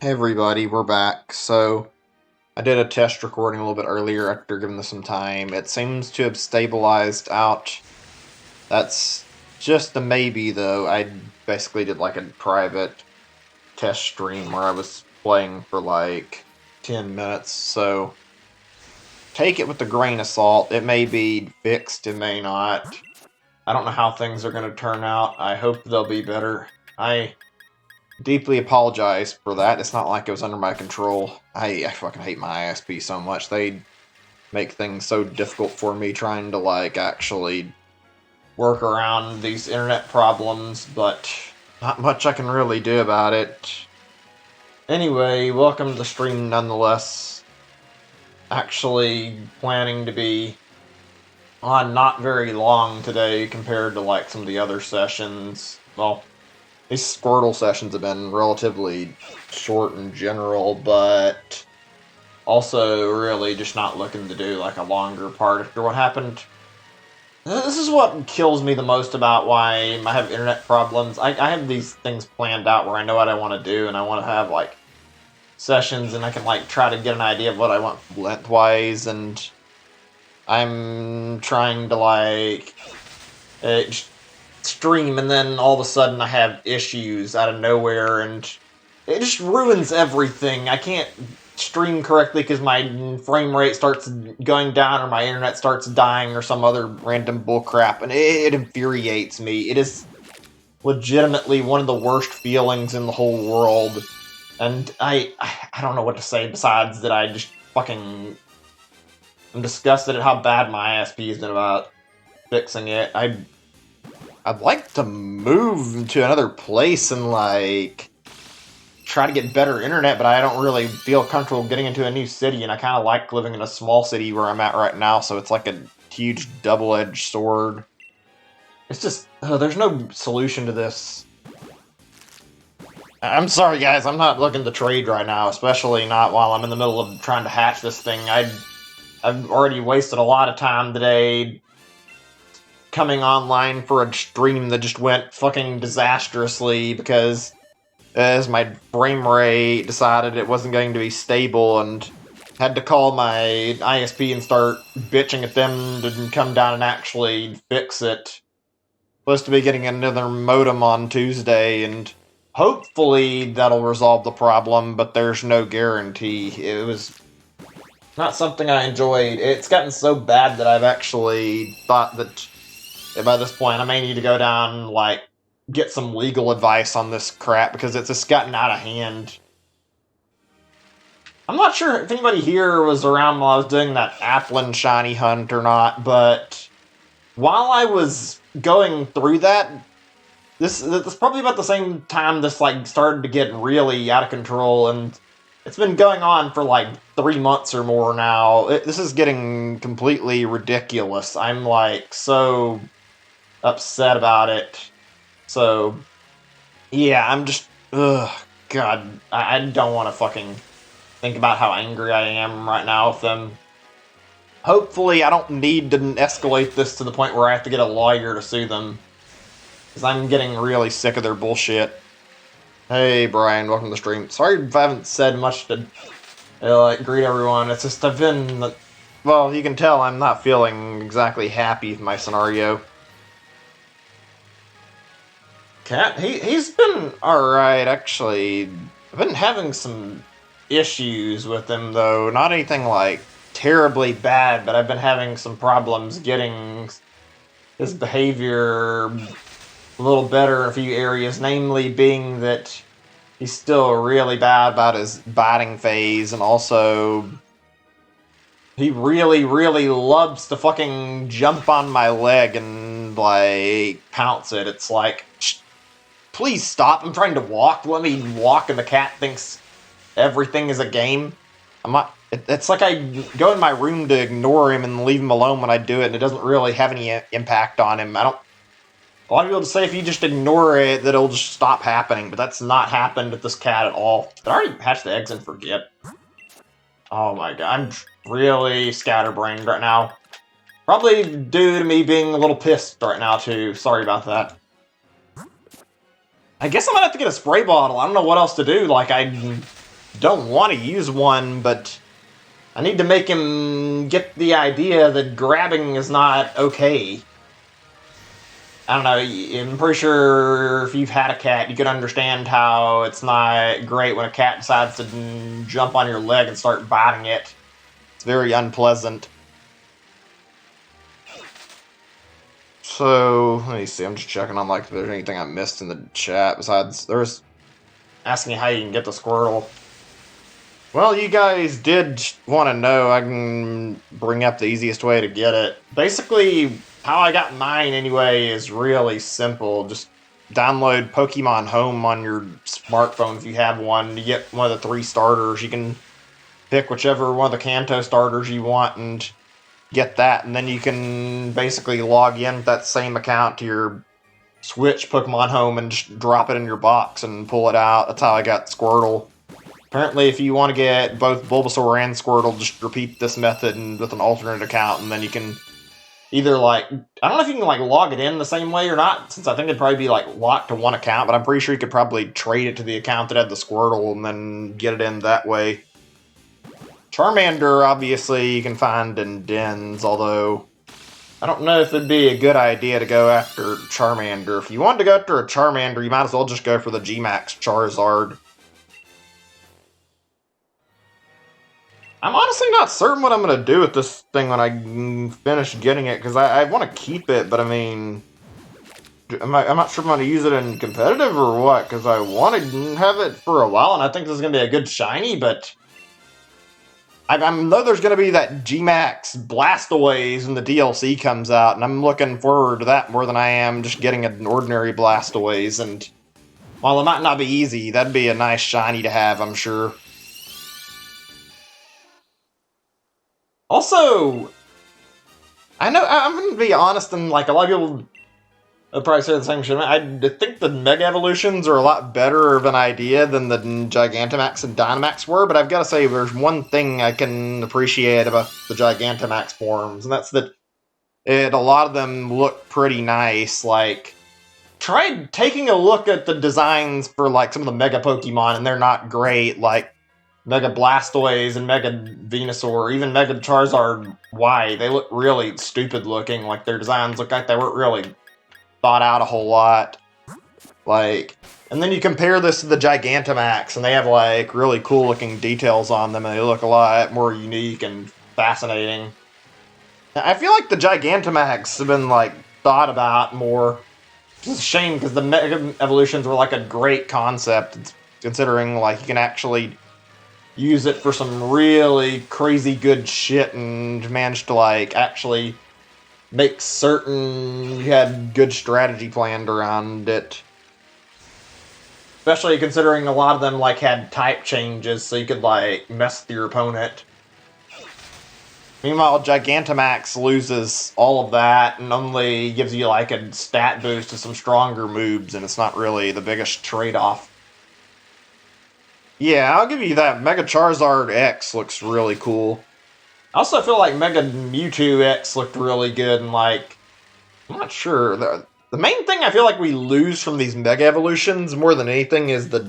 Hey everybody, we're back. So, I did a test recording a little bit earlier after giving this some time. It seems to have stabilized out. That's just a maybe though. I basically did like a private test stream where I was playing for like 10 minutes, so take it with a grain of salt. It may be fixed, it may not. I don't know how things are going to turn out. I hope they'll be better. I deeply apologize for that. It's not like it was under my control. I fucking hate my ISP so much. They make things so difficult for me trying to, like, actually work around these internet problems, but not much I can really do about it. Anyway, welcome to the stream nonetheless. Actually planning to be on not very long today compared to, like, some of the other sessions. Well, these Squirtle sessions have been relatively short in general, but also really just not looking to do like a longer part after what happened. This is what kills me the most about why I have internet problems. I have these things planned out where I know what I want to do, and I want to have like sessions, and I can like try to get an idea of what I want lengthwise, and I'm trying to like just stream, and then all of a sudden I have issues out of nowhere, and it just ruins everything. I can't stream correctly because my frame rate starts going down, or my internet starts dying, or some other random bullcrap, and it infuriates me. It is legitimately one of the worst feelings in the whole world, and I don't know what to say besides that I just fucking... I'm disgusted at how bad my ISP has been about fixing it. I'd like to move to another place and, like, try to get better internet, but I don't really feel comfortable getting into a new city, and I kind of like living in a small city where I'm at right now, so it's like a huge double-edged sword. It's just, there's no solution to this. I'm sorry, guys, I'm not looking to trade right now, especially not while I'm in the middle of trying to hatch this thing. I've already wasted a lot of time today coming online for a stream that just went fucking disastrously because as my frame rate decided it wasn't going to be stable, and had to call my ISP and start bitching at them to come down and actually fix it. Supposed to be getting another modem on Tuesday, and hopefully that'll resolve the problem, but there's no guarantee. It was not something I enjoyed. It's gotten so bad that I've actually thought that by this point I may need to go down, like, get some legal advice on this crap, because it's just gotten out of hand. I'm not sure if anybody here was around while I was doing that Applin shiny hunt or not, but while I was going through that, this probably about the same time this like started to get really out of control, and it's been going on for like 3 months or more now. This is getting completely ridiculous. I'm like so upset about it. So, yeah, I'm just, ugh, God, I don't want to fucking think about how angry I am right now with them. Hopefully I don't need to escalate this to the point where I have to get a lawyer to sue them, because I'm getting really sick of their bullshit. Hey, Brian, welcome to the stream. Sorry if I haven't said much to, like, greet everyone. It's just I've been, well, you can tell I'm not feeling exactly happy with my scenario. Cat, he's been alright, actually. I've been having some issues with him, though. Not anything, like, terribly bad, but I've been having some problems getting his behavior a little better in a few areas, namely being that he's still really bad about his biting phase, and also he really, really loves to fucking jump on my leg and, like, pounce it. It's like, please stop, I'm trying to walk, let me walk, and the cat thinks everything is a game. I'm not, it's like I go in my room to ignore him and leave him alone when I do it, and it doesn't really have any impact on him. A lot of people say if you just ignore it, that it'll just stop happening, but that's not happened with this cat at all. Did I already hatch the eggs and forget? Oh my god, I'm really scatterbrained right now. Probably due to me being a little pissed right now, too. Sorry about that. I guess I'm gonna have to get a spray bottle. I don't know what else to do. Like, don't want to use one, but I need to make him get the idea that grabbing is not okay. I don't know, I'm pretty sure if you've had a cat, you can understand how it's not great when a cat decides to jump on your leg and start biting it. It's very unpleasant. So, let me see, I'm just checking on like if there's anything I missed in the chat besides there's asking how you can get the Squirtle. Well, you guys did want to know. I can bring up the easiest way to get it. Basically, how I got mine anyway is really simple. Just download Pokemon Home on your smartphone if you have one. You get one of the 3 starters. You can pick whichever one of the Kanto starters you want and get that. And then you can basically log in with that same account to your Switch Pokemon Home and just drop it in your box and pull it out. That's how I got Squirtle. Apparently, if you want to get both Bulbasaur and Squirtle, just repeat this method with an alternate account, and then you can either, like, I don't know if you can, like, log it in the same way or not, since I think it'd probably be, like, locked to one account, but I'm pretty sure you could probably trade it to the account that had the Squirtle and then get it in that way. Charmander, obviously, you can find in dens, although I don't know if it'd be a good idea to go after Charmander. If you wanted to go after a Charmander, you might as well just go for the G-Max Charizard. I'm honestly not certain what I'm going to do with this thing when I finish getting it, because I want to keep it, but I mean, I'm not sure if I'm going to use it in competitive or what, because I want to have it for a while, and I think this is going to be a good shiny, but I know there's going to be that G-Max Blastoise when the DLC comes out, and I'm looking forward to that more than I am just getting an ordinary Blastoise, and while it might not be easy, that'd be a nice shiny to have, I'm sure. Also, I know, I'm going to be honest, and like a lot of people will probably say the same shit. I think the Mega Evolutions are a lot better of an idea than the Gigantamax and Dynamax were, but I've got to say there's one thing I can appreciate about the Gigantamax forms, and that's that a lot of them look pretty nice. Like, try taking a look at the designs for like some of the Mega Pokemon, and they're not great. Like Mega Blastoise and Mega Venusaur, even Mega Charizard Y, they look really stupid looking. Like, their designs look like they weren't really thought out a whole lot. Like, and then you compare this to the Gigantamax, and they have, like, really cool looking details on them, and they look a lot more unique and fascinating. I feel like the Gigantamax have been, like, thought about more. It's a shame, because the Mega Evolutions were, like, a great concept, considering, like, you can actually use it for some really crazy good shit and manage to, like, actually make certain you had good strategy planned around it. Especially considering a lot of them, like, had type changes, so you could, like, mess with your opponent. Meanwhile, Gigantamax loses all of that and only gives you, like, a stat boost to some stronger moves, and it's not really the biggest trade-off. Yeah, I'll give you that. Mega Charizard X looks really cool. I also feel like Mega Mewtwo X looked really good, and, like, I'm not sure. The main thing I feel like we lose from these Mega Evolutions more than anything is the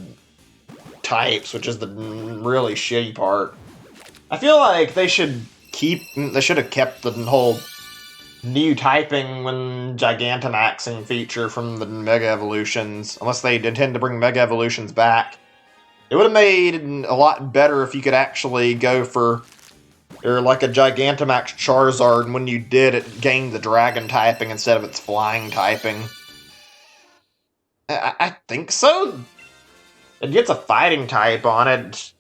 types, which is the really shitty part. I feel like they should have kept the whole new typing when Gigantamaxing feature from the Mega Evolutions, unless they intend to bring Mega Evolutions back. It would have made a lot better if you could actually go for, or like a Gigantamax Charizard, and when you did, it gained the Dragon typing instead of its Flying typing. I think so. It gets a Fighting type on it.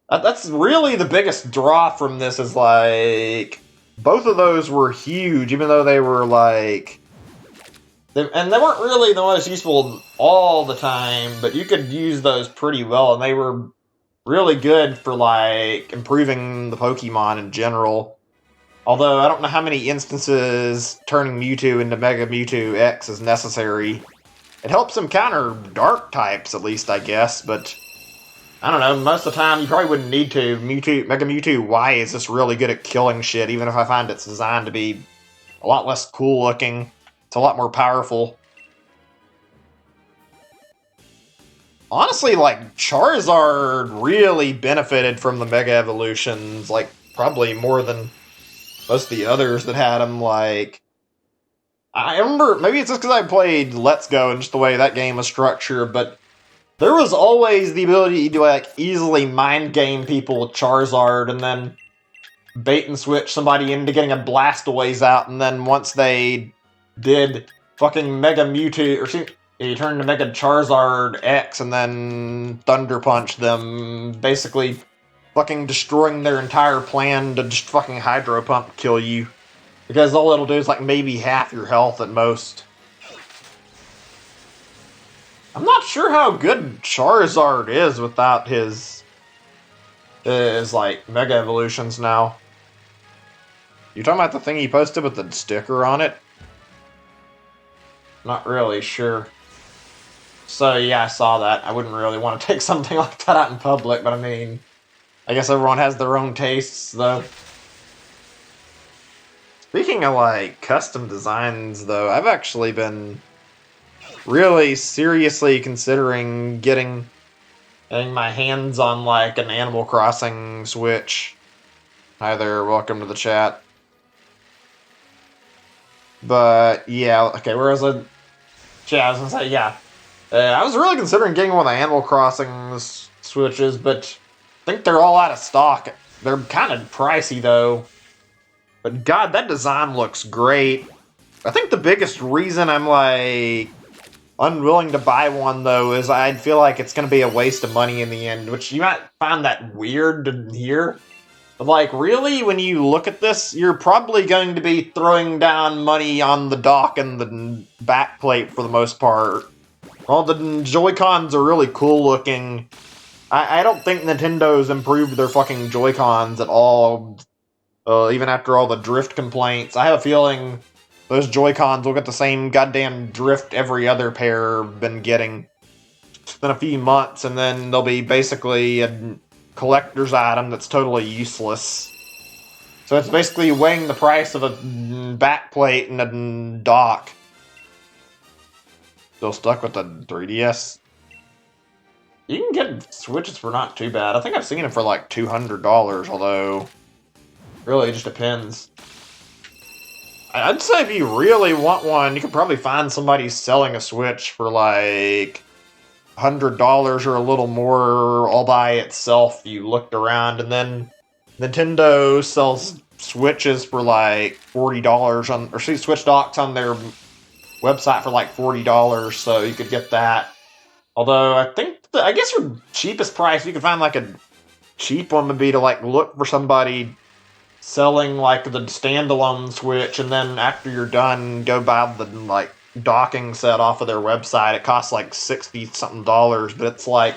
That's really the biggest draw from this, is like, both of those were huge, even though they were like, and they weren't really the most useful all the time, but you could use those pretty well, and they were really good for, like, improving the Pokemon in general. Although, I don't know how many instances turning Mewtwo into Mega Mewtwo X is necessary. It helps him counter Dark types, at least, I guess, but I don't know, most of the time you probably wouldn't need to. Mega Mewtwo Y is just really good at killing shit, even if I find it's designed to be a lot less cool looking. It's a lot more powerful. honestly, like, Charizard really benefited from the Mega Evolutions, like, probably more than most of the others that had them. Like, I remember, maybe it's just because I played Let's Go and just the way that game was structured, but there was always the ability to, like, easily mind game people with Charizard and then bait and switch somebody into getting a Blastoise out, and then once they did fucking Mega Mewtwo, or he turned to Mega Charizard X and then Thunder Punch them, basically fucking destroying their entire plan to just fucking Hydro Pump kill you. Because all it'll do is like maybe half your health at most. I'm not sure how good Charizard is without his like Mega Evolutions now. You talking about the thing he posted with the sticker on it? Not really sure. So yeah, I saw that. I wouldn't really want to take something like that out in public, but I mean, I guess everyone has their own tastes, though. Speaking of, like, custom designs, though, I've actually been really seriously considering getting my hands on, like, an Animal Crossing Switch. Hi there, welcome to the chat. But, yeah, okay, whereas I was gonna say, yeah. I was really considering getting one of the Animal Crossing Switches, but I think they're all out of stock. They're kind of pricey, though. But god, that design looks great. I think the biggest reason I'm, like, unwilling to buy one, though, is I feel like it's going to be a waste of money in the end, which you might find that weird to hear. But, like, really, when you look at this, you're probably going to be throwing down money on the dock and the backplate for the most part. All the Joy-Cons are really cool looking. I don't think Nintendo's improved their fucking Joy-Cons at all. Even after all the drift complaints, I have a feeling those Joy-Cons will get the same goddamn drift every other pair have been getting. It's been a few months, and then they'll be basically a collector's item that's totally useless. So it's basically weighing the price of a backplate and a dock. Still stuck with the 3DS? You can get Switches for not too bad. I think I've seen them for like $200, although really it just depends. I'd say if you really want one, you could probably find somebody selling a Switch for like $100 or a little more all by itself. You looked around, and then Nintendo sells Switches for like $40 or Switch docks on their website for like $40, so you could get that. Although I think I guess your cheapest price you could find like a cheap one would be to like look for somebody selling like the standalone Switch, and then after you're done, go buy the like docking set off of their website. It costs like $60-something, but it's like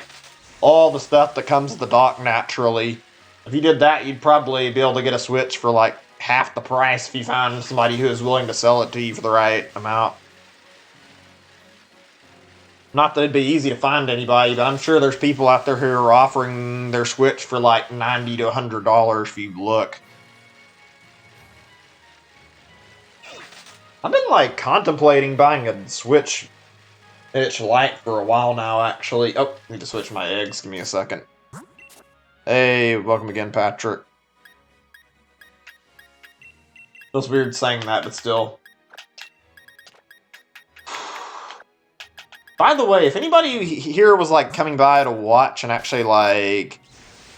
all the stuff that comes with the dock naturally. If you did that, you'd probably be able to get a Switch for like half the price if you find somebody who is willing to sell it to you for the right amount. Not that it'd be easy to find anybody, but I'm sure there's people out there who are offering their Switch for like $90 to $100 if you look. I've been, like, contemplating buying a Switch Lite for a while now, actually. Oh, need to switch my eggs. Give me a second. Hey, welcome again, Patrick. Feels weird saying that, but still. By the way, if anybody here was, like, coming by to watch and actually, like,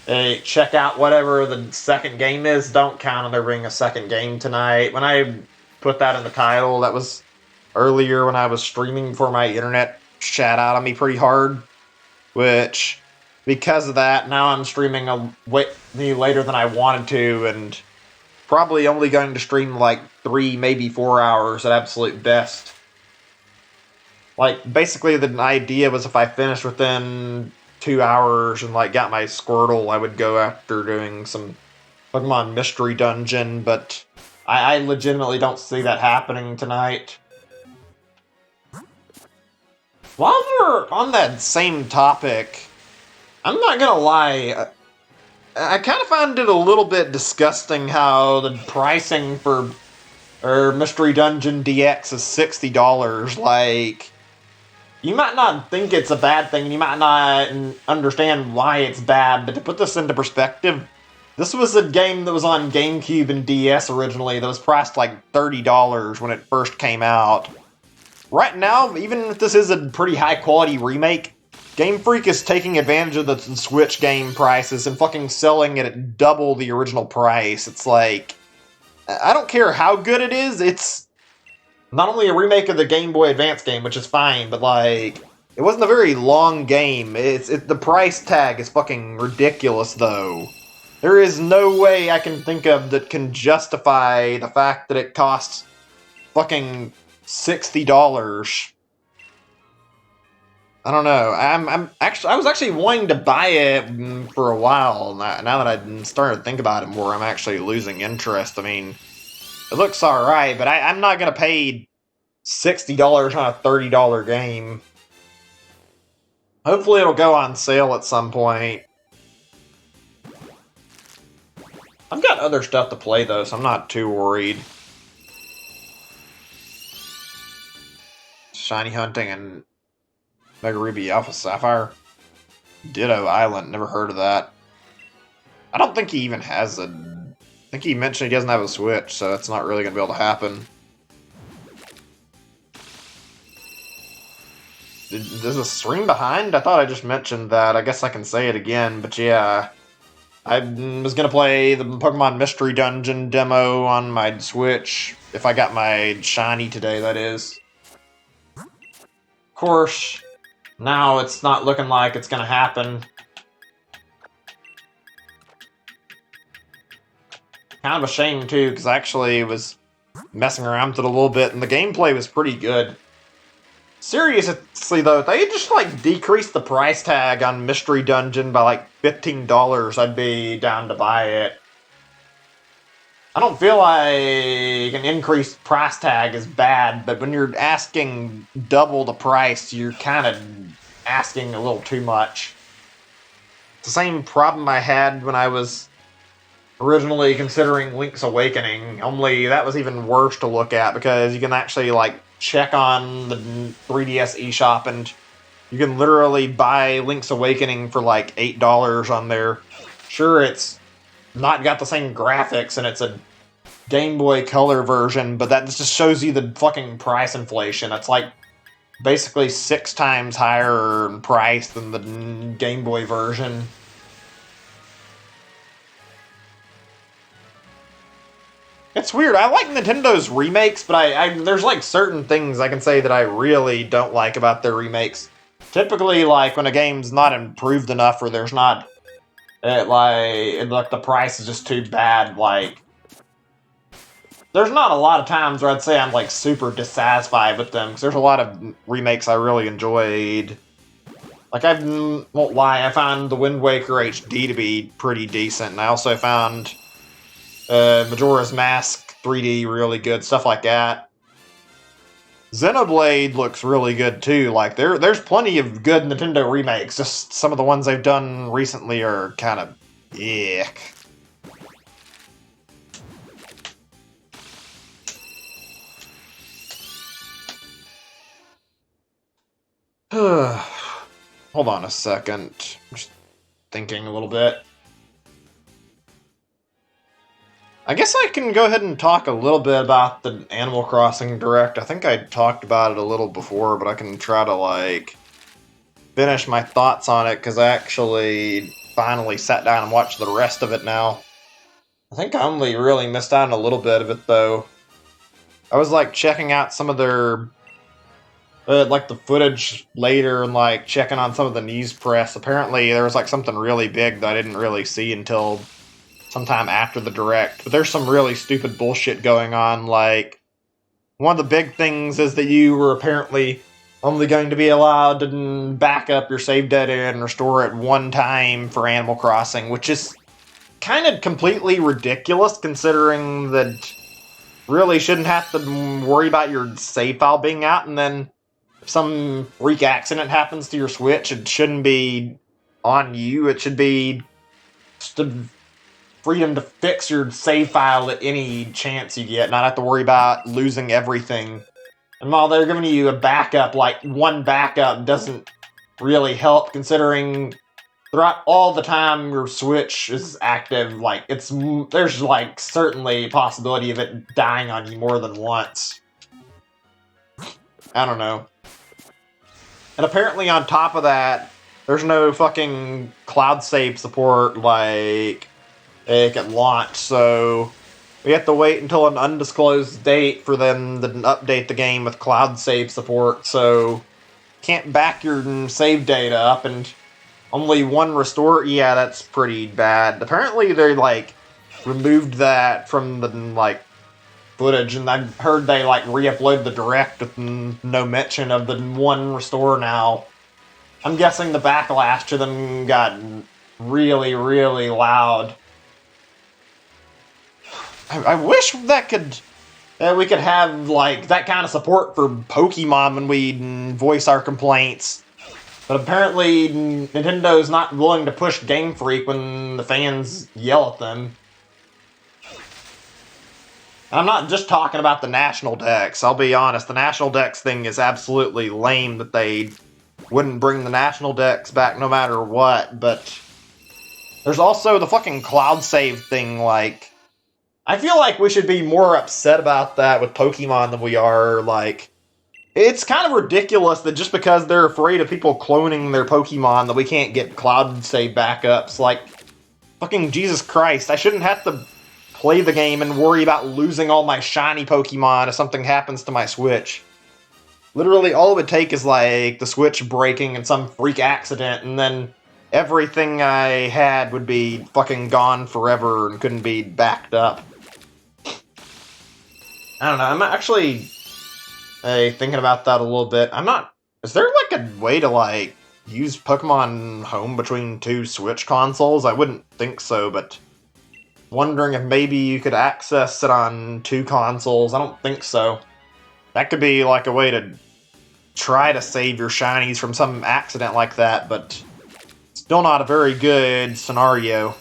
hey, check out whatever the second game is, don't count on there being a second game tonight. When I put that in the title, that was earlier when I was streaming before my internet shat out on me pretty hard, which, because of that, now I'm streaming later than I wanted to, and probably only going to stream like 3, maybe 4 hours at absolute best. Like, basically the idea was if I finished within 2 hours and like got my Squirtle, I would go after doing some Pokemon Mystery Dungeon, but I legitimately don't see that happening tonight. While we're on that same topic, I'm not gonna lie, I kind of find it a little bit disgusting how the pricing for Mystery Dungeon DX is $60. Like, you might not think it's a bad thing, and you might not understand why it's bad, but to put this into perspective, this was a game that was on GameCube and DS originally that was priced like $30 when it first came out. Right now, even if this is a pretty high quality remake, Game Freak is taking advantage of the Switch game prices and fucking selling it at double the original price. It's like, I don't care how good it is, it's not only a remake of the Game Boy Advance game, which is fine, but like, it wasn't a very long game. The price tag is fucking ridiculous, though. There is no way I can think of that can justify the fact that it costs fucking $60. I don't know. I was actually wanting to buy it for a while. Now that I started to think about it more, I'm actually losing interest. I mean, it looks alright, but I'm not gonna pay $60 on a $30 game. Hopefully it'll go on sale at some point. I've got other stuff to play though, so I'm not too worried. Shiny Hunting and Mega Ruby Alpha Sapphire. Ditto Island, never heard of that. I don't think he even has a... I think he mentioned he doesn't have a Switch, so that's not really going to be able to happen. There's a stream behind? I thought I just mentioned that. I guess I can say it again, but yeah. I was going to play the Pokemon Mystery Dungeon demo on my Switch, if I got my Shiny today, that is. Of course, now it's not looking like it's going to happen. Kind of a shame, too, because I actually was messing around with it a little bit, and the gameplay was pretty good. Seriously, though, if they just, like, decreased the price tag on Mystery Dungeon by, like, $15, I'd be down to buy it. I don't feel like an increased price tag is bad, but when you're asking double the price, you're kind of asking a little too much. It's the same problem I had when I was originally considering Link's Awakening, only that was even worse to look at because you can actually, like, check on the 3DS eShop and you can literally buy Link's Awakening for like $8 on there. Sure, it's not got the same graphics and it's a Game Boy Color version, but that just shows you the fucking price inflation. It's like basically 6 times higher in price than the Game Boy version. It's weird. I like Nintendo's remakes, but there's like certain things I can say that I really don't like about their remakes. Typically, like when a game's not improved enough, or there's not, like the price is just too bad. Like, there's not a lot of times where I'd say I'm like super dissatisfied with them, because there's a lot of remakes I really enjoyed. Like, I won't lie, I found the Wind Waker HD to be pretty decent, and I also found Majora's Mask 3D really good, stuff like that. Xenoblade looks really good too. Like there's plenty of good Nintendo remakes. Just some of the ones they've done recently are kind of yuck. Hold on a second. I'm just thinking a little bit. I guess I can go ahead and talk a little bit about the Animal Crossing Direct. I think I talked about it a little before, but I can try to, like, finish my thoughts on it, because I actually finally sat down and watched the rest of it now. I think I only really missed out on a little bit of it, though. I was, like, checking out some of their, like, the footage later and, like, checking on some of the news press. Apparently, there was, like, something really big that I didn't really see until sometime after the Direct, but there's some really stupid bullshit going on. Like, one of the big things is that you were apparently only going to be allowed to back up your save data and restore it one time for Animal Crossing, which is kind of completely ridiculous considering that really shouldn't have to worry about your save file being out, and then if some freak accident happens to your Switch, it shouldn't be on you. It should be just a freedom to fix your save file at any chance you get, not have to worry about losing everything. And while they're giving you a backup, like, one backup doesn't really help, considering throughout all the time your Switch is active, like, there's, like, certainly a possibility of it dying on you more than once. I don't know. And apparently on top of that, there's no fucking cloud save support, like, at launch, so we have to wait until an undisclosed date for them to update the game with cloud save support, so can't back your save data up, and only one restore. Yeah, that's pretty bad. Apparently they, like, removed that from the, like, footage, and I've heard they, like, re-upload the direct with no mention of the one restore now. I'm guessing the backlash to them got really, really loud. I wish that we could have, like, that kind of support for Pokemon when we voice our complaints. But apparently Nintendo's not willing to push Game Freak when the fans yell at them. And I'm not just talking about the National Dex, I'll be honest, the National Dex thing is absolutely lame that they wouldn't bring the National Dex back no matter what, but there's also the fucking cloud save thing, like, I feel like we should be more upset about that with Pokemon than we are, like, it's kind of ridiculous that just because they're afraid of people cloning their Pokemon that we can't get cloud save backups, like, fucking Jesus Christ, I shouldn't have to play the game and worry about losing all my shiny Pokemon if something happens to my Switch. Literally, all it would take is, like, the Switch breaking in some freak accident, and then everything I had would be fucking gone forever and couldn't be backed up. I don't know, I'm actually thinking about that a little bit. Is there, like, a way to, like, use Pokemon Home between two Switch consoles? I wouldn't think so, but wondering if maybe you could access it on two consoles. I don't think so. That could be, like, a way to try to save your shinies from some accident like that, but still not a very good scenario.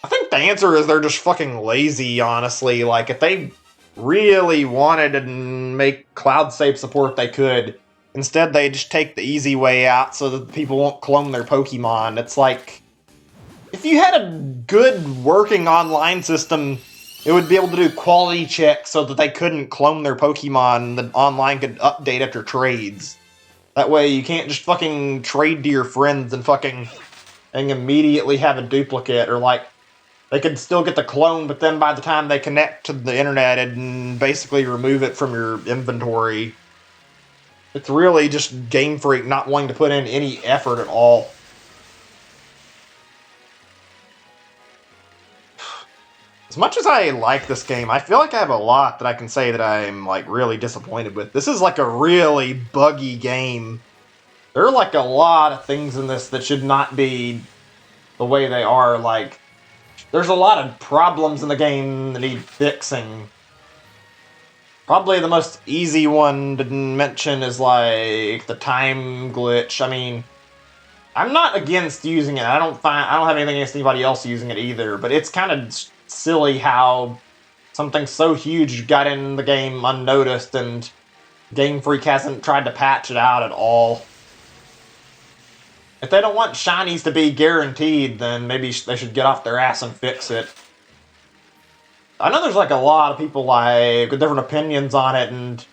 I think the answer is they're just fucking lazy, honestly. Like, if they really wanted to make cloud save support, they could. Instead, they just take the easy way out so that people won't clone their Pokemon. It's like, if you had a good working online system, it would be able to do quality checks so that they couldn't clone their Pokemon, and online could update after trades. That way you can't just fucking trade to your friends and fucking and immediately have a duplicate, or, like, they could still get the clone, but then by the time they connect to the internet, and basically remove it from your inventory. It's really just Game Freak not wanting to put in any effort at all. As much as I like this game, I feel like I have a lot that I can say that I'm, like, really disappointed with. This is, like, a really buggy game. There are, like, a lot of things in this that should not be the way they are. Like, there's a lot of problems in the game that need fixing. Probably the most easy one to mention is, like, the time glitch. I mean, I'm not against using it. I don't have anything against anybody else using it either, but it's kind of silly how something so huge got in the game unnoticed, and Game Freak hasn't tried to patch it out at all. If they don't want shinies to be guaranteed, then maybe they should get off their ass and fix it. I know there's, like, a lot of people, like, with different opinions on it, and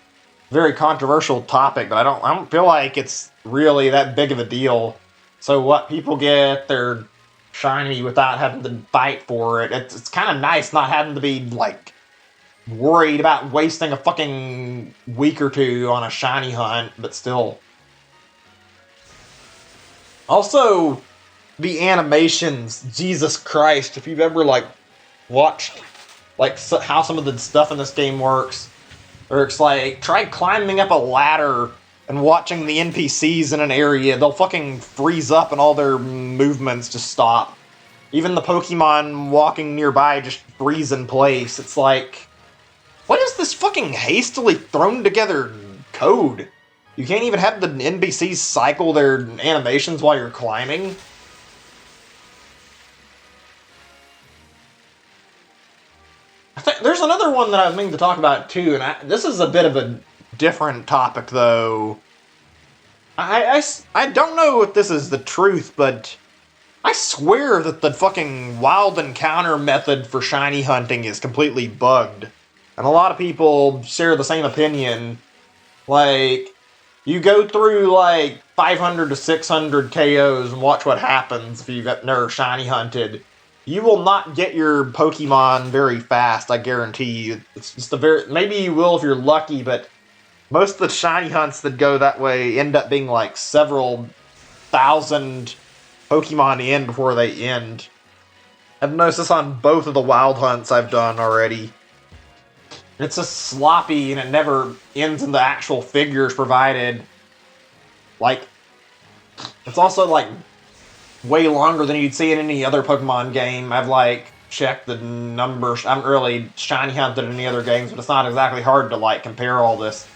very controversial topic, but I don't feel like it's really that big of a deal. So what, people get their shiny without having to fight for it. It's kind of nice not having to be, like, worried about wasting a fucking week or two on a shiny hunt, but still. Also, the animations, Jesus Christ, if you've ever, like, watched, like, how some of the stuff in this game works, or it's like, try climbing up a ladder and watching the NPCs in an area, they'll fucking freeze up and all their movements just stop. Even the Pokemon walking nearby just freeze in place. It's like, what is this fucking hastily thrown together code? You can't even have the NPCs cycle their animations while you're climbing? there's another one that I was meaning to talk about too, and this is a bit of a different topic though. I don't know if this is the truth, but I swear that the fucking wild encounter method for shiny hunting is completely bugged. And a lot of people share the same opinion. Like, you go through like 500 to 600 KOs and watch what happens if you've never shiny hunted. You will not get your Pokemon very fast, I guarantee you. It's just a very. Maybe you will if you're lucky, but most of the shiny hunts that go that way end up being like several thousand Pokemon in before they end. I've noticed this on both of the wild hunts I've done already. It's just sloppy and it never ends in the actual figures provided. Like, it's also like way longer than you'd see in any other Pokemon game. I've like checked the numbers. I haven't really shiny hunted in any other games, but it's not exactly hard to like compare all this.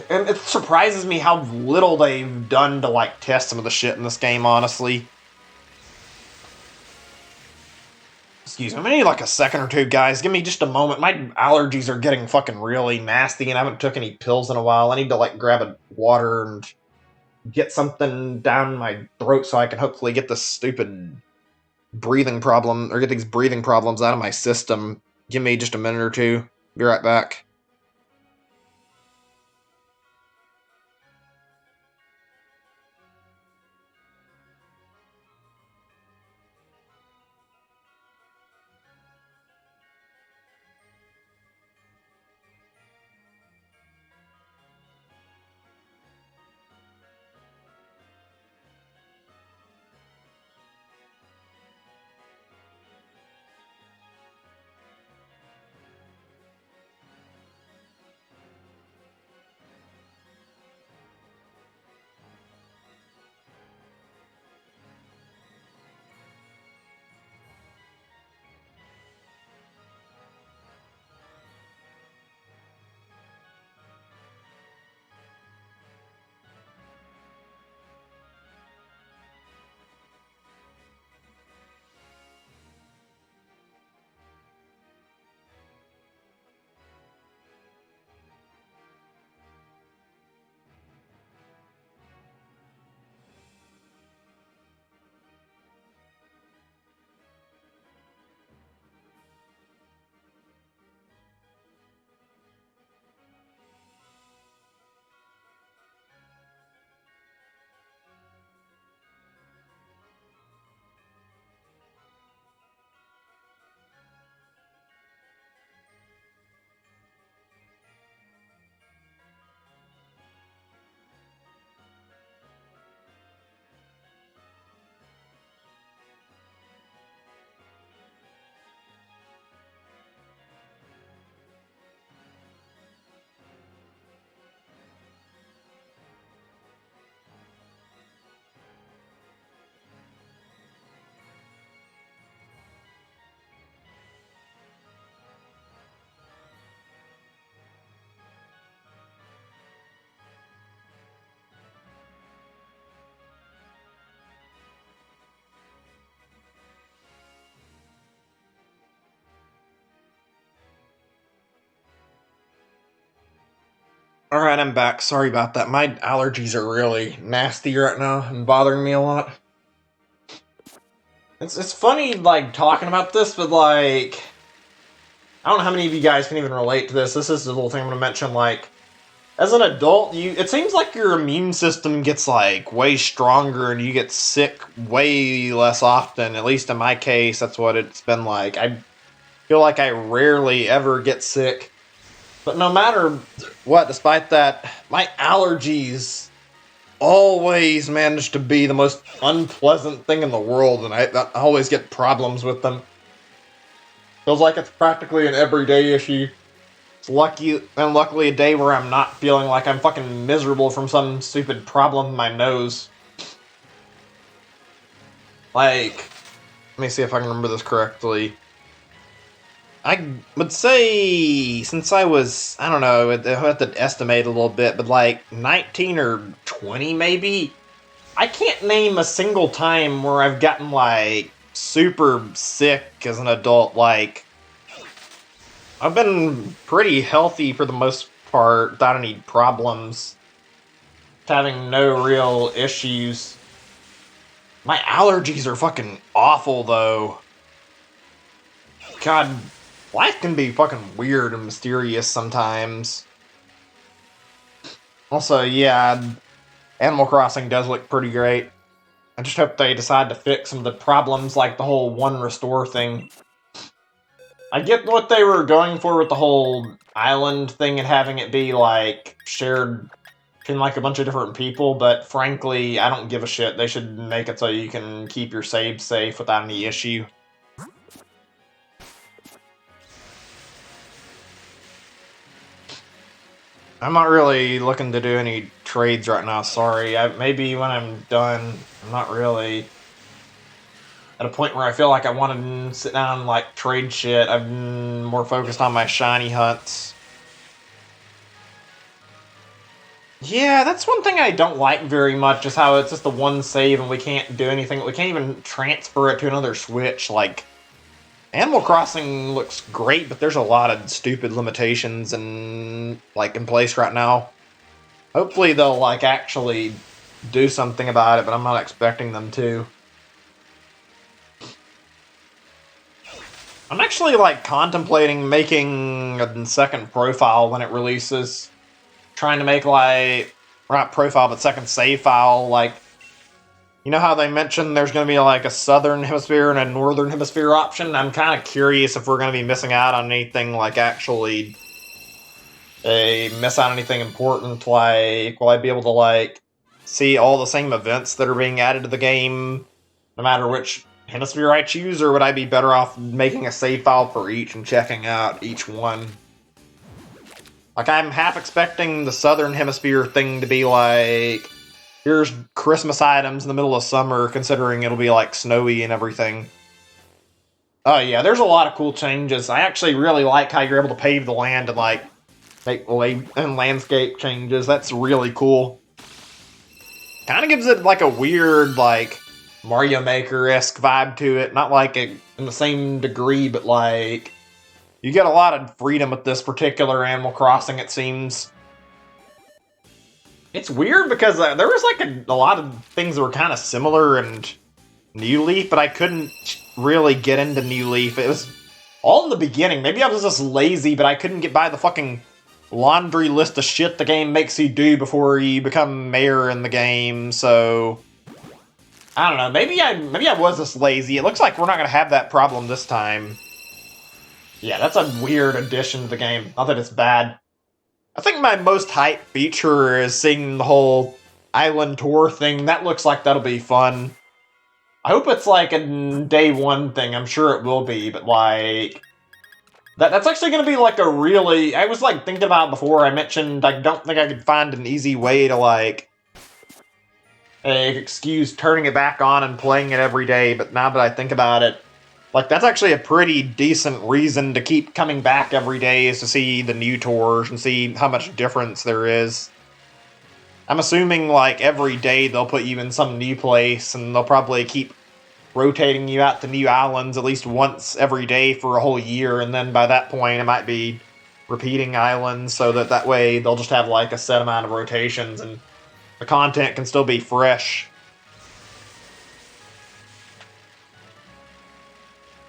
And it surprises me how little they've done to like test some of the shit in this game, honestly. Excuse me, I need like a second or two, guys. Give me just a moment. My allergies are getting fucking really nasty, and I haven't took any pills in a while. I need to like grab a water and get something down my throat so I can hopefully get this stupid breathing problem, or get these breathing problems out of my system. Give me just a minute or two. Be right back. Alright, I'm back. Sorry about that. My allergies are really nasty right now and bothering me a lot. It's funny, like, talking about this, but, like, I don't know how many of you guys can even relate to this. This is the little thing I'm going to mention, like, as an adult, it seems like your immune system gets, like, way stronger and you get sick way less often. At least in my case, that's what it's been like. I feel like I rarely ever get sick. But no matter what, despite that, my allergies always manage to be the most unpleasant thing in the world, and I always get problems with them. Feels like it's practically an everyday issue. It's luckily a day where I'm not feeling like I'm fucking miserable from some stupid problem in my nose. Like, let me see if I can remember this correctly. I would say, since I was, I don't know, I have to estimate a little bit, but like 19 or 20 maybe? I can't name a single time where I've gotten like super sick as an adult. Like, I've been pretty healthy for the most part, without any problems. Having no real issues. My allergies are fucking awful, though. God, life can be fucking weird and mysterious sometimes. Also, yeah, Animal Crossing does look pretty great. I just hope they decide to fix some of the problems, like the whole one restore thing. I get what they were going for with the whole island thing and having it be, like, shared between, like, a bunch of different people, but frankly, I don't give a shit. They should make it so you can keep your saves safe without any issue. I'm not really looking to do any trades right now, sorry. Maybe when I'm done, I'm not really at a point where I feel like I want to sit down and, like, trade shit. I'm more focused on my shiny hunts. Yeah, that's one thing I don't like very much, is how it's just the one save and we can't do anything. We can't even transfer it to another Switch. Like, Animal Crossing looks great, but there's a lot of stupid limitations in place right now. Hopefully they'll, like, actually do something about it, but I'm not expecting them to. I'm actually, like, contemplating making a second profile when it releases. Trying to make, like, not profile, but second save file, like, you know how they mentioned there's going to be, like, a southern hemisphere and a northern hemisphere option? I'm kind of curious if we're going to be missing out on anything, like, actually miss out on anything important, like, will I be able to, like, see all the same events that are being added to the game, no matter which hemisphere I choose, or would I be better off making a save file for each and checking out each one? Like, I'm half expecting the southern hemisphere thing to be like, here's Christmas items in the middle of summer, considering it'll be, like, snowy and everything. Oh yeah, there's a lot of cool changes. I actually really like how you're able to pave the land and, like, make landscape changes. That's really cool. Kind of gives it, like, a weird, like, Mario Maker-esque vibe to it. Not, like, in the same degree, but, like, you get a lot of freedom with this particular Animal Crossing, it seems. It's weird because there was, like, a lot of things that were kind of similar in New Leaf, but I couldn't really get into New Leaf. It was all in the beginning. Maybe I was just lazy, but I couldn't get by the fucking laundry list of shit the game makes you do before you become mayor in the game, so I don't know. Maybe I was just lazy. It looks like we're not going to have that problem this time. Yeah, that's a weird addition to the game. Not that it's bad. I think my most hype feature is seeing the whole island tour thing. That looks like that'll be fun. I hope it's like a day one thing. I'm sure it will be, but like that's actually going to be like a really... I was like thinking about it before. I mentioned I don't think I could find an easy way to like excuse turning it back on and playing it every day, but now that I think about it, like, that's actually a pretty decent reason to keep coming back every day, is to see the new tours and see how much difference there is. I'm assuming, like, every day they'll put you in some new place, and they'll probably keep rotating you out to new islands at least once every day for a whole year, and then by that point it might be repeating islands, so that way they'll just have, like, a set amount of rotations, and the content can still be fresh.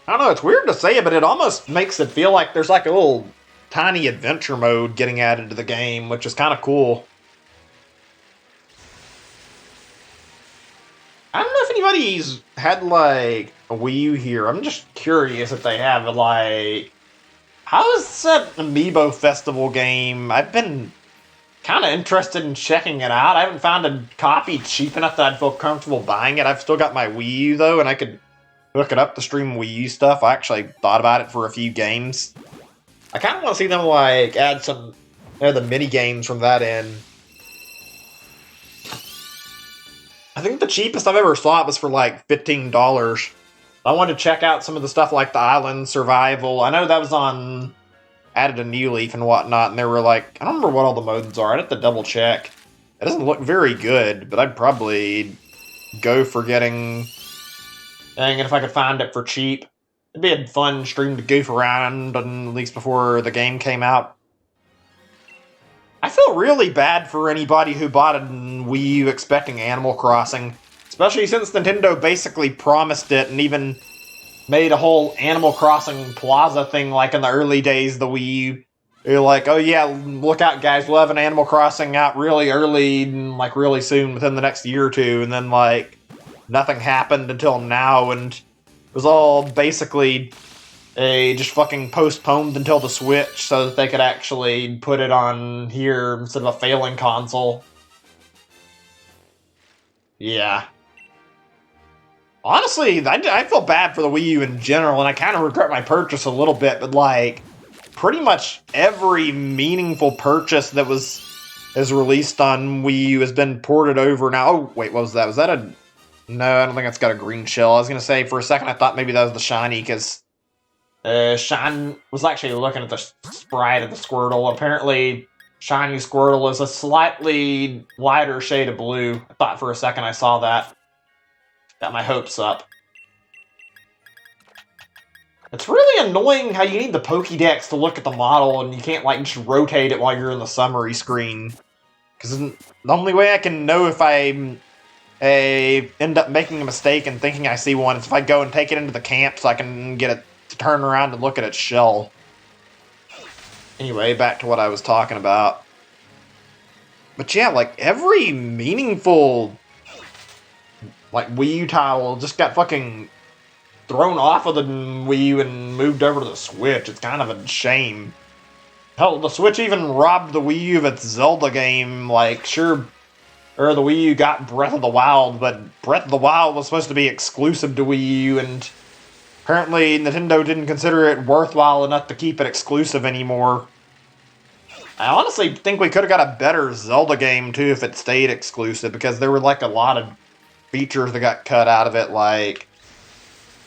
I don't know, it's weird to say it, but it almost makes it feel like there's like a little tiny adventure mode getting added to the game, which is kind of cool. I don't know if anybody's had, like, a Wii U here. I'm just curious if they have, like... How is that Amiibo Festival game? I've been kind of interested in checking it out. I haven't found a copy cheap enough that I'd feel comfortable buying it. I've still got my Wii U, though, and I could hook it up to stream Wii U stuff. I actually thought about it for a few games. I kind of want to see them, like, add some the mini games from that in. I think the cheapest I've ever saw it was for, like, $15. I wanted to check out some of the stuff like the Island Survival. I know that was on added a New Leaf and whatnot, and they were like, I don't remember what all the modes are. I'd have to double check. It doesn't look very good, but I'd probably go for getting... Dang it, if I could find it for cheap. it'd be a fun stream to goof around, at least before the game came out. I feel really bad for anybody who bought a Wii U expecting Animal Crossing, especially since Nintendo basically promised it and even made a whole Animal Crossing Plaza thing like in the early days of the Wii U. You're like, oh yeah, look out guys, we'll have an Animal Crossing out really early and like really soon within the next year or two, and then like nothing happened until now, and it was all basically just fucking postponed until the Switch so that they could actually put it on here instead of a failing console. Yeah. Honestly, I feel bad for the Wii U in general, and I kind of regret my purchase a little bit, but like, pretty much every meaningful purchase that is released on Wii U has been ported over now. Oh, wait, what was that? Was that a... No, I don't think it's got a green shell. I was going to say, for a second, I thought maybe that was the shiny, because Shine was actually looking at the sprite of the Squirtle. Apparently, shiny Squirtle is a slightly lighter shade of blue. I thought for a second I saw that. Got my hopes up. It's really annoying how you need the Pokédex to look at the model and you can't like just rotate it while you're in the summary screen. Because the only way I can know if I end up making a mistake and thinking I see one is if I go and take it into the camp so I can get it to turn around and look at its shell. Anyway, back to what I was talking about. But yeah, like every meaningful like Wii U title just got fucking thrown off of the Wii U and moved over to the Switch. It's kind of a shame. Hell, the Switch even robbed the Wii U of its Zelda game. Like, sure, or the Wii U got Breath of the Wild, but Breath of the Wild was supposed to be exclusive to Wii U, and apparently Nintendo didn't consider it worthwhile enough to keep it exclusive anymore. I honestly think we could have got a better Zelda game, too, if it stayed exclusive, because there were, like, a lot of features that got cut out of it, like...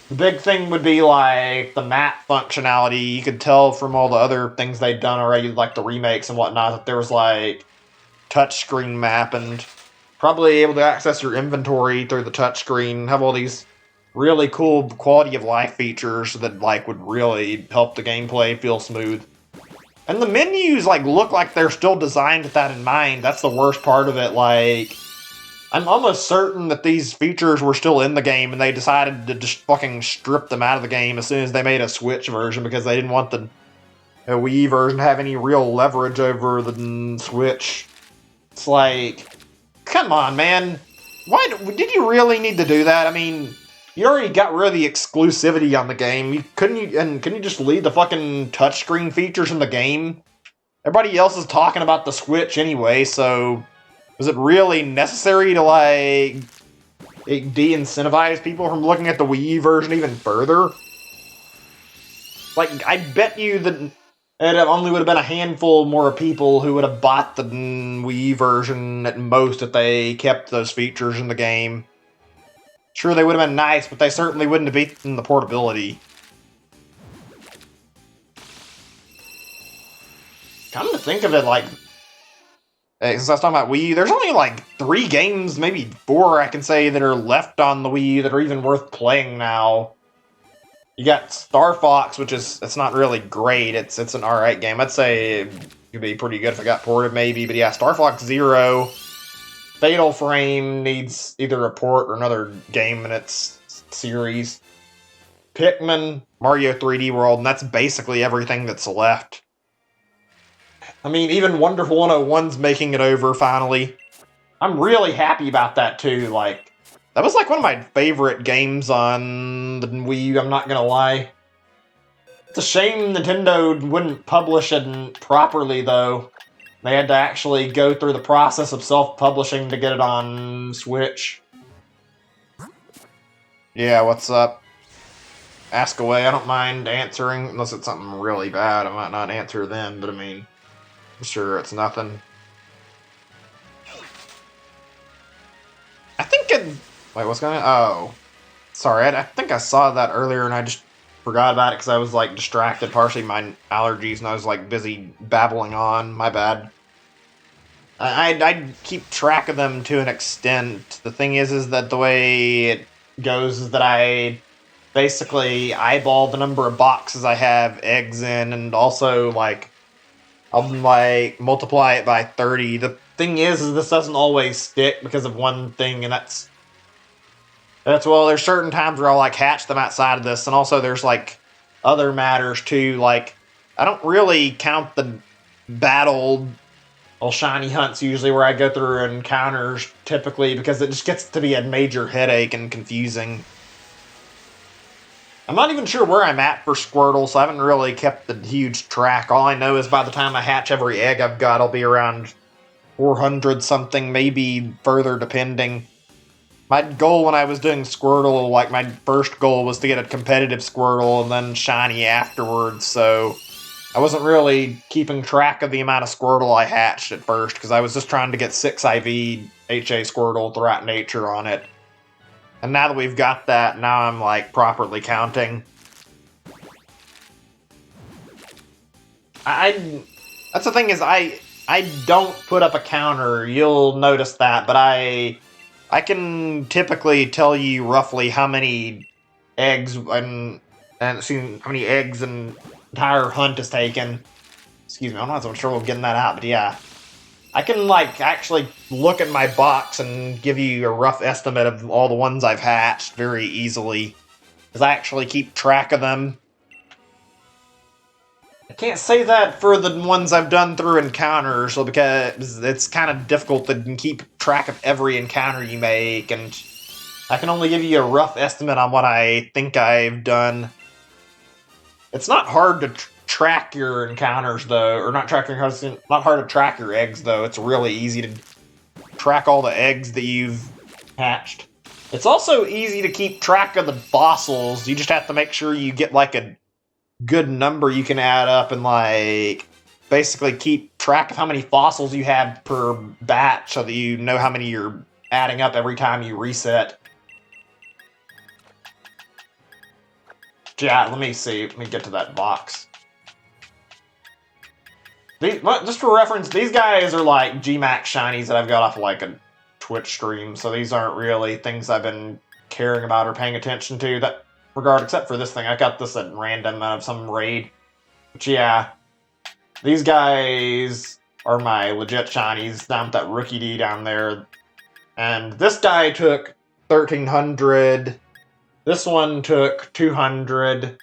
The big thing would be, like, the map functionality. You could tell from all the other things they'd done already, like the remakes and whatnot, that there was, like, touchscreen map, and probably able to access your inventory through the touchscreen, have all these really cool quality of life features that, like, would really help the gameplay feel smooth. And the menus, like, look like they're still designed with that in mind. That's the worst part of it, like... I'm almost certain that these features were still in the game and they decided to just fucking strip them out of the game as soon as they made a Switch version because they didn't want the Wii version to have any real leverage over the Switch. It's like, come on, man. Why did you really need to do that? I mean, you already got rid of the exclusivity on the game. Couldn't you just leave the fucking touchscreen features in the game? Everybody else is talking about the Switch anyway, so... Was it really necessary to, like, de-incentivize people from looking at the Wii U version even further? Like, I bet you that it only would have been a handful more people who would have bought the Wii U version at most if they kept those features in the game. Sure, they would have been nice, but they certainly wouldn't have beaten the portability. Come to think of it, like... Since I was talking about Wii U, there's only like 3 games, maybe 4 I can say, that are left on the Wii U that are even worth playing now. You got Star Fox, which is, it's not really great, it's an alright game. I'd say it could be pretty good if it got ported maybe, but yeah, Star Fox Zero, Fatal Frame needs either a port or another game in its series. Pikmin, Mario 3D World, and that's basically everything that's left. I mean, even Wonderful 101's making it over, finally. I'm really happy about that, too. Like, that was, like, one of my favorite games on the Wii U, I'm not gonna lie. It's a shame Nintendo wouldn't publish it properly, though. They had to actually go through the process of self-publishing to get it on Switch. Yeah, what's up? Ask away, I don't mind answering, unless it's something really bad. I might not answer then, but I mean... I'm sure it's nothing. I think it... Wait, what's going on? Oh. Sorry, I think I saw that earlier and I just forgot about it because I was, like, distracted, partially my allergies, and I was, like, busy babbling on. My bad. I keep track of them to an extent. The thing is that the way it goes is that basically eyeball the number of boxes I have eggs in, and also like I'll like multiply it by 30. The thing is this doesn't always stick because of one thing, and that's well, there's certain times where I'll like hatch them outside of this, and also there's like other matters too. Like I don't really count the battle shiny hunts usually where I go through encounters typically because it just gets to be a major headache and confusing. I'm not even sure where I'm at for Squirtle, so I haven't really kept the huge track. All I know is by the time I hatch every egg I've got, I'll be around 400 something, maybe further depending. My goal when I was doing Squirtle, like my first goal was to get a competitive Squirtle and then shiny afterwards, so I wasn't really keeping track of the amount of Squirtle I hatched at first, because I was just trying to get 6 IV HA Squirtle throughout nature on it. And now that we've got that, now I'm like properly counting. That's the thing is I don't put up a counter, you'll notice that, but I can typically tell you roughly how many eggs and see how many eggs an entire hunt is taken. Excuse me, I'm not so sure we're getting that out, but yeah. I can, like, actually look at my box and give you a rough estimate of all the ones I've hatched very easily. Because I actually keep track of them. I can't say that for the ones I've done through encounters, because it's kind of difficult to keep track of every encounter you make, and I can only give you a rough estimate on what I think I've done. It's not hard to track your encounters, though, or not track your encounters, not hard to track your eggs, though. It's really easy to track all the eggs that you've hatched. It's also easy to keep track of the fossils. You just have to make sure you get, like, a good number you can add up and, like, basically keep track of how many fossils you have per batch so that you know how many you're adding up every time you reset. Yeah, let me see. Let me get to that box. Just for reference, these guys are like Gmax shinies that I've got off of like a Twitch stream, so these aren't really things I've been caring about or paying attention to that regard, except for this thing. I got this at random out of some raid. But yeah, these guys are my legit shinies down with that Rookie D down there. And this guy took 1,300. This one took 200.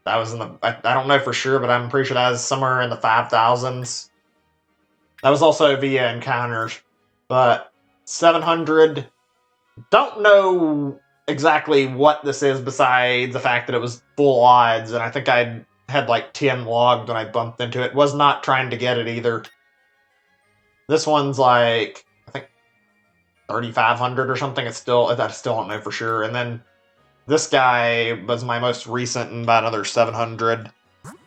That was in the... I don't know for sure, but I'm pretty sure that was somewhere in the 5,000s. That was also via encounters. But 700... Don't know exactly what this is besides the fact that it was full odds, and I think I had like 10 logged when I bumped into it. Was not trying to get it either. This one's like, I think 3,500 or something. I still don't know for sure. And then this guy was my most recent, and about another 700.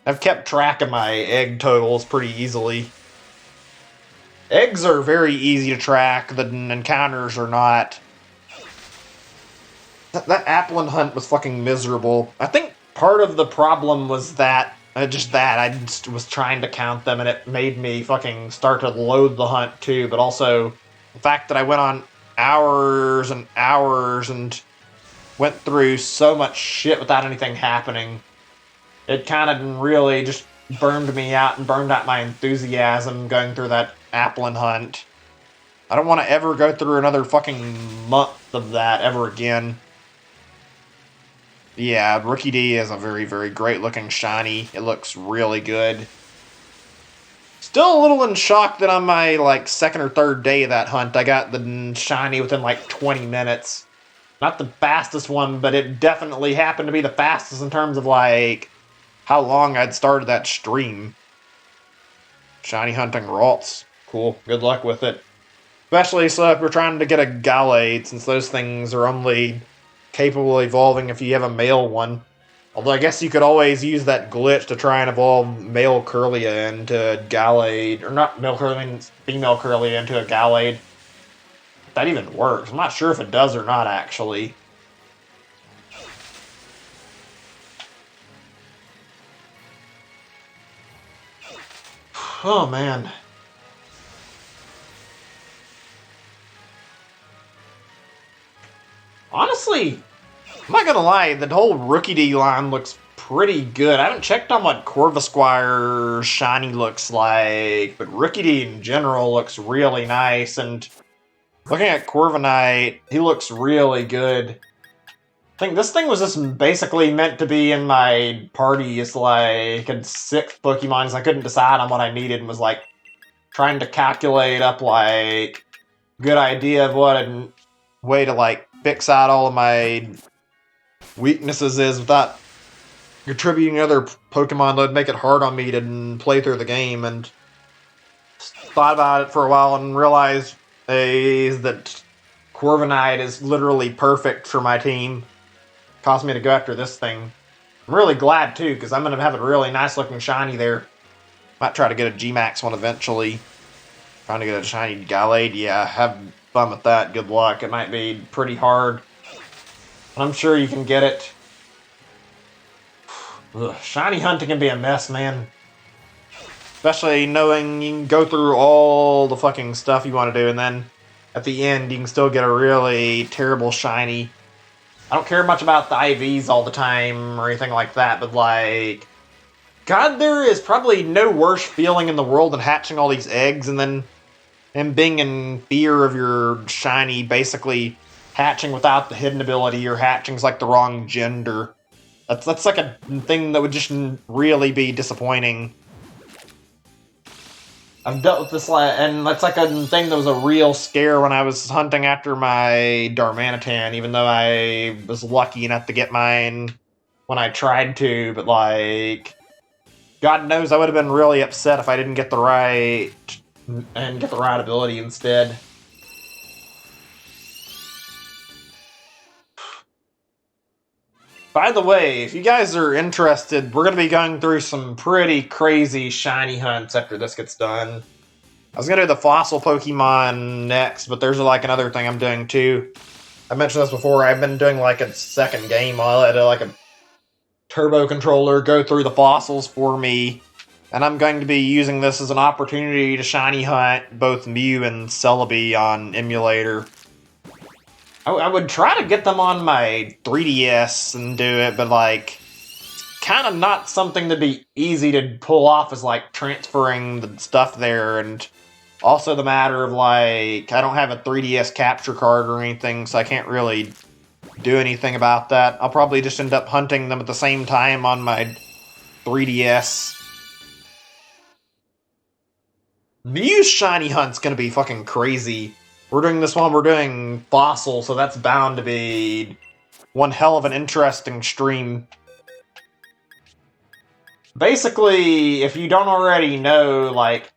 I've kept track of my egg totals pretty easily. Eggs are very easy to track, the encounters are not. That Applin hunt was fucking miserable. I think part of the problem was that, I just was trying to count them, and it made me fucking start to load the hunt too, but also the fact that I went on hours and hours and went through so much shit without anything happening. It kind of really just burned me out and burned out my enthusiasm going through that Applin hunt. I don't want to ever go through another fucking month of that ever again. Yeah, Rookie D is a very, very great looking shiny. It looks really good. Still a little in shock that on my, like, second or third day of that hunt, I got the shiny within, like, 20 minutes. Not the fastest one, but it definitely happened to be the fastest in terms of, like, how long I'd started that stream. Shiny hunting Ralts. Cool. Good luck with it. Especially so if you're trying to get a Gallade, since those things are only capable of evolving if you have a male one. Although I guess you could always use that glitch to try and evolve male Curlia into a Gallade. Or not male Curlia, female Curlia into a Gallade. That even works. I'm not sure if it does or not, actually. Oh, man. Honestly, I'm not gonna lie, the whole Rookie D line looks pretty good. I haven't checked on what Corvisquire shiny looks like, but Rookie D in general looks really nice, and looking at Corviknight, he looks really good. I think this thing was just basically meant to be in my party. It's like, had 6 Pokemons, I couldn't decide on what I needed, and was like, trying to calculate up, like, good idea of what a way to, like, fix out all of my weaknesses is without contributing other Pokemon that would make it hard on me to play through the game, and thought about it for a while and realized that Corviknight is literally perfect for my team. Caused me to go after this thing. I'm really glad too, because I'm going to have a really nice looking shiny there. Might try to get a G-Max one eventually. Trying to get a shiny Gallade, yeah, have fun with that, good luck. It might be pretty hard. But I'm sure you can get it. Ugh, shiny hunting can be a mess, man. Especially knowing you can go through all the fucking stuff you want to do, and then at the end you can still get a really terrible shiny. I don't care much about the IVs all the time or anything like that, but like, God, there is probably no worse feeling in the world than hatching all these eggs and then being in fear of your shiny basically hatching without the hidden ability or hatching's like the wrong gender. That's like a thing that would just really be disappointing. I've dealt with this, and that's like a thing that was a real scare when I was hunting after my Darmanitan, even though I was lucky enough to get mine when I tried to, but like, God knows I would have been really upset if I didn't get the right ability instead. By the way, if you guys are interested, we're going to be going through some pretty crazy shiny hunts after this gets done. I was going to do the fossil Pokemon next, but there's like another thing I'm doing too. I mentioned this before, I've been doing like a second game. I'll let like a turbo controller go through the fossils for me. And I'm going to be using this as an opportunity to shiny hunt both Mew and Celebi on emulator. I would try to get them on my 3DS and do it, but like, kind of not something to be easy to pull off as like transferring the stuff there, and also the matter of like, I don't have a 3DS capture card or anything, so I can't really do anything about that. I'll probably just end up hunting them at the same time on my 3DS. Mew's shiny hunt's gonna be fucking crazy. We're doing this while we're doing Fossil, so that's bound to be one hell of an interesting stream. Basically, if you don't already know, like,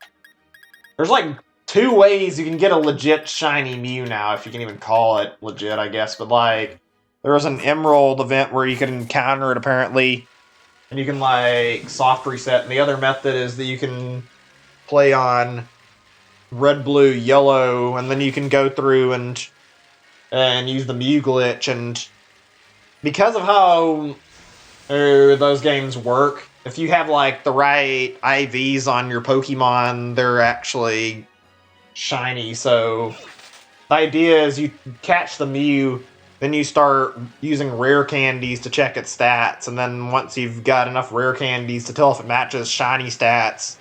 there's like 2 ways you can get a legit shiny Mew now, if you can even call it legit, I guess. But like, there was an Emerald event where you can encounter it apparently, and you can like soft reset. And the other method is that you can play on red, blue, yellow, and then you can go through and use the Mew glitch. And because of how those games work, if you have like the right IVs on your Pokemon, they're actually shiny. So the idea is you catch the Mew, then you start using rare candies to check its stats, and then once you've got enough rare candies to tell if it matches shiny stats,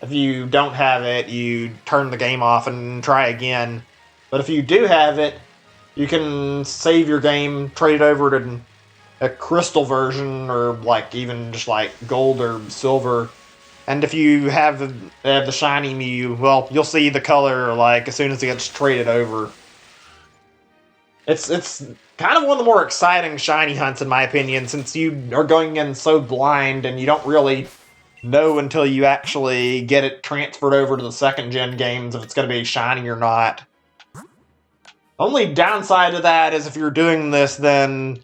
if you don't have it, you turn the game off and try again. But if you do have it, you can save your game, trade it over to a crystal version, or like even just like gold or silver. And if you have the shiny Mew, well, you'll see the color like as soon as it gets traded over. It's kind of one of the more exciting shiny hunts in my opinion, since you are going in so blind and you don't really know until you actually get it transferred over to the second gen games if it's going to be shiny or not. Only downside to that is if you're doing this, then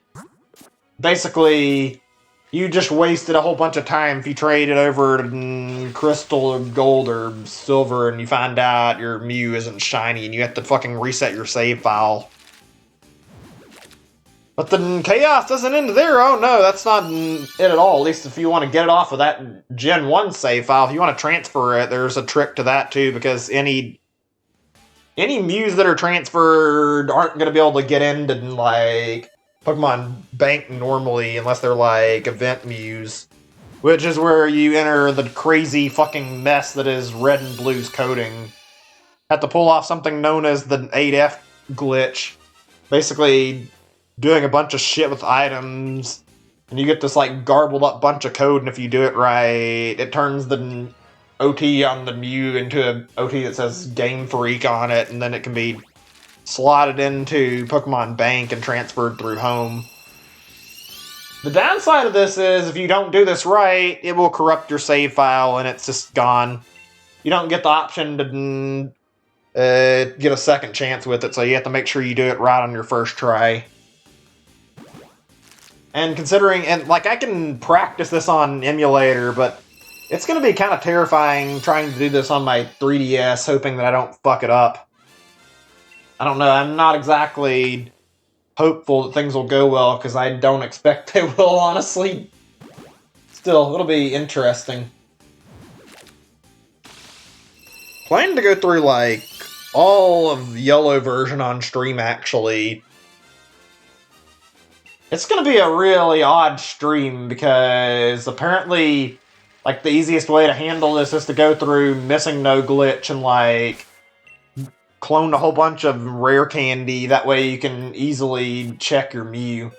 basically you just wasted a whole bunch of time if you trade it over to crystal or gold or silver and you find out your Mew isn't shiny and you have to fucking reset your save file. But the chaos doesn't end there. Oh no, that's not it at all. At least if you want to get it off of that Gen 1 save file, if you want to transfer it, there's a trick to that too, because any Mews that are transferred aren't going to be able to get into, like, Pokemon Bank normally, unless they're like event Mews, which is where you enter the crazy fucking mess that is red and blue's coding. Have to pull off something known as the 8F glitch. Basically, doing a bunch of shit with items, and you get this like garbled up bunch of code, and if you do it right, it turns the OT on the Mew into an OT that says Game Freak on it, and then it can be slotted into Pokemon Bank and transferred through home. The downside of this is if you don't do this right, it will corrupt your save file and it's just gone. You don't get the option to get a second chance with it, so you have to make sure you do it right on your first try. And considering, and like I can practice this on emulator, but it's going to be kind of terrifying trying to do this on my 3DS, hoping that I don't fuck it up. I don't know, I'm not exactly hopeful that things will go well, because I don't expect they will, honestly. Still, it'll be interesting. Planning to go through, like, all of the yellow version on stream, actually. It's gonna be a really odd stream, because apparently, like, the easiest way to handle this is to go through Missing No Glitch and, like, clone a whole bunch of rare candy, that way you can easily check your Mew.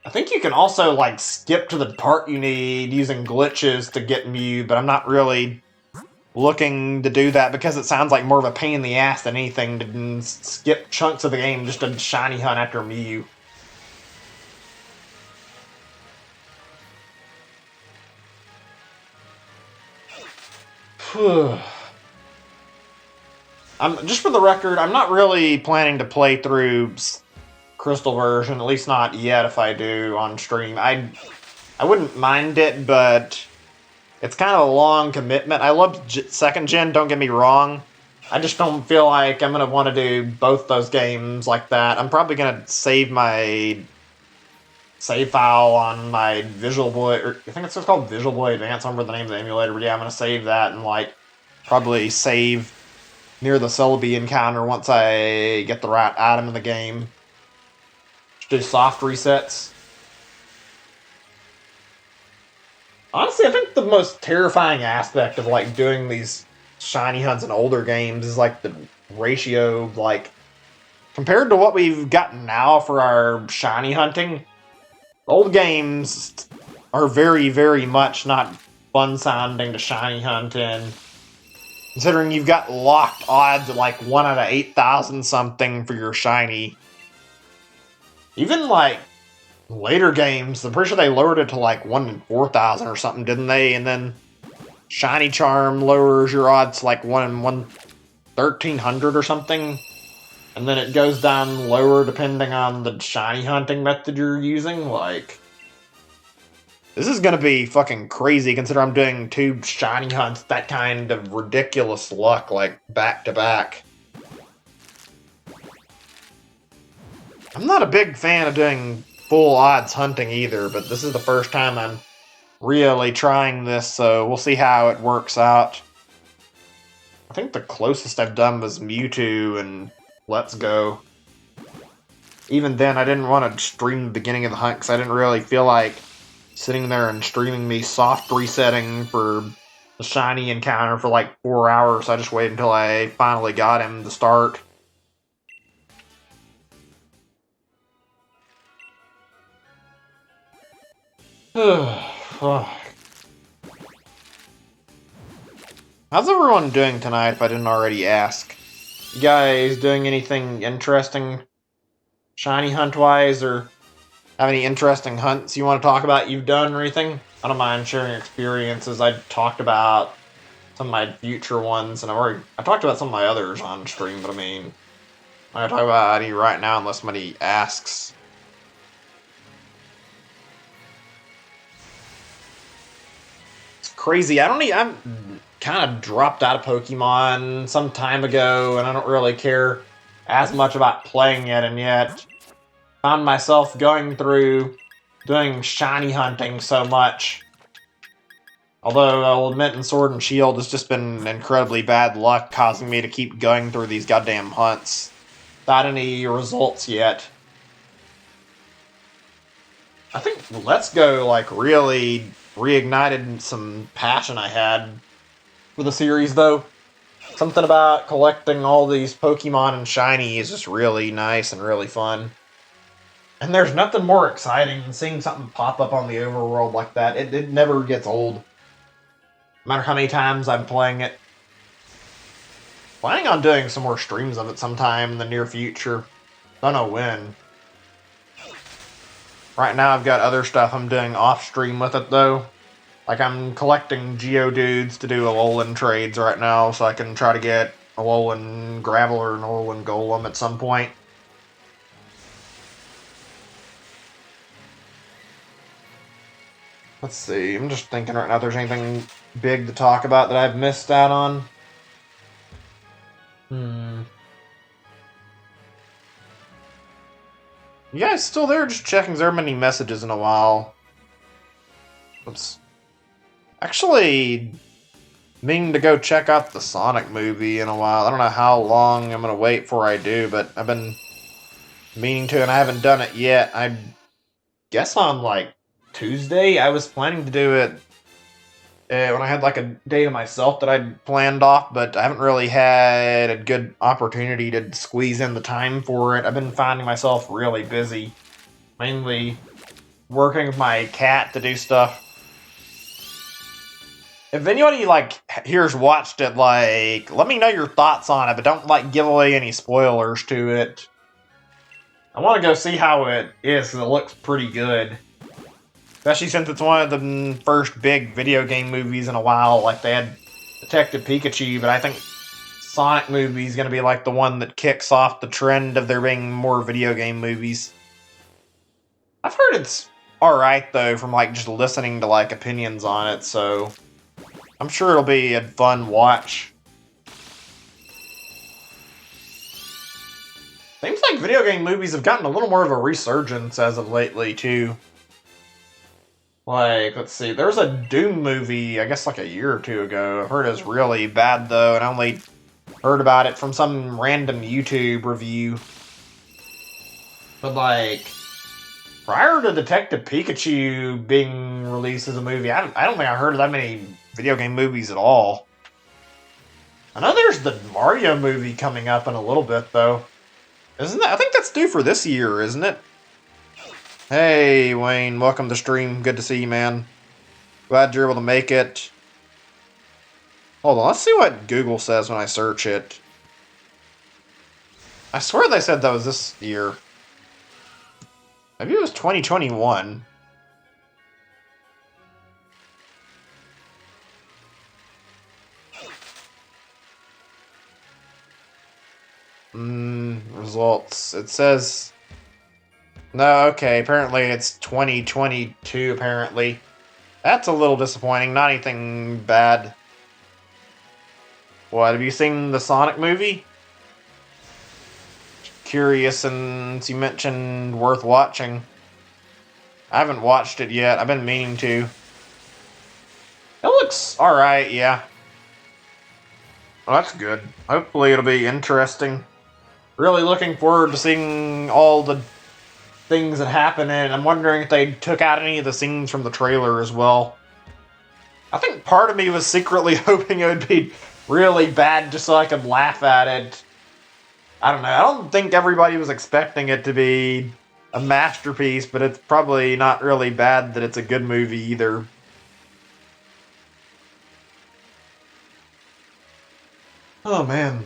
I think you can also, like, skip to the part you need using glitches to get Mew, but I'm not really looking to do that because it sounds like more of a pain in the ass than anything to skip chunks of the game just to shiny hunt after Mew. Just for the record, I'm not really planning to play through Crystal version, at least not yet if I do on stream. I wouldn't mind it, but it's kind of a long commitment. I love 2nd Gen, don't get me wrong. I just don't feel like I'm going to want to do both those games like that. I'm probably going to save my save file on my Visual Boy, or I think it's just called Visual Boy Advance, I don't remember the name of the emulator, but yeah, I'm going to save that and like probably save near the Celebi encounter once I get the right item in the game. Just do soft resets. Honestly, I think the most terrifying aspect of like doing these shiny hunts in older games is like the ratio, like compared to what we've gotten now for our shiny hunting. Old games are very, very much not fun sounding to shiny hunt in. Considering you've got locked odds at like 1 out of 8,000 something for your shiny. Even like later games, I'm pretty sure they lowered it to like 1 in 4,000 or something, didn't they? And then Shiny Charm lowers your odds to like 1 in 1,300 or something. And then it goes down lower depending on the shiny hunting method you're using. Like, this is gonna be fucking crazy considering I'm doing 2 shiny hunts, that kind of ridiculous luck, like, back to back. I'm not a big fan of doing full odds hunting either, but this is the first time I'm really trying this, so we'll see how it works out. I think the closest I've done was Mewtwo and Let's Go. Even then, I didn't want to stream the beginning of the hunt because I didn't really feel like sitting there and streaming me soft resetting for the shiny encounter for like 4 hours. I just waited until I finally got him to start. How's everyone doing tonight, if I didn't already ask? You guys doing anything interesting shiny hunt-wise, or have any interesting hunts you want to talk about you've done or anything? I don't mind sharing experiences. I talked about some of my future ones, and I talked about some of my others on stream, but I mean, I'm not gonna talk about any right now unless somebody asks. It's crazy. I'm kind of dropped out of Pokemon some time ago, and I don't really care as much about playing it, and yet found myself going through doing shiny hunting so much. Although I'll admit in Sword and Shield it's just been incredibly bad luck causing me to keep going through these goddamn hunts without any results yet. I think Let's Go, like, really reignited some passion I had for the series, though. Something about collecting all these Pokemon and shiny is just really nice and really fun. And there's nothing more exciting than seeing something pop up on the overworld like that. It never gets old. No matter how many times I'm playing it. Planning on doing some more streams of it sometime in the near future. Don't know when. Right now I've got other stuff I'm doing off stream with it though. Like I'm collecting Geodudes to do Alolan trades right now, so I can try to get Alolan Gravel or an Alolan Golem at some point. Let's see, I'm just thinking right now if there's anything big to talk about that I've missed out on. You guys still there? Just checking if there are many messages in a while. Oops. Actually, meaning to go check out the Sonic movie in a while. I don't know how long I'm gonna wait before I do, but I've been meaning to, and I haven't done it yet. I guess on like Tuesday, I was planning to do it when I had like a day to myself that I'd planned off, but I haven't really had a good opportunity to squeeze in the time for it. I've been finding myself really busy, mainly working with my cat to do stuff. If anybody like here's watched it, like let me know your thoughts on it, but don't like give away any spoilers to it. I want to go see how it is because it looks pretty good, especially since it's one of the first big video game movies in a while. Like they had Detective Pikachu, but I think Sonic movie is going to be like the one that kicks off the trend of there being more video game movies. I've heard it's all right though from like just listening to like opinions on it, so I'm sure it'll be a fun watch. Seems like video game movies have gotten a little more of a resurgence as of lately, too. Like, let's see, there was a Doom movie, I guess like a year or two ago. I've heard it's really bad, though, and I only heard about it from some random YouTube review. But, like, prior to Detective Pikachu being released as a movie, I don't think I heard of that many video game movies at all. I know there's the Mario movie coming up in a little bit, though. Isn't that? I think that's due for this year, isn't it? Hey, Wayne, welcome to stream. Good to see you, man. Glad you're able to make it. Hold on, let's see what Google says when I search it. I swear they said that was this year. Maybe it was 2021. Results. It says... No, okay, apparently it's 2022, apparently. That's a little disappointing, not anything bad. What, have you seen the Sonic movie? Curious, since you mentioned worth watching. I haven't watched it yet, I've been meaning to. It looks alright, yeah. Well, that's good. Hopefully it'll be interesting. Really looking forward to seeing all the things that happen in it. I'm wondering if they took out any of the scenes from the trailer as well. I think part of me was secretly hoping it would be really bad just so I could laugh at it. I don't know. I don't think everybody was expecting it to be a masterpiece, but it's probably not really bad that it's a good movie either. Oh, man.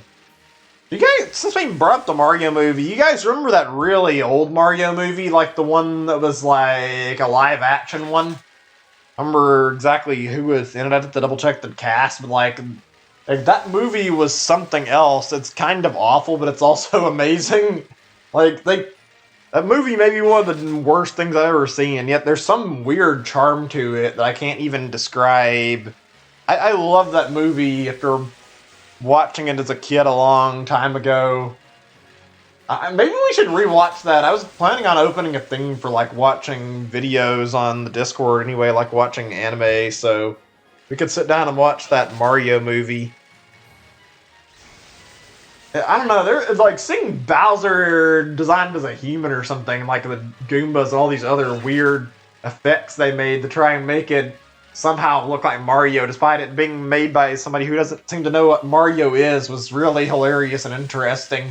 You guys, since we brought up the Mario movie, you guys remember that really old Mario movie? Like the one that was like a live action one? I remember exactly who was in it. I had to double check the cast, but like that movie was something else. It's kind of awful, but it's also amazing. Like that movie may be one of the worst things I've ever seen, and yet there's some weird charm to it that I can't even describe. I love that movie after watching it as a kid a long time ago. Maybe we should rewatch that. I was planning on opening a thing for like watching videos on the Discord anyway, like watching anime, so we could sit down and watch that Mario movie. I don't know. They're like seeing Bowser designed as a human or something, like the Goombas and all these other weird effects they made to try and make it somehow look like Mario, despite it being made by somebody who doesn't seem to know what Mario is, was really hilarious and interesting.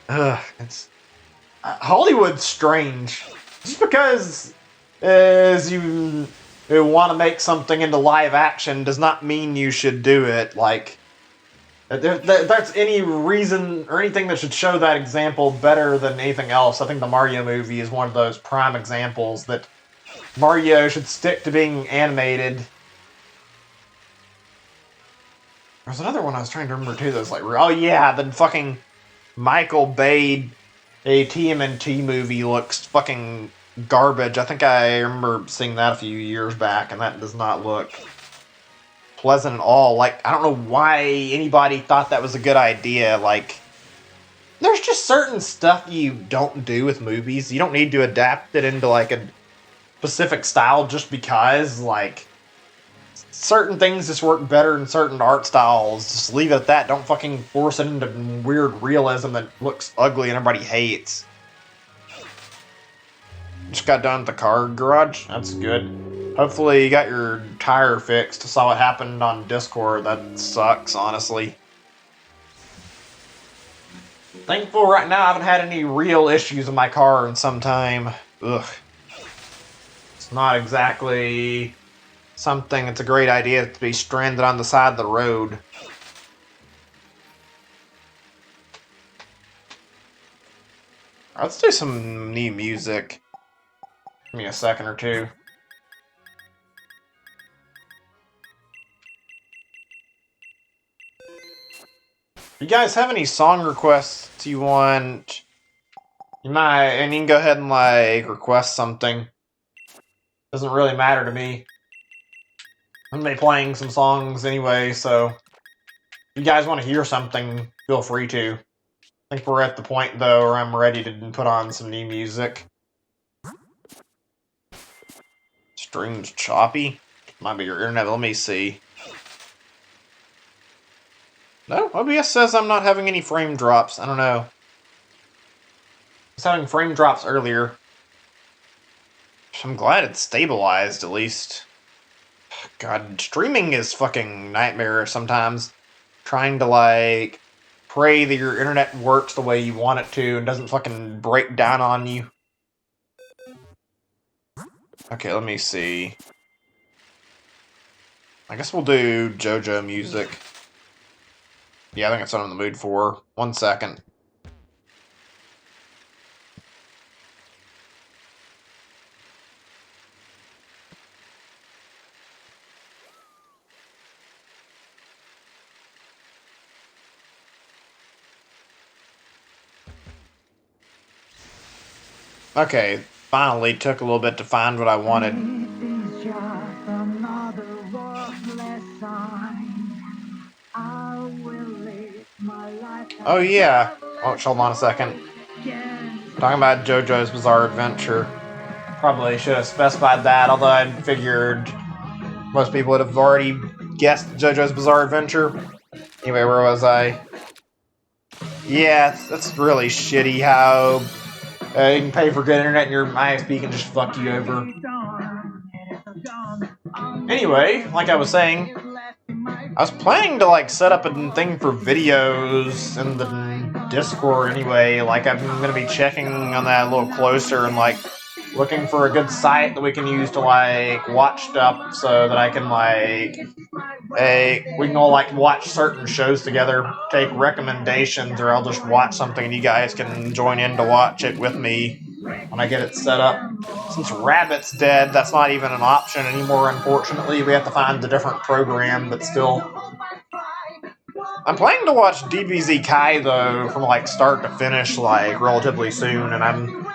It's Hollywood's strange. Just because you want to make something into live action does not mean you should do it. Like, that's any reason or anything that should show that example better than anything else. I think the Mario movie is one of those prime examples that Mario should stick to being animated. There's another one I was trying to remember too that was like, oh yeah, the fucking Michael Bay a TMNT movie looks fucking garbage. I think I remember seeing that a few years back, and that does not look pleasant at all. Like, I don't know why anybody thought that was a good idea. Like, there's just certain stuff you don't do with movies. You don't need to adapt it into, like, a specific style just because, like, certain things just work better in certain art styles. Just leave it at that. Don't fucking force it into weird realism that looks ugly and everybody hates. Just got done at the car garage. That's good. Hopefully you got your tire fixed. I saw what happened on Discord. That sucks, honestly. Thankful right now I haven't had any real issues with my car in some time. Ugh. It's not exactly something, it's a great idea to be stranded on the side of the road. Let's do some new music. Give me a second or two. If you guys have any song requests you want, you can go ahead and like request something. Doesn't really matter to me. I'm gonna be playing some songs anyway, so if you guys want to hear something, feel free to. I think we're at the point, though, where I'm ready to put on some new music. Stream's choppy? Might be your internet, let me see. No, OBS says I'm not having any frame drops, I don't know. I was having frame drops earlier. I'm glad it's stabilized, at least. God, streaming is fucking nightmare sometimes. Trying to, like, pray that your internet works the way you want it to and doesn't fucking break down on you. Okay, let me see. I guess we'll do JoJo music. Yeah, I think that's what I'm in the mood for. 1 second. Okay, finally took a little bit to find what I wanted. Oh yeah. Oh, hold on a second. Talking about JoJo's Bizarre Adventure. Probably should have specified that, although I figured most people would have already guessed JoJo's Bizarre Adventure. Anyway, where was I? Yeah, that's really shitty how you can pay for good internet and your ISP can just fuck you over. Anyway, like I was saying, I was planning to like set up a thing for videos in the Discord anyway. Like I'm gonna be checking on that a little closer and like looking for a good site that we can use to like watch stuff so that I can like we can all like watch certain shows together, take recommendations, or I'll just watch something and you guys can join in to watch it with me when I get it set up. Since Rabbit's dead, that's not even an option anymore, unfortunately. We have to find a different program, but still. I'm planning to watch DBZ Kai, though, from, like, start to finish, like, relatively soon, and I'm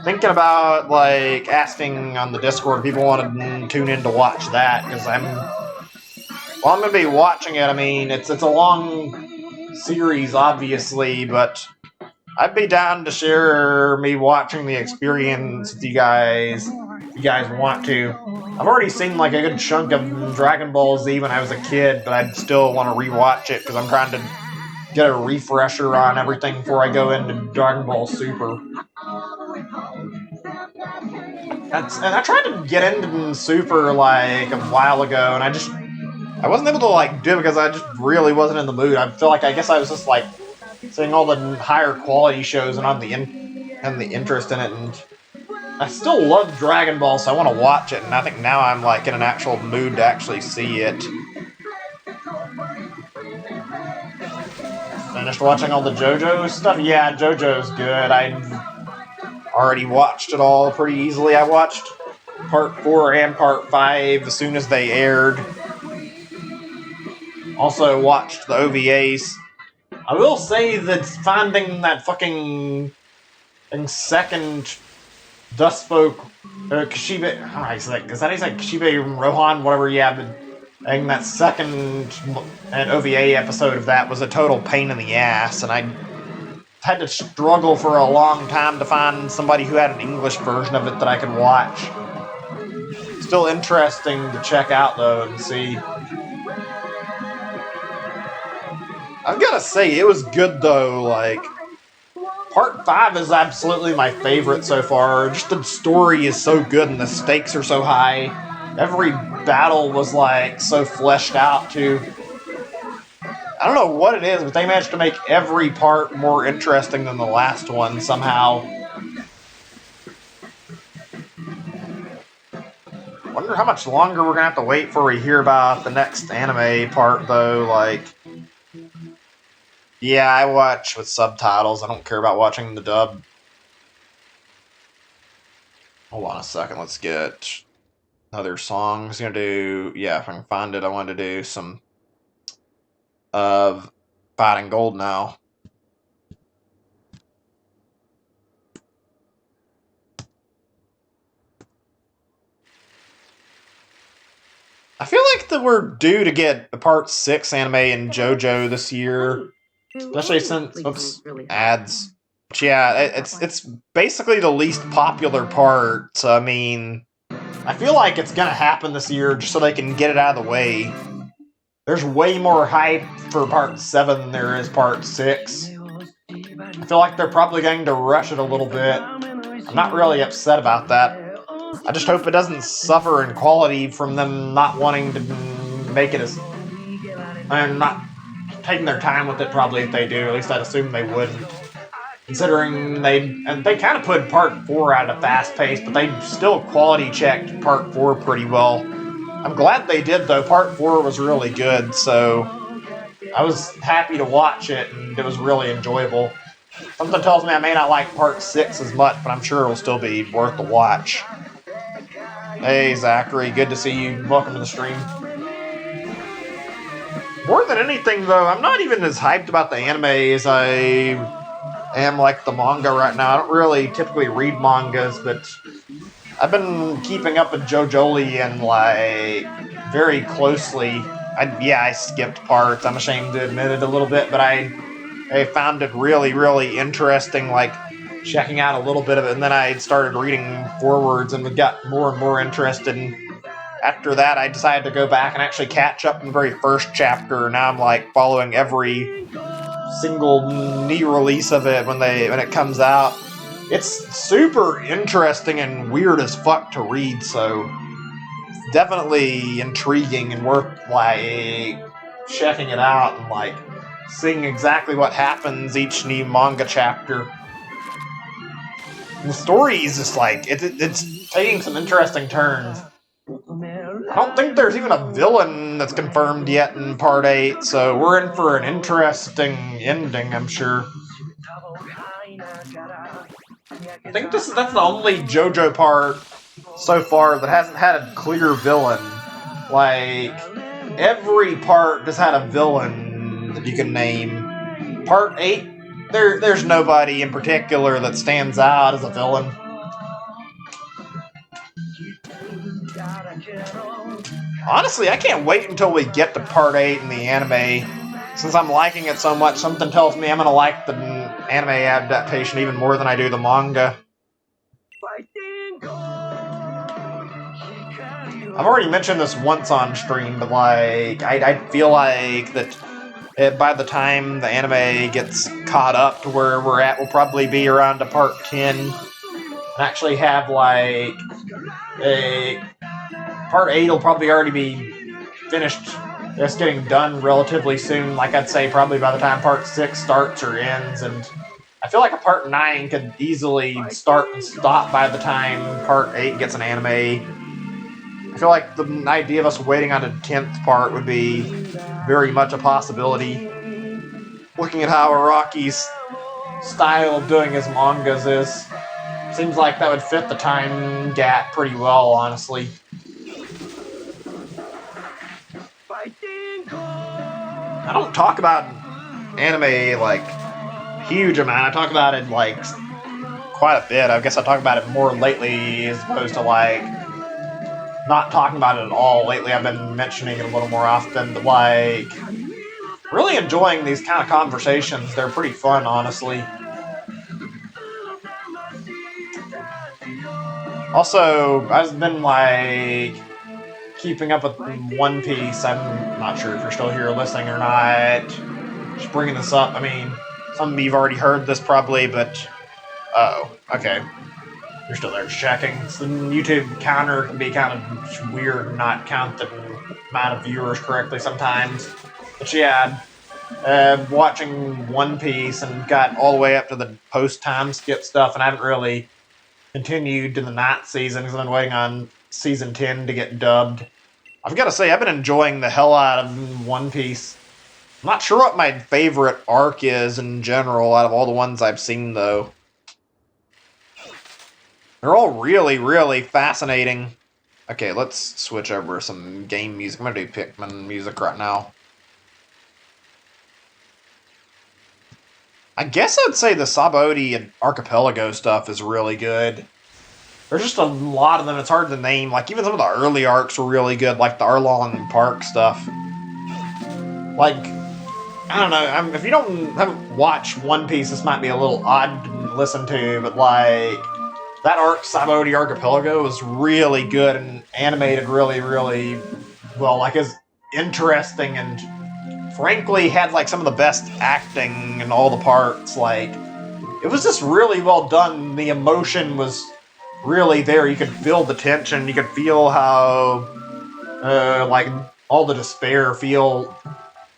thinking about, like, asking on the Discord if people want to tune in to watch that, because I'm going to be watching it. I mean, it's a long series, obviously, but I'd be down to share me watching the experience with you guys if you guys want to. I've already seen like a good chunk of Dragon Ball Z when I was a kid, but I'd still want to rewatch it because I'm trying to get a refresher on everything before I go into Dragon Ball Super. And I tried to get into Super like a while ago, and I wasn't able to like do it because I just really wasn't in the mood. I feel like I guess I was just like seeing all the higher quality shows and on the interest in it, and I still love Dragon Ball, so I want to watch it, and I think now I'm like in an actual mood to actually see it. Finished watching all the JoJo stuff? Yeah, JoJo's good. I already watched it all pretty easily. I watched Part 4 and Part 5 as soon as they aired. Also watched the OVAs. I will say that finding that fucking second Dustfolk, Kashibe, is that how you say Kashibe Rohan, whatever, yeah, but and that second OVA episode of that was a total pain in the ass, and I had to struggle for a long time to find somebody who had an English version of it that I could watch. Still interesting to check out, though, and see. I've gotta say, it was good, though, like, Part 5 is absolutely my favorite so far. Just the story is so good and the stakes are so high. Every battle was, like, so fleshed out, too. I don't know what it is, but they managed to make every part more interesting than the last one, somehow. Wonder how much longer we're gonna have to wait before we hear about the next anime part, though, like... Yeah, I watch with subtitles. I don't care about watching the dub. Hold on a second. Let's get another song. I was gonna do... Yeah, if I can find it, I wanted to do some of Fighting Gold now. I feel like that we're due to get a Part 6 anime in JoJo this year. Especially since... Oops. Ads. But yeah, it's basically the least popular part, so I mean... I feel like it's gonna happen this year just so they can get it out of the way. There's way more hype for Part 7 than there is Part 6. I feel like they're probably going to rush it a little bit. I'm not really upset about that. I just hope it doesn't suffer in quality from them not wanting to make it as... and not taking their time with it, probably, if they do. At least I'd assume they wouldn't. Considering they kind of put Part 4 at a fast pace, but they still quality checked Part 4 pretty well. I'm glad they did, though. Part 4 was really good, so I was happy to watch it, and it was really enjoyable. Something tells me I may not like Part 6 as much, but I'm sure it'll still be worth the watch. Hey, Zachary, good to see you. Welcome to the stream. More than anything, though, I'm not even as hyped about the anime as I am like the manga right now. I don't really typically read mangas, but I've been keeping up with JoJoly and like very closely. I skipped parts. I'm ashamed to admit it a little bit, but I found it really, really interesting, like checking out a little bit of it, and then I started reading forwards and got more and more interested. And after that, I decided to go back and actually catch up in the very first chapter. Now I'm like following every single new release of it when it comes out. It's super interesting and weird as fuck to read, so it's definitely intriguing and worth like checking it out and like seeing exactly what happens each new manga chapter. And the story is just like it's taking some interesting turns. I don't think there's even a villain that's confirmed yet in Part 8, so we're in for an interesting ending, I'm sure. I think that's the only JoJo part so far that hasn't had a clear villain. Like, every part just had a villain that you can name. Part 8, there's nobody in particular that stands out as a villain. Honestly, I can't wait until we get to Part 8 in the anime. Since I'm liking it so much, something tells me I'm going to like the anime adaptation even more than I do the manga. I've already mentioned this once on stream, but like, I feel like that By the time the anime gets caught up to where we're at, we'll probably be around to part 10. And actually have, like, a... Part 8 will probably already be finished. It's getting done relatively soon. Like, I'd say probably by the time part 6 starts or ends. And I feel like a part 9 could easily start and stop by the time part 8 gets an anime. I feel like the idea of us waiting on a 10th part would be very much a possibility. Looking at how Araki's style of doing his mangas is, seems like that would fit the time gap pretty well, honestly. I don't talk about anime, like, huge amount. I talk about it, like, quite a bit. I guess I talk about it more lately as opposed to, like, not talking about it at all. Lately I've been mentioning it a little more often, but, like, really enjoying these kind of conversations. They're pretty fun, honestly. Also, I've been, like, keeping up with One Piece. I'm not sure if you're still here listening or not. Just bringing this up. I mean, some of you've already heard this probably, but... Oh, okay. You're still there just checking. So the YouTube counter can be kind of weird and not count the amount of viewers correctly sometimes. But yeah, watching One Piece and got all the way up to the post-time skip stuff, and I haven't really continued to the ninth season because I've been waiting on season 10 to get dubbed. I've got to say, I've been enjoying the hell out of One Piece. I'm not sure what my favorite arc is in general out of all the ones I've seen, though. They're all really, really fascinating. Okay, let's switch over some game music. I'm going to do Pikmin music right now. I guess I'd say the Sabaody and Archipelago stuff is really good. There's just a lot of them, it's hard to name. Like, even some of the early arcs were really good, like the Arlong Park stuff. Like, I don't know, if you haven't watched One Piece, this might be a little odd to listen to, but, like, that arc, Sabaody Archipelago, was really good and animated really, really well. Like, it's interesting and frankly had, like, some of the best acting in all the parts. Like, it was just really well done. The emotion was really there. You could feel the tension. You could feel how, like, all the despair, feel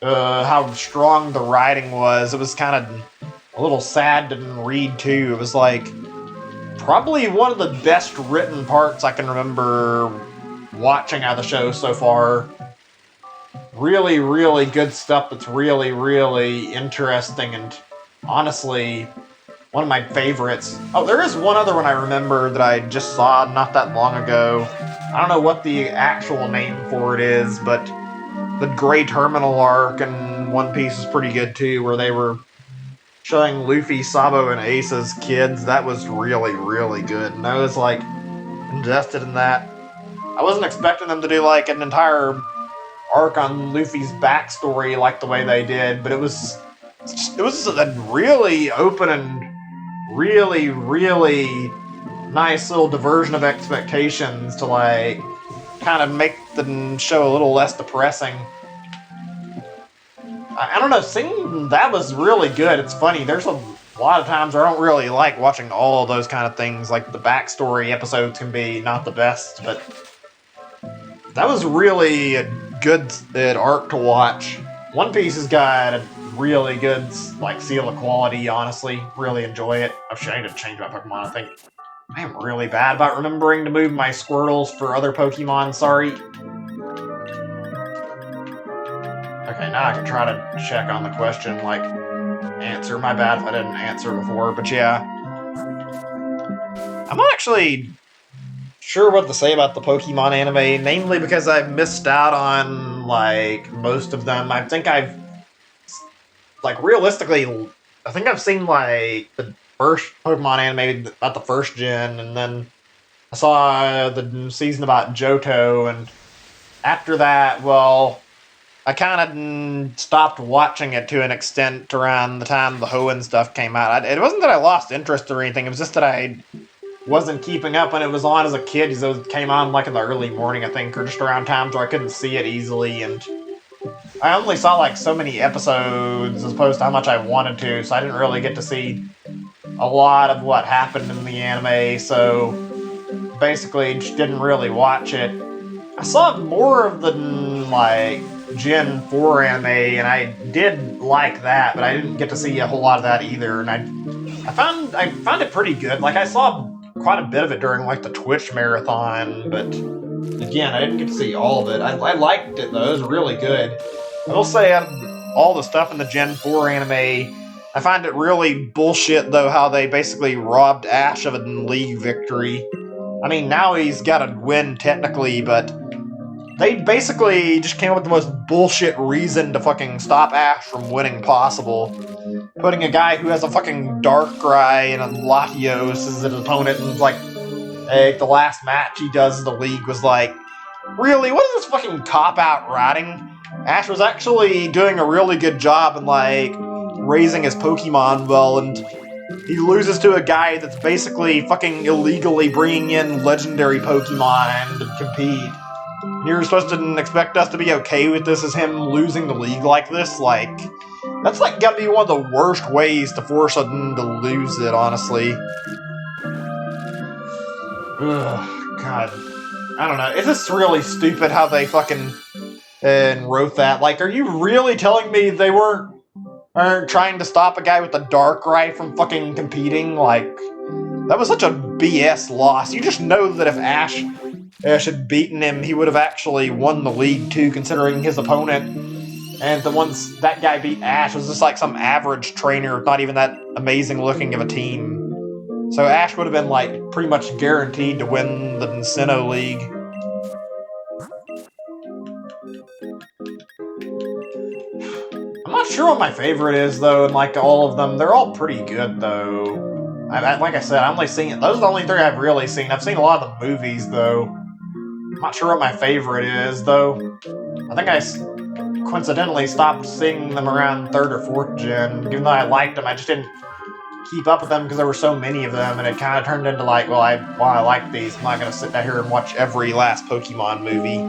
how strong the writing was. It was kind of a little sad to read, too. It was, like, probably one of the best written parts I can remember watching out of the show so far. Really, really good stuff that's really, really interesting and honestly one of my favorites. Oh, there is one other one I remember that I just saw not that long ago. I don't know what the actual name for it is, but the Grey Terminal arc in One Piece is pretty good too, where they were showing Luffy, Sabo, and Ace as kids. That was really, really good, and I was, like, invested in that. I wasn't expecting them to do, like, an entire arc on Luffy's backstory like the way they did, but it was a really open and really, really nice little diversion of expectations to, like, kind of make the show a little less depressing. I don't know, seeing that was really good. It's funny, there's a lot of times I don't really like watching all of those kind of things. Like, the backstory episodes can be not the best, but that was really a good arc to watch. One Piece has got a really good, like, seal of quality, honestly. Really enjoy it. I need to change my Pokemon, I think. I am really bad about remembering to move my Squirtles for other Pokemon, sorry. Okay, now I can try to check on the question, like, answer. My bad if I didn't answer before, but yeah. I'm not actually sure what to say about the Pokemon anime, namely because I've missed out on, like, most of them. I think I've, like, realistically, I think I've seen, like, the first Pokemon anime about the first gen, and then I saw the season about Johto, and after that, well, I kind of stopped watching it to an extent around the time the Hoenn stuff came out. It wasn't that I lost interest or anything, it was just that I wasn't keeping up when it was on as a kid, because it came on, like, in the early morning, I think, or just around times where I couldn't see it easily, and I only saw like so many episodes as opposed to how much I wanted to, so I didn't really get to see a lot of what happened in the anime, so basically just didn't really watch it. I saw more of the like Gen 4 anime, and I did like that, but I didn't get to see a whole lot of that either. And I found it pretty good. Like I saw quite a bit of it during like the Twitch marathon, but again, I didn't get to see all of it. I liked it though; it was really good. I will say, out of all the stuff in the Gen 4 anime, I find it really bullshit though how they basically robbed Ash of a league victory. I mean, now he's got to win technically, but they basically just came up with the most bullshit reason to fucking stop Ash from winning possible. Putting a guy who has a fucking Darkrai and a Latios as his opponent, and like, hey, the last match he does in the league was like, really, what is this fucking cop-out writing? Ash was actually doing a really good job in like raising his Pokemon well, and he loses to a guy that's basically fucking illegally bringing in legendary Pokemon to compete. You're supposed to expect us to be okay with this as him losing the league like this? Like, that's like gotta be one of the worst ways to force him to lose it, honestly. Ugh, God. I don't know. It's just really stupid how they fucking wrote that. Like, are you really telling me they aren't trying to stop a guy with a Darkrai from fucking competing? Like, that was such a BS loss. You just know that if Ash had beaten him, he would have actually won the league too, considering his opponent and the ones that guy beat Ash was just like some average trainer, not even that amazing looking of a team. So Ash would have been like pretty much guaranteed to win the Sinnoh League. I'm not sure what my favorite is though, and like all of them, they're all pretty good though. Like I said, I'm only seeing those are the only three I've really seen. I've seen a lot of the movies though. I'm not sure what my favorite is though. I think I coincidentally stopped seeing them around 3rd or 4th gen. Even though I liked them, I just didn't keep up with them because there were so many of them, and it kind of turned into like, well, while I like these, I'm not going to sit down here and watch every last Pokemon movie.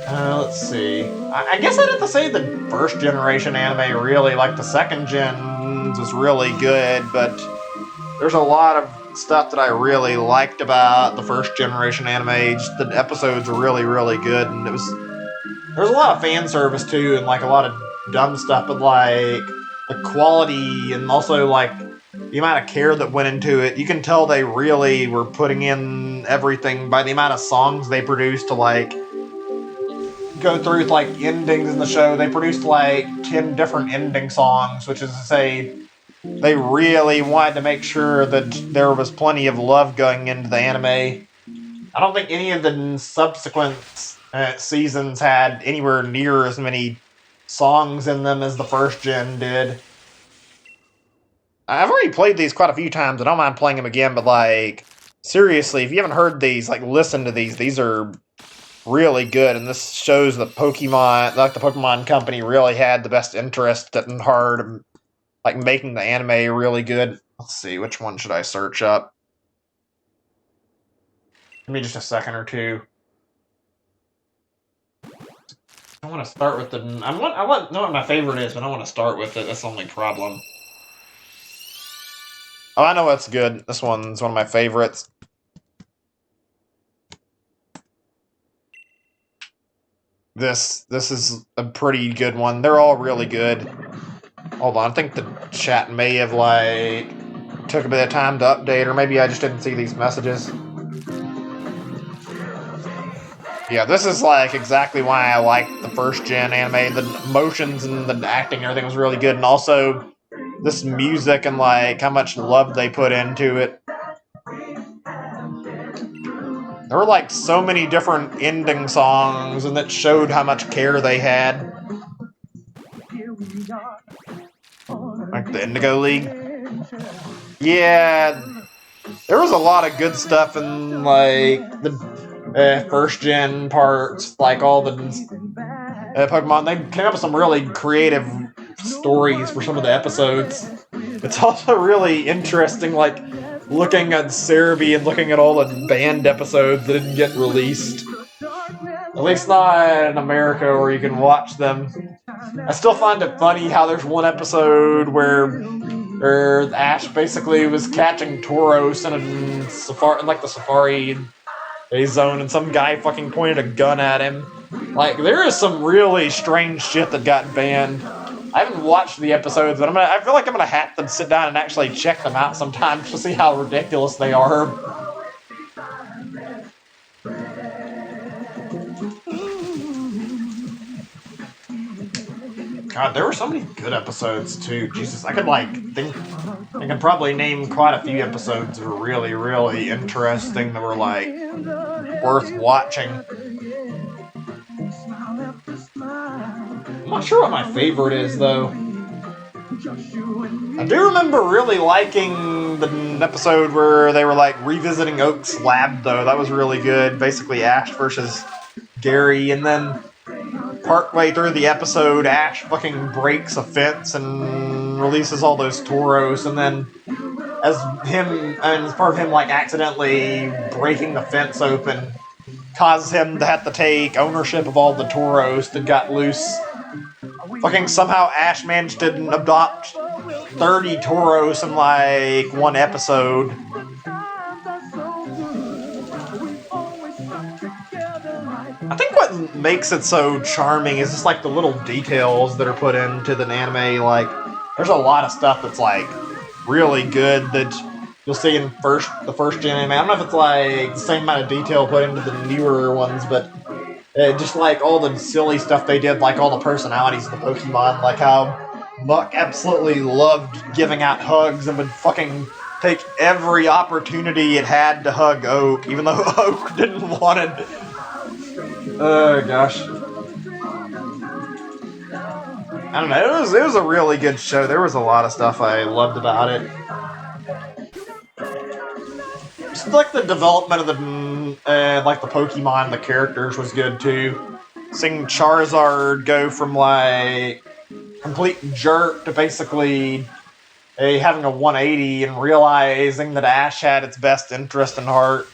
Let's see. I guess I'd have to say the 1st generation anime really, like the 2nd gen was really good, but there's a lot of stuff that I really liked about the 1st generation anime. Just the episodes were really, really good, and there was a lot of fan service too, and like a lot of dumb stuff, but like the quality and also like the amount of care that went into it, you can tell they really were putting in everything by the amount of songs they produced to like go through with like endings in the show. They produced like 10 different ending songs, which is to say they really wanted to make sure that there was plenty of love going into the anime. I don't think any of the subsequent seasons had anywhere near as many songs in them as the 1st gen did. I've already played these quite a few times. I don't mind playing them again, but like, seriously, if you haven't heard these, like, listen to these. These are really good, and this shows that Pokemon, like the Pokemon Company, really had the best interest in heart, like making the anime really good. Let's see, which one should I search up? Give me just a second or two. I want to start with the. I want to know what my favorite is, but I want to start with it. That's the only problem. Oh, I know what's good. This one's one of my favorites. This is a pretty good one. They're all really good. Hold on, I think the chat may have like took a bit of time to update, or maybe I just didn't see these messages. Yeah, this is like exactly why I liked the 1st gen anime. The emotions and the acting and everything was really good, and also this music and like how much love they put into it. There were like so many different ending songs, and that showed how much care they had. Like the Indigo League. Yeah, there was a lot of good stuff in like the 1st gen parts, like all the Pokemon. They came up with some really creative stories for some of the episodes. It's also really interesting, like looking at Cerebi and looking at all the banned episodes that didn't get released. At least not in America where you can watch them. I still find it funny how there's one episode where Ash basically was catching Tauros in a safari, in like the safari zone, and some guy fucking pointed a gun at him. Like, there is some really strange shit that got banned. I haven't watched the episodes, but I feel like I'm gonna have to sit down and actually check them out sometimes to see how ridiculous they are. God, there were so many good episodes too. Jesus, I could I could probably name quite a few episodes that were really, really interesting, that were like worth watching. I'm not sure what my favorite is though. I do remember really liking the episode where they were like revisiting Oak's lab though. That was really good. Basically Ash versus Gary, and then partway through the episode, Ash fucking breaks a fence and releases all those Tauros, and then as part of him like accidentally breaking the fence open, causes him to have to take ownership of all the Tauros that got loose. Fucking somehow Ash managed to adopt 30 Tauros in like one episode. I think what makes it so charming is just like the little details that are put into the anime. Like, there's a lot of stuff that's like really good that you'll see in the first gen anime. I don't know if it's like the same amount of detail put into the newer ones, but just like all the silly stuff they did, like all the personalities of the Pokemon, like how Muck absolutely loved giving out hugs and would fucking take every opportunity it had to hug Oak, even though Oak didn't want it. Oh gosh. I don't know, it was a really good show. There was a lot of stuff I loved about it. Just like the development of the Pokemon, the characters was good too. Seeing Charizard go from like complete jerk to basically having a 180 and realizing that Ash had its best interest in heart.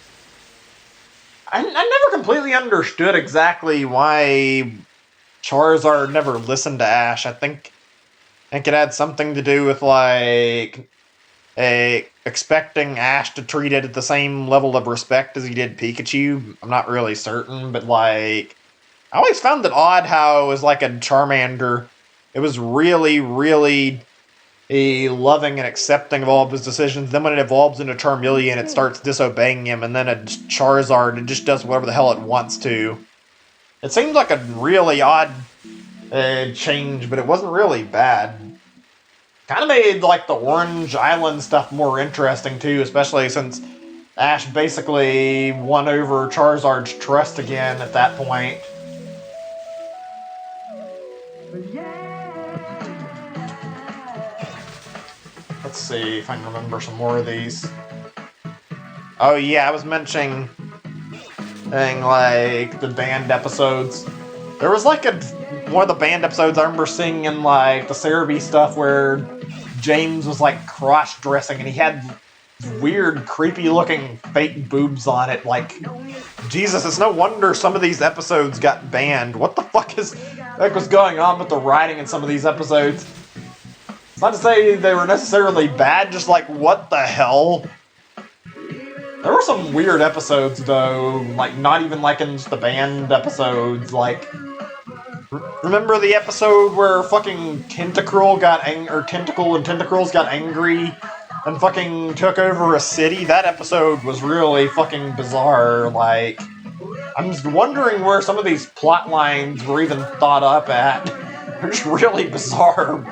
I never completely understood exactly why Charizard never listened to Ash. I think it had something to do with like expecting Ash to treat it at the same level of respect as he did Pikachu. I'm not really certain, but like I always found it odd how it was like a Charmander. It was really, really loving and accepting of all of his decisions. Then when it evolves into Charmeleon, it starts disobeying him, and then a Charizard, it just does whatever the hell it wants to. It seemed like a really odd change, but it wasn't really bad. Kind of made like the Orange Island stuff more interesting too, especially since Ash basically won over Charizard's trust again at that point. Let's see if I can remember some more of these. Oh yeah, I was mentioning like the band episodes. There was like one of the band episodes I remember seeing in like the Cerebi stuff where James was like cross-dressing and he had weird, creepy-looking fake boobs on it. Like, Jesus, it's no wonder some of these episodes got banned. What the fuck was going on with the writing in some of these episodes? It's not to say they were necessarily bad, just like, what the hell? There were some weird episodes, though, like, not even like in just the band episodes, like, remember the episode where fucking Tentacle and Tentacles got angry and fucking took over a city? That episode was really fucking bizarre. Like, I'm just wondering where some of these plot lines were even thought up at. They're just really bizarre.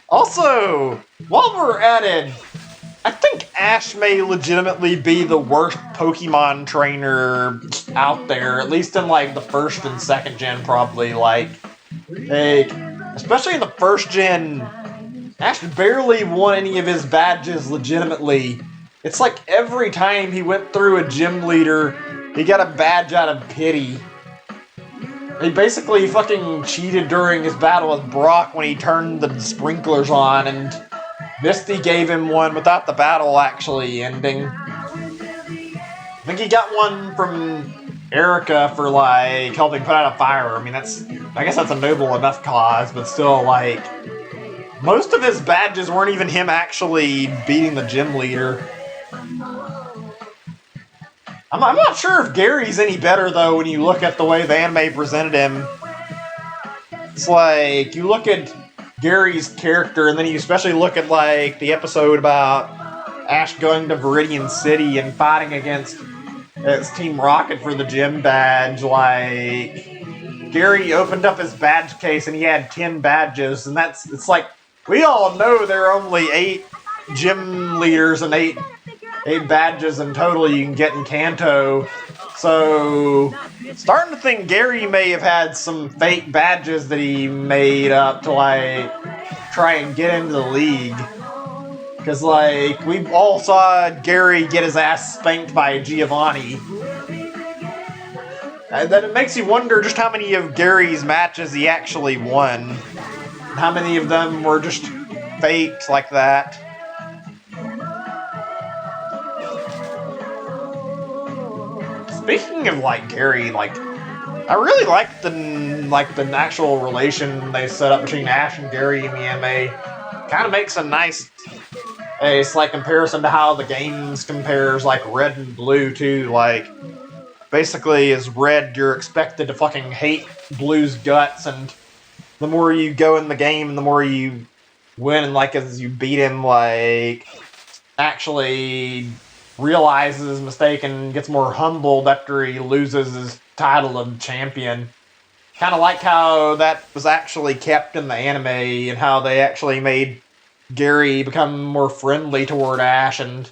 Also, while we're at it, I think Ash may legitimately be the worst Pokemon trainer out there, at least in like the first and second gen, probably. Like, especially in the first gen, Ash barely won any of his badges legitimately. It's like every time he went through a gym leader, he got a badge out of pity. He basically fucking cheated during his battle with Brock when he turned the sprinklers on, and Misty gave him one without the battle actually ending. I think he got one from Erica for, like, helping put out a fire. I mean, I guess that's a noble enough cause, but still, like, most of his badges weren't even him actually beating the gym leader. I'm not sure if Gary's any better, though, when you look at the way the anime presented him. It's like, you look at Gary's character, and then you especially look at, like, the episode about Ash going to Viridian City and fighting against Team Rocket for the gym badge. Like, Gary opened up his badge case and he had 10 badges, and it's like, we all know there are only 8 gym leaders and 8 badges in total you can get in Kanto. So, starting to think Gary may have had some fake badges that he made up to, like, try and get into the league. Because, like, we all saw Gary get his ass spanked by Giovanni. And then it makes you wonder just how many of Gary's matches he actually won. How many of them were just fakes like that. Speaking of, like, Gary, like, I really like the actual relation they set up between Ash and Gary in the anime. Kind of makes a nice, slight comparison to how the games compares, like, Red and Blue, too. Like, basically, as Red, you're expected to fucking hate Blue's guts, and the more you go in the game, the more you win, and, like, as you beat him, like, actually realizes his mistake and gets more humbled after he loses his title of champion. Kind of like how that was actually kept in the anime, and how they actually made Gary become more friendly toward Ash, and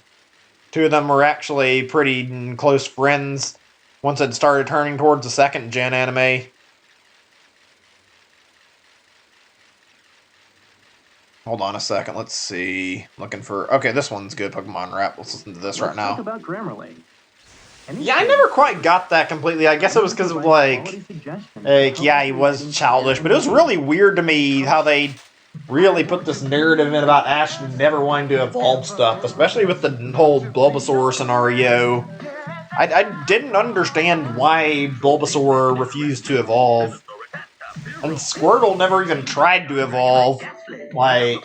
two of them were actually pretty close friends once it started turning towards the second gen anime. Hold on a second, let's see. Looking for... Okay, this one's good, Pokemon Rap. Let's listen to this right now. Talk about Grammarly. Yeah, I never quite got that completely. I guess it was because of, like, yeah, he was childish, but it was really weird to me how they really put this narrative in about Ash never wanting to evolve stuff, especially with the whole Bulbasaur scenario. I didn't understand why Bulbasaur refused to evolve. And Squirtle never even tried to evolve. Like,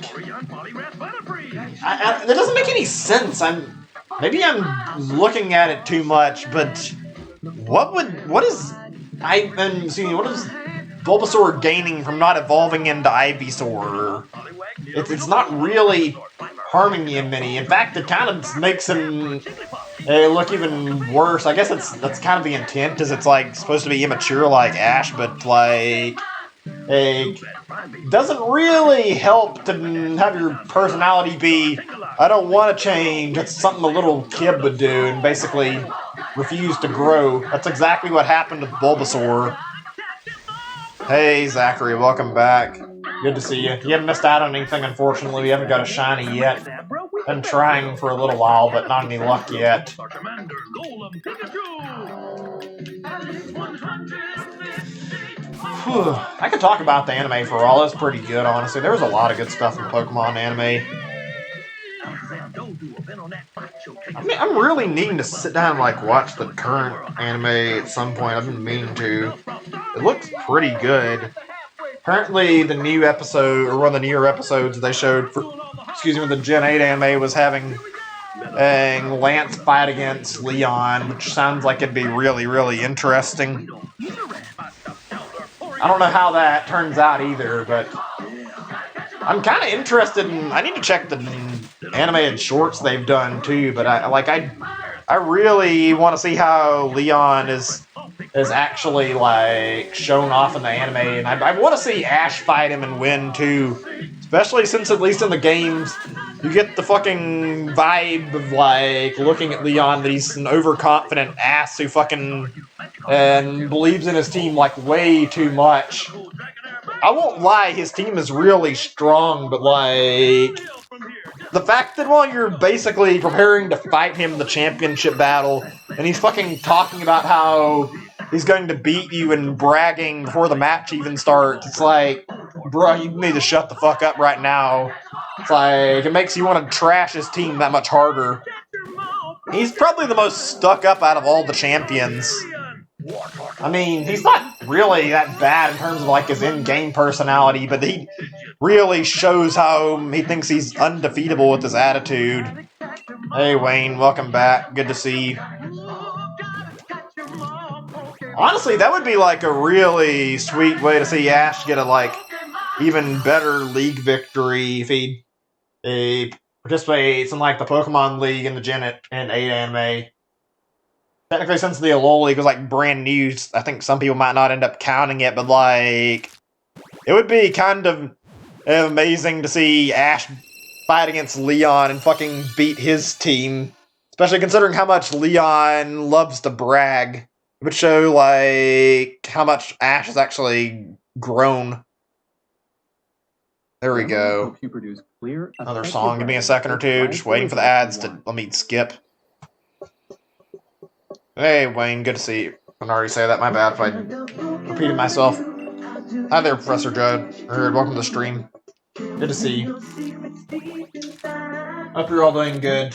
that doesn't make any sense. Maybe I'm looking at it too much, but what is Bulbasaur gaining from not evolving into Ivysaur? It's not really harming him any. In fact, it kind of makes him look even worse. I guess that's kind of the intent, is it's like supposed to be immature like Ash, but like doesn't really help to have your personality be, I don't want to change. That's something a little kid would do, and basically refuse to grow. That's exactly what happened to Bulbasaur. Hey, Zachary, welcome back. Good to see you. You haven't missed out on anything, unfortunately. We haven't got a shiny yet. Been trying for a little while, but not any luck yet. I could talk about the anime for all. It's pretty good, honestly. There was a lot of good stuff in Pokemon anime. I'm really needing to sit down and, like, watch the current anime at some point. I've been meaning to. It looks pretty good. Apparently, the new episode, or one of the newer episodes they showed for, the Gen 8 anime was having Lance fight against Leon, which sounds like it'd be really, really interesting. I don't know how that turns out either, but I'm kind of interested in... I need to check the animated shorts they've done too, but I really want to see how Leon is actually, like, shown off in the anime, and I want to see Ash fight him and win too, especially since at least in the games you get the fucking vibe of, like, looking at Leon that he's an overconfident ass who fucking and believes in his team, like, way too much. I won't lie, his team is really strong, but, like, the fact that while you're basically preparing to fight him in the championship battle, and he's fucking talking about how he's going to beat you and bragging before the match even starts, it's like, bruh, you need to shut the fuck up right now. It's like, it makes you want to trash his team that much harder. He's probably the most stuck up out of all the champions. I mean, he's not really that bad in terms of like his in-game personality, but he really shows how he thinks he's undefeatable with his attitude. Hey Wayne, welcome back. Good to see you. Honestly, that would be like a really sweet way to see Ash get a like even better league victory if he participates in like the Pokemon League and the Gen 8 anime. Technically, since the Alola League was like brand new, I think some people might not end up counting it, but like it would be kind of amazing to see Ash fight against Leon and fucking beat his team. Especially considering how much Leon loves to brag. It would show, like, how much Ash has actually grown. There we go. Another song. Give me a second or two. Just waiting for the ads to let me skip. Hey, Wayne. Good to see you. I can already say that. My bad if I repeated myself. Hi there, Professor Judd. Welcome to the stream. Good to see you. Hope you're all doing good.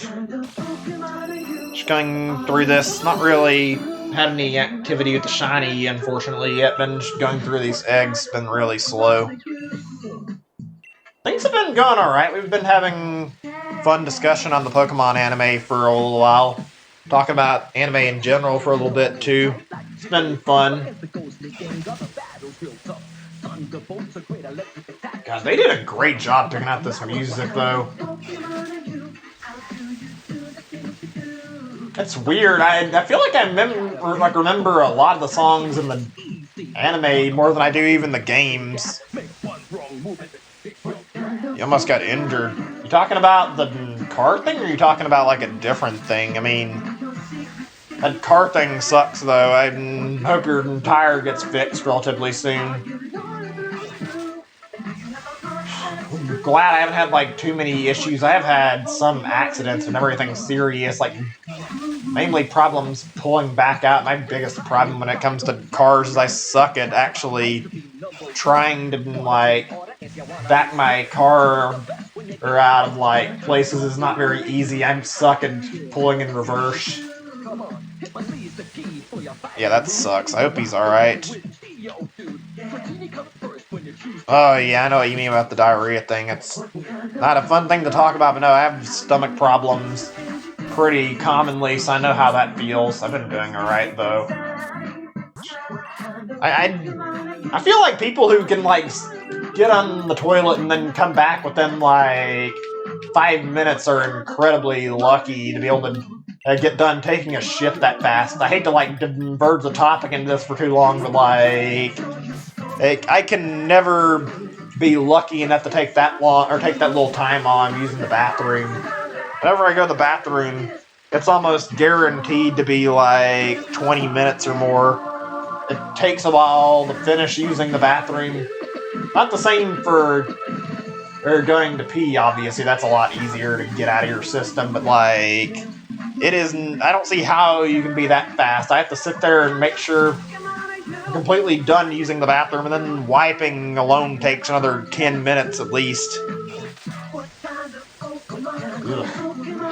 Just going through this. Not really had any activity with the shiny, unfortunately, yet. Been just going through these eggs. Been really slow. Things have been going alright. We've been having fun discussion on the Pokemon anime for a little while. Talking about anime in general for a little bit, too. It's been fun. God, they did a great job picking out this music, though. It's weird. I feel like I remember a lot of the songs in the anime more than I do even the games. You almost got injured. You talking about the car thing, or are you talking about like a different thing? I mean, that car thing sucks, though. I hope your tire gets fixed relatively soon. I'm glad I haven't had like too many issues. I have had some accidents, but never anything serious. Like mainly problems pulling back out. My biggest problem when it comes to cars is I suck at actually trying to like back my car or out of like places is not very easy. I'm suck at pulling in reverse. Yeah, that sucks. I hope he's alright. Oh yeah, I know what you mean about the diarrhea thing. It's not a fun thing to talk about, but no, I have stomach problems pretty commonly, so I know how that feels. I've been doing alright, though. I feel like people who can, like, get on the toilet and then come back within, like, 5 minutes are incredibly lucky to be able to get done taking a shit that fast. I hate to, like, diverge the topic into this for too long, but, like, I can never be lucky enough to take that long, or take that little time on using the bathroom. Whenever I go to the bathroom, it's almost guaranteed to be like 20 minutes or more. It takes a while to finish using the bathroom. Not the same for going to pee, obviously. That's a lot easier to get out of your system, but like, it isn't. I don't see how you can be that fast. I have to sit there and make sure I'm completely done using the bathroom, and then wiping alone takes another 10 minutes at least. Ugh.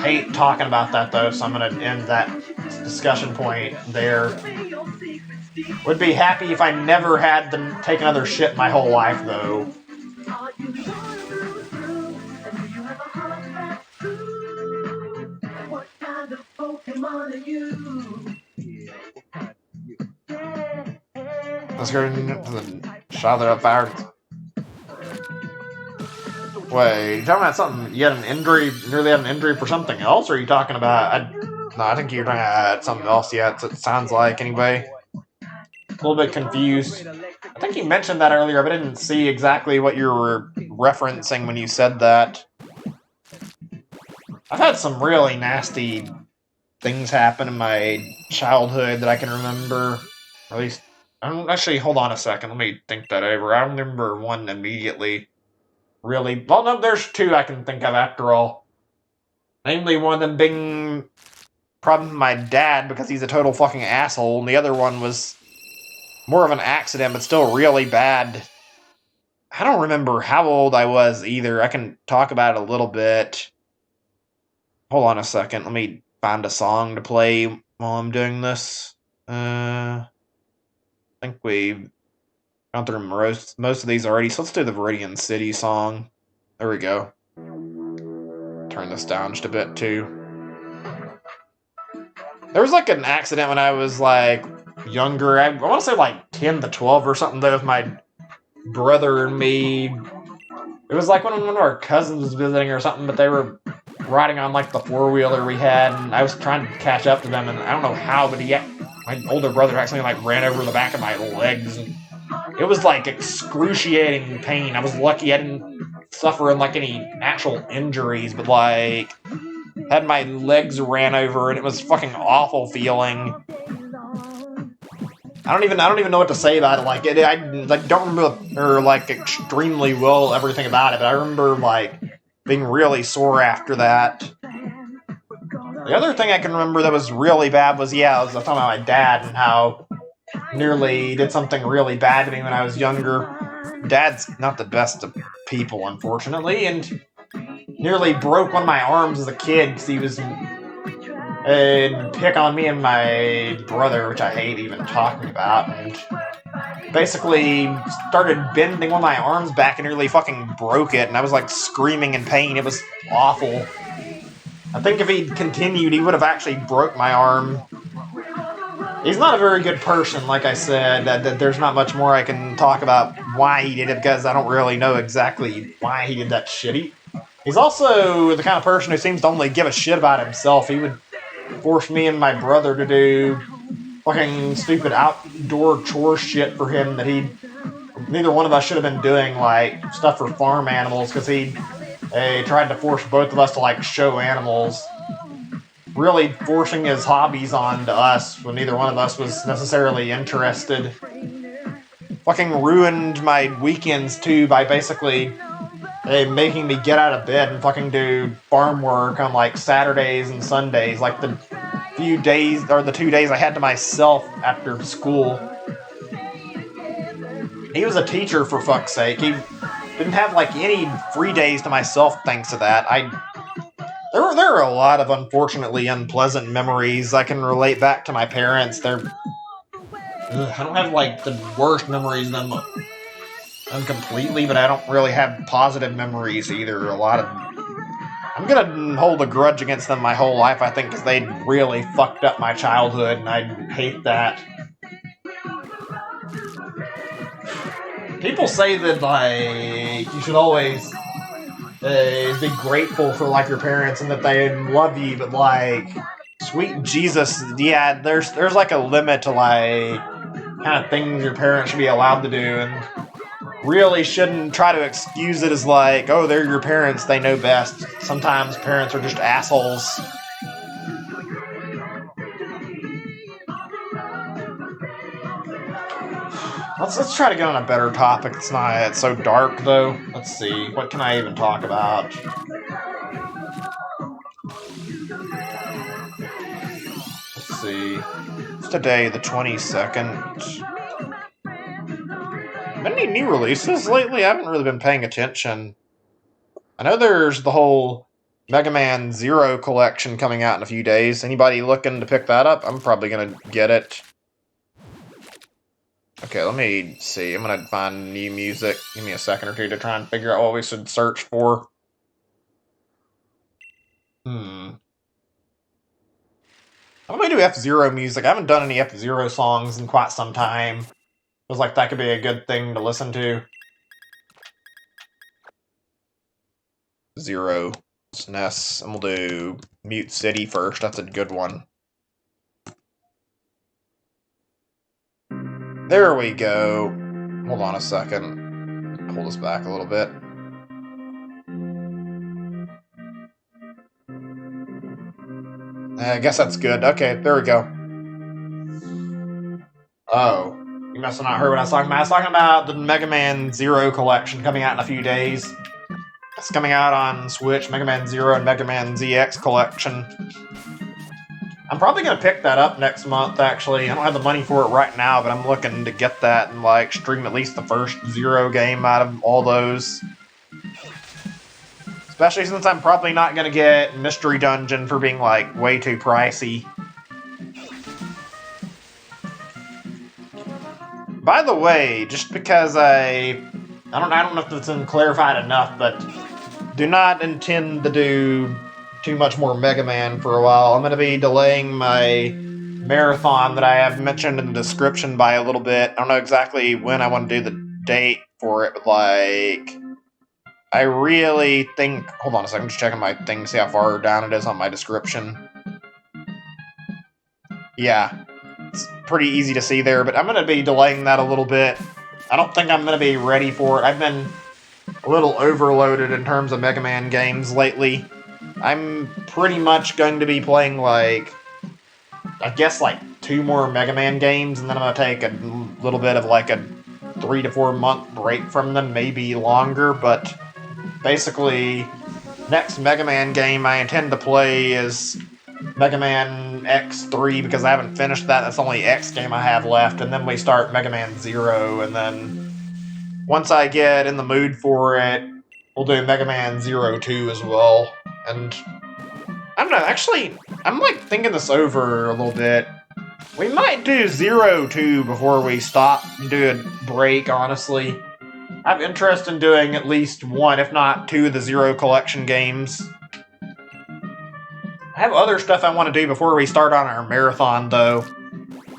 Hate talking about that, though, so I'm going to end that discussion point there. Would be happy if I never had to take another shit my whole life, though. Let's go to the shot that I fired. Wait, you talking about something? You had an injury, nearly had an injury for something else, or are you talking about? No, I think you're talking about something else. Yeah, it sounds like anyway. A little bit confused. I think you mentioned that earlier, but I didn't see exactly what you were referencing when you said that. I've had some really nasty things happen in my childhood that I can remember. Or at least, actually, hold on a second. Let me think that over. I remember one immediately. Really, well, no, there's two I can think of after all. Namely, one of them being probably my dad because he's a total fucking asshole, and the other one was more of an accident, but still really bad. I don't remember how old I was either. I can talk about it a little bit. Hold on a second. Let me find a song to play while I'm doing this. I think we've gone through most of these already, so let's do the Viridian City song. There we go. Turn this down just a bit, too. There was, like, an accident when I was, like, younger. I want to say, like, 10 to 12 or something, though, with my brother and me. It was, like, when one of our cousins was visiting or something, but they were riding on, like, the four-wheeler we had, and I was trying to catch up to them, and I don't know how, but my older brother accidentally, like, ran over the back of my legs, and it was, like, excruciating pain. I was lucky I didn't suffer, like, any actual injuries, but, like, had my legs ran over, and it was fucking awful feeling. I don't even know what to say about it. Like, I like don't remember like extremely well everything about it, but I remember like being really sore after that. The other thing I can remember that was really bad was I was talking about my dad and how nearly did something really bad to me when I was younger. Dad's not the best of people, unfortunately, and nearly broke one of my arms as a kid because he was pick on me and my brother, which I hate even talking about, and basically started bending one of my arms back and nearly fucking broke it, and I was like screaming in pain. It was awful. I think if he'd continued, he would have actually broke my arm. He's not a very good person, like I said. There's not much more I can talk about why he did it, because I don't really know exactly why he did that shit. He's also the kind of person who seems to only give a shit about himself. He would force me and my brother to do fucking stupid outdoor chore shit for him that neither one of us should have been doing, like stuff for farm animals, because he tried to force both of us to like show animals, really forcing his hobbies onto us when neither one of us was necessarily interested. Fucking ruined my weekends too by basically making me get out of bed and fucking do farm work on like Saturdays and Sundays, like the few days or the 2 days I had to myself after school. He was a teacher, for fuck's sake. He didn't have like any free days to myself thanks to that. There are a lot of unfortunately unpleasant memories I can relate back to my parents. I don't have like the worst memories of them completely, but I don't really have positive memories either. I'm gonna hold a grudge against them my whole life, I think, because they really fucked up my childhood, and I hate that. People say that, like, you should always be grateful for, like, your parents and that they love you, but, like, sweet Jesus, there's like, a limit to, like, kind of things your parents should be allowed to do, and really shouldn't try to excuse it as like, oh, they're your parents, they know best. Sometimes parents are just assholes. Let's try to get on a better topic. It's so dark though. Let's see. What can I even talk about? Let's see. It's today, the 22nd. Been any new releases lately? I haven't really been paying attention. I know there's the whole Mega Man Zero collection coming out in a few days. Anybody looking to pick that up? I'm probably gonna get it. Okay, let me see. I'm gonna find new music. Give me a second or two to try and figure out what we should search for. I'm gonna do F-Zero music. I haven't done any F-Zero songs in quite some time. Feels like that could be a good thing to listen to. Zero SNES, and we'll do Mute City first. That's a good one. There we go. Hold on a second. Pull this back a little bit. I guess that's good. Okay, there we go. Oh, you must have not heard what I was talking about. I was talking about the Mega Man Zero collection coming out in a few days. It's coming out on Switch, Mega Man Zero and Mega Man ZX collection. I'm probably going to pick that up next month, actually. I don't have the money for it right now, but I'm looking to get that and, like, stream at least the first Zero game out of all those. Especially since I'm probably not going to get Mystery Dungeon for being, like, way too pricey. By the way, just because I don't know if it's been clarified enough, but do not intend to do too much more Mega Man for a while. I'm going to be delaying my marathon that I have mentioned in the description by a little bit. I don't know exactly when I want to do the date for it, but like, I really think. Hold on a second, I'm just checking my thing, see how far down it is on my description. Yeah, it's pretty easy to see there, but I'm going to be delaying that a little bit. I don't think I'm going to be ready for it. I've been a little overloaded in terms of Mega Man games lately. I'm pretty much going to be playing, like, I guess, like, 2 more Mega Man games, and then I'm going to take a little bit of, like, a 3 to 4 month break from them, maybe longer, but basically, next Mega Man game I intend to play is Mega Man X3, because I haven't finished that. That's the only X game I have left, and then we start Mega Man Zero, and then once I get in the mood for it, we'll do Mega Man Zero 2 as well. And I don't know, actually, I'm like thinking this over a little bit. We might do Zero 2 before we stop and do a break, honestly. I have interest in doing at least 1, if not 2, of the Zero Collection games. I have other stuff I want to do before we start on our marathon, though.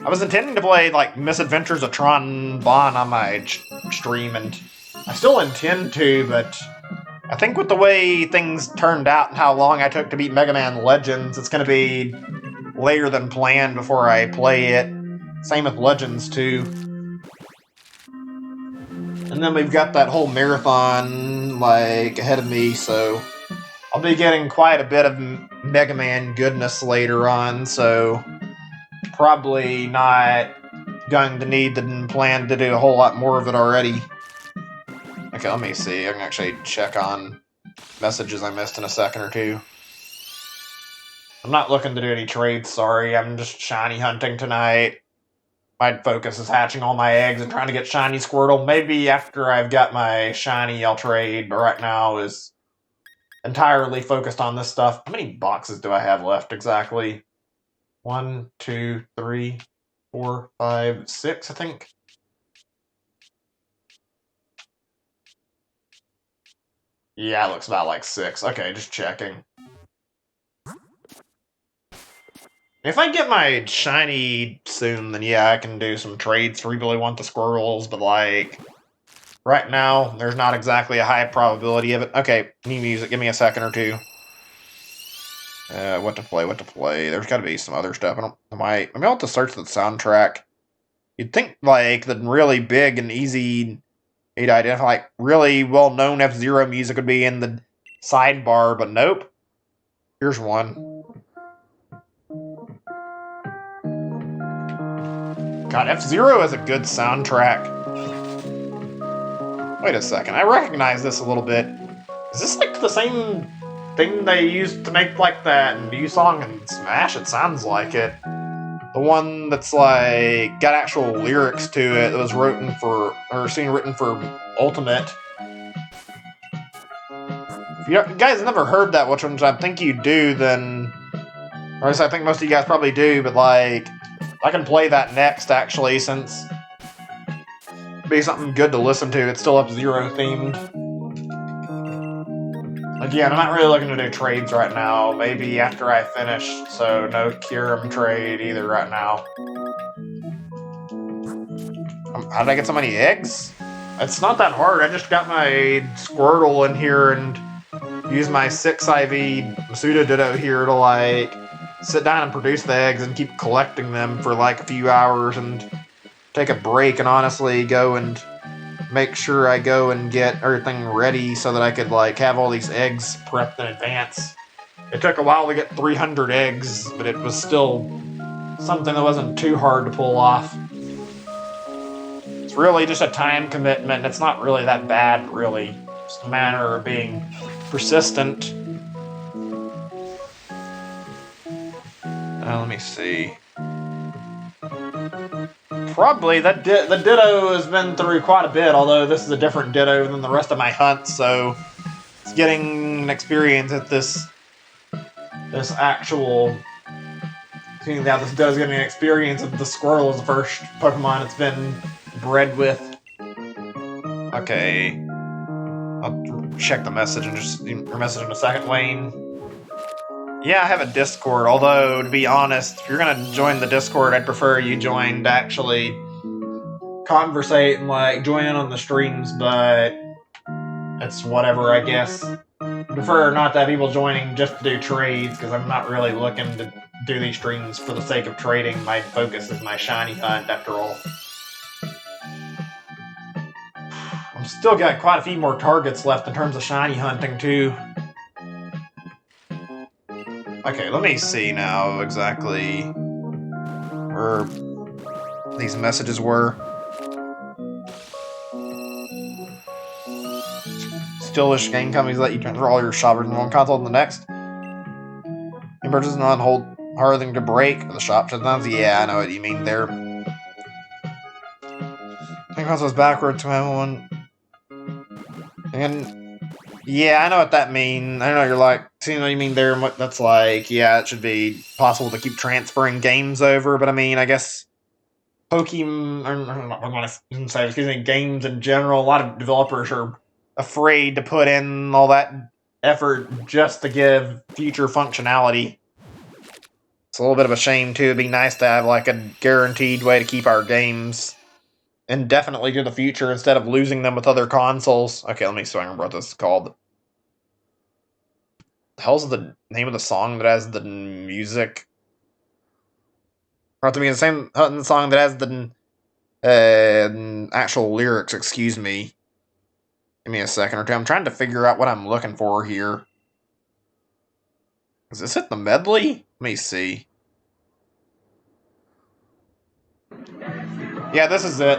I was intending to play, like, Misadventures of Tron Bon on my stream, and I still intend to, but I think with the way things turned out and how long I took to beat Mega Man Legends, it's going to be later than planned before I play it. Same with Legends 2. And then we've got that whole marathon, like, ahead of me, so I'll be getting quite a bit of Mega Man goodness later on, so probably not going to need to plan to do a whole lot more of it already. Okay, let me see. I can actually check on messages I missed in a second or two. I'm not looking to do any trades, sorry. I'm just shiny hunting tonight. My focus is hatching all my eggs and trying to get shiny Squirtle. Maybe after I've got my shiny, I'll trade, but right now is entirely focused on this stuff. How many boxes do I have left exactly? 1, 2, 3, 4, 5, 6, I think. Yeah, it looks about like 6. Okay, just checking. If I get my shiny soon, then yeah, I can do some trades if we really want the squirrels, but like, right now, there's not exactly a high probability of it. Okay, new music, give me a second or two. What to play. There's gotta be some other stuff. Maybe I'll have to search the soundtrack. You'd think, like, the really big and easy to identify, like, really well-known F-Zero music would be in the sidebar, but nope. Here's one. God, F-Zero has a good soundtrack. Wait a second, I recognize this a little bit. Is this, like, the same thing they used to make, like, that new song in Smash? It sounds like it. The one that's, like, got actual lyrics to it that was written for Ultimate. If you guys never heard that, which I think you do, then... Or at least I think most of you guys probably do, but, like... I can play that next, actually, since... It'd be something good to listen to. It's still F-Zero themed. Again, I'm not really looking to do trades right now. Maybe after I finish, so no Kyurem trade either right now. How did I get so many eggs? It's not that hard. I just got my Squirtle in here and used my 6 IV Masuda Ditto here to, like, sit down and produce the eggs and keep collecting them for, like, a few hours and take a break and honestly go and make sure I go and get everything ready so that I could, like, have all these eggs prepped in advance. It took a while to get 300 eggs, but it was still something that wasn't too hard to pull off. It's really just a time commitment. It's not really that bad, really. It's a matter of being persistent. Let me see. Probably the Ditto has been through quite a bit, although this is a different Ditto than the rest of my hunts, so it's getting an experience at this actual. Seeing now this Ditto's getting an experience of the Squirtle as the first Pokemon it's been bred with. Okay. I'll check the message and just your message in a second, Wayne. Yeah, I have a Discord, although, to be honest, if you're gonna join the Discord, I'd prefer you join to actually conversate and, like, join in on the streams, but it's whatever, I guess. I prefer not to have people joining just to do trades, because I'm not really looking to do these streams for the sake of trading. My focus is my shiny hunt, after all. I've still got quite a few more targets left in terms of shiny hunting, too. Okay, let me see now exactly where these messages were. Still-ish game companies let you transfer all your shoppers from one console to the next. You purchase not hold harder than to break. The shop shutdowns. Yeah, I know what you mean there. The console's backwards to have one. And yeah, I know what that means. I know you're like, see what you mean there, and what that's like. Yeah, it should be possible to keep transferring games over, but I mean, I guess Pokemon, games in general, a lot of developers are afraid to put in all that effort just to give future functionality. It's a little bit of a shame, too. It'd be nice to have, like, a guaranteed way to keep our games indefinitely to the future instead of losing them with other consoles. Okay, let me see what this is called. The hell's the name of the song that has the music? Or to be the same song that has the actual lyrics, excuse me. Give me a second or two. I'm trying to figure out what I'm looking for here. Is this it, the medley? Let me see. Yeah, this is it.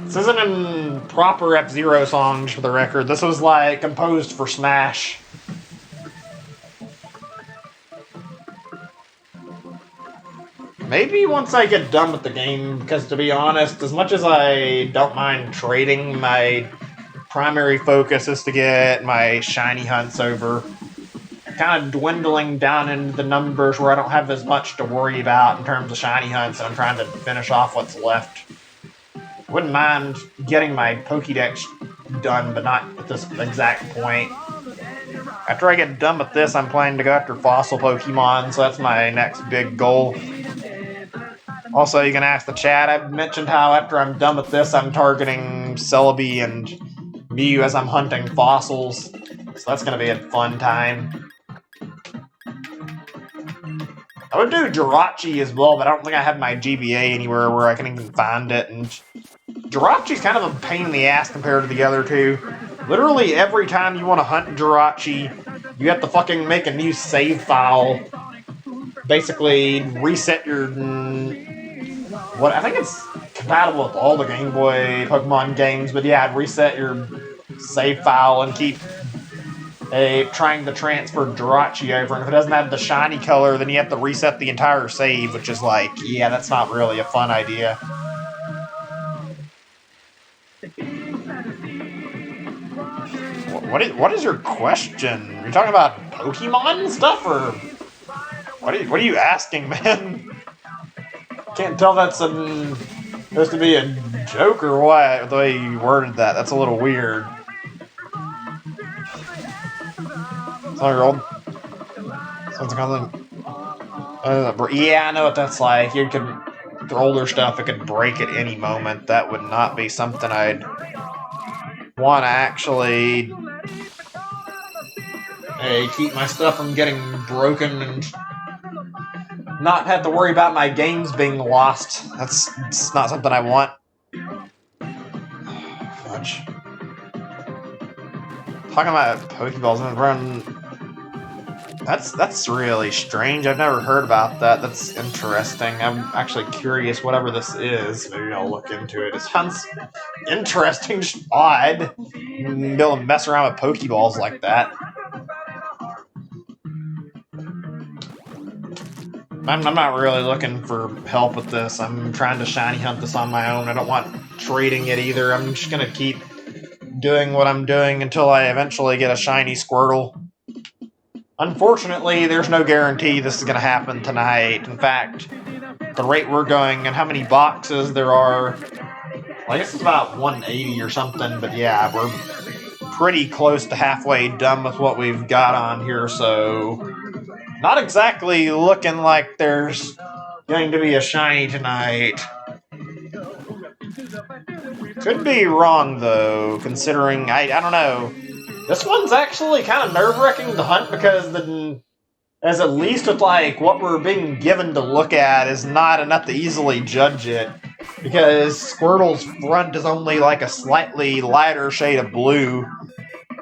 This isn't in proper F-Zero songs, for the record. This was, like, composed for Smash. Maybe once I get done with the game, because to be honest, as much as I don't mind trading, my primary focus is to get my shiny hunts over. Kind of dwindling down into the numbers where I don't have as much to worry about in terms of shiny hunts, and I'm trying to finish off what's left. Wouldn't mind getting my Pokédex done, but not at this exact point. After I get done with this, I'm planning to go after fossil Pokemon, so that's my next big goal. Also, you can ask the chat. I've mentioned how after I'm done with this, I'm targeting Celebi and Mew as I'm hunting fossils. So that's going to be a fun time. I would do Jirachi as well, but I don't think I have my GBA anywhere where I can even find it. And Jirachi's kind of a pain in the ass compared to the other two. Literally every time you want to hunt Jirachi, you have to fucking make a new save file. Basically, reset your... I think it's compatible with all the Game Boy Pokemon games, but yeah, I'd reset your save file and keep trying to transfer Jirachi over, and if it doesn't have the shiny color, then you have to reset the entire save, which is like, yeah, that's not really a fun idea. What is your question? Are you talking about Pokemon stuff, or what are you asking, man? Can't tell that's supposed to be a joke or what, the way you worded that. That's a little weird. Sorry, yeah, I know what that's like. You could, for older stuff, it could break at any moment. That would not be something I'd want to actually keep my stuff from getting broken and not have to worry about my games being lost. It's not something I want. Fudge. Talking about Pokeballs and run. That's really strange. I've never heard about that. That's interesting. I'm actually curious whatever this is. Maybe I'll look into it. It sounds interesting, just odd. Be able to mess around with Pokeballs like that. I'm not really looking for help with this. I'm trying to shiny hunt this on my own. I don't want trading it either. I'm just gonna keep doing what I'm doing until I eventually get a shiny Squirtle. Unfortunately, there's no guarantee this is gonna happen tonight. In fact, the rate we're going and how many boxes there are, I guess it's about 180 or something, but yeah, we're pretty close to halfway done with what we've got on here, so not exactly looking like there's going to be a shiny tonight. Could be wrong, though, considering, I don't know. This one's actually kind of nerve-wracking to hunt because as at least with like what we're being given to look at is not enough to easily judge it. Because Squirtle's front is only like a slightly lighter shade of blue.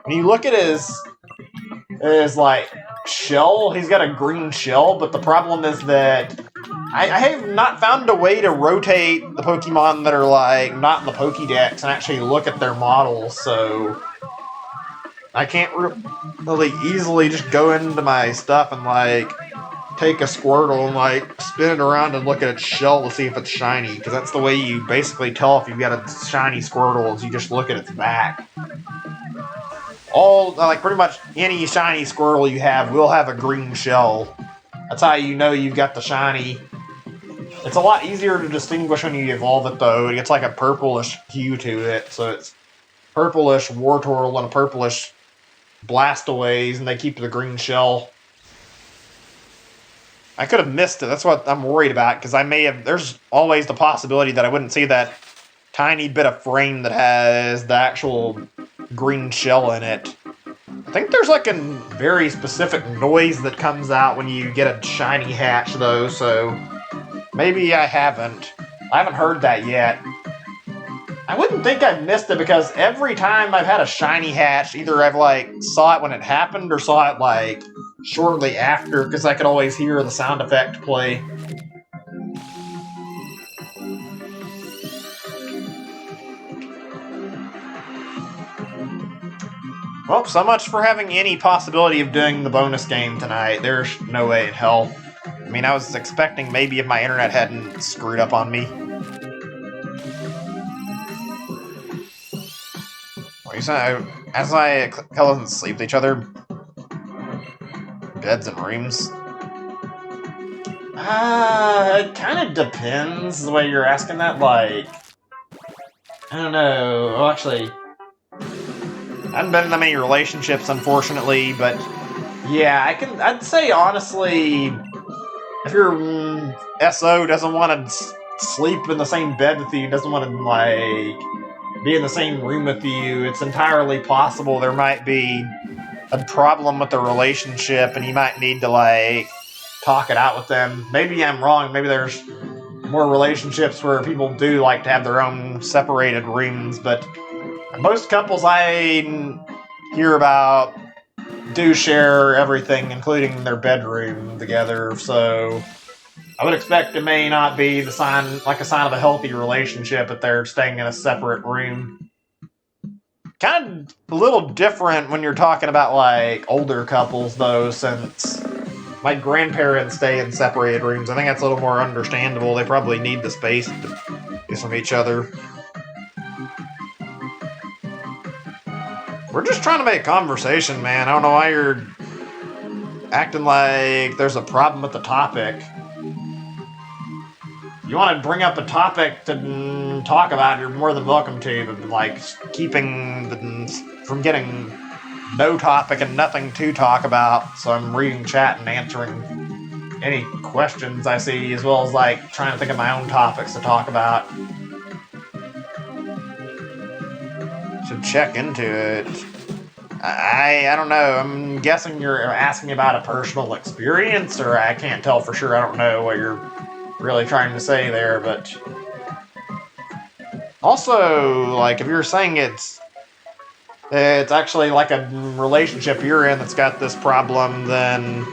When you look at his like shell, he's got a green shell, but the problem is that I have not found a way to rotate the Pokemon that are like not in the Pokédex and actually look at their models, so I can't really easily just go into my stuff and like take a Squirtle and like spin it around and look at its shell to see if it's shiny, because that's the way you basically tell if you've got a shiny Squirtle is you just look at its back. All like pretty much any shiny Squirtle you have will have a green shell. That's how you know you've got the shiny. It's a lot easier to distinguish when you evolve it though. It gets like a purplish hue to it, so it's purplish Wartortle and a purplish Blastoise, and they keep the green shell. I could have missed it. That's what I'm worried about, because I may have... There's always the possibility that I wouldn't see that tiny bit of frame that has the actual green shell in it. I think there's like a very specific noise that comes out when you get a shiny hatch, though, so maybe I haven't. I haven't heard that yet. I wouldn't think I've missed it, because every time I've had a shiny hatch, either I've like saw it when it happened or saw it like shortly after, because I could always hear the sound effect play. Well, so much for having any possibility of doing the bonus game tonight. There's no way in hell. I mean, I was expecting maybe if my internet hadn't screwed up on me. What you say? As I doesn't sleep with each other, beds and rooms. It kind of depends the way you're asking that. Like, I don't know. Well, actually, I haven't been in that many relationships, unfortunately, but yeah, I'd say honestly, if your SO doesn't want to sleep in the same bed with you, doesn't want to like be in the same room with you, it's entirely possible there might be a problem with the relationship, and you might need to like talk it out with them. Maybe I'm wrong. Maybe there's more relationships where people do like to have their own separated rooms, but most couples I hear about do share everything, including their bedroom together, so I would expect it may not be the sign, like a sign of a healthy relationship if they're staying in a separate room. Kind of a little different when you're talking about like older couples though, since my grandparents stay in separated rooms. I think that's a little more understandable. They probably need the space to be from each other. We're just trying to make conversation, man. I don't know why you're acting like there's a problem with the topic. You want to bring up a topic to talk about, you're more than welcome to, but like keeping from getting no topic and nothing to talk about, so I'm reading chat and answering any questions I see, as well as like trying to think of my own topics to talk about. Should check into it. I don't know. I'm guessing you're asking about a personal experience, or I can't tell for sure. I don't know what you're really trying to say there, but also, like, if you're saying it's actually like a relationship you're in that's got this problem, then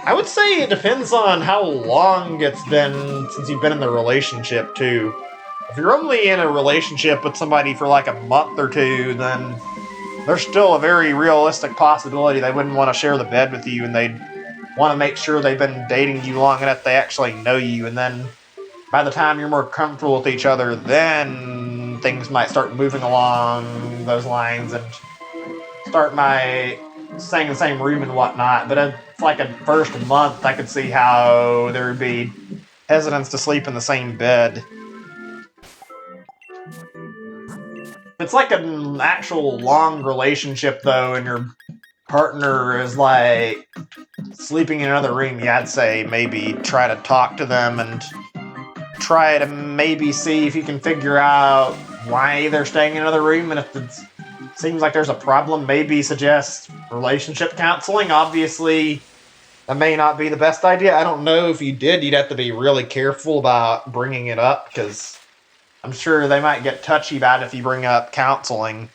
I would say it depends on how long it's been since you've been in the relationship, too. If you're only in a relationship with somebody for like a month or two, then there's still a very realistic possibility they wouldn't want to share the bed with you, and they'd want to make sure they've been dating you long enough they actually know you, and then by the time you're more comfortable with each other, then things might start moving along those lines and start my staying in the same room and whatnot. But it's like a first month, I could see how there would be hesitance to sleep in the same bed. It's like an actual long relationship, though, and your partner is like sleeping in another room. Yeah, I'd say maybe try to talk to them and try to maybe see if you can figure out why they're staying in another room, and if it seems like there's a problem, maybe suggest relationship counseling. Obviously, that may not be the best idea. I don't know. If you did, you'd have to be really careful about bringing it up, because I'm sure they might get touchy about it if you bring up counseling.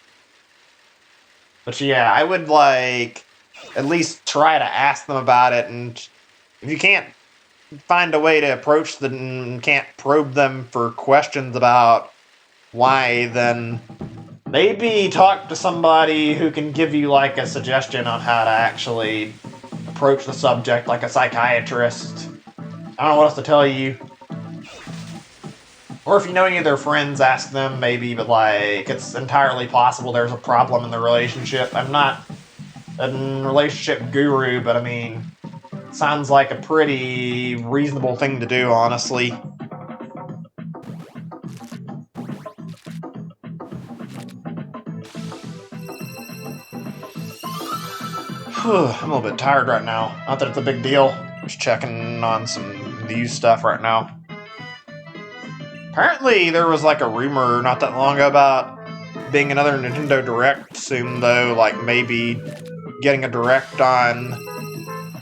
But yeah, I would at least try to ask them about it, and if you can't find a way to approach them, can't probe them for questions about why, then maybe talk to somebody who can give you a suggestion on how to actually approach the subject, like a psychiatrist. I don't know what else to tell you. Or if you know any of their friends, ask them maybe, but it's entirely possible there's a problem in the relationship. I'm not a relationship guru, but I mean, sounds like a pretty reasonable thing to do, honestly. I'm a little bit tired right now. Not that it's a big deal. Just checking on some news stuff right now. Apparently, there was a rumor not that long ago about being another Nintendo Direct soon, though. Maybe getting a Direct on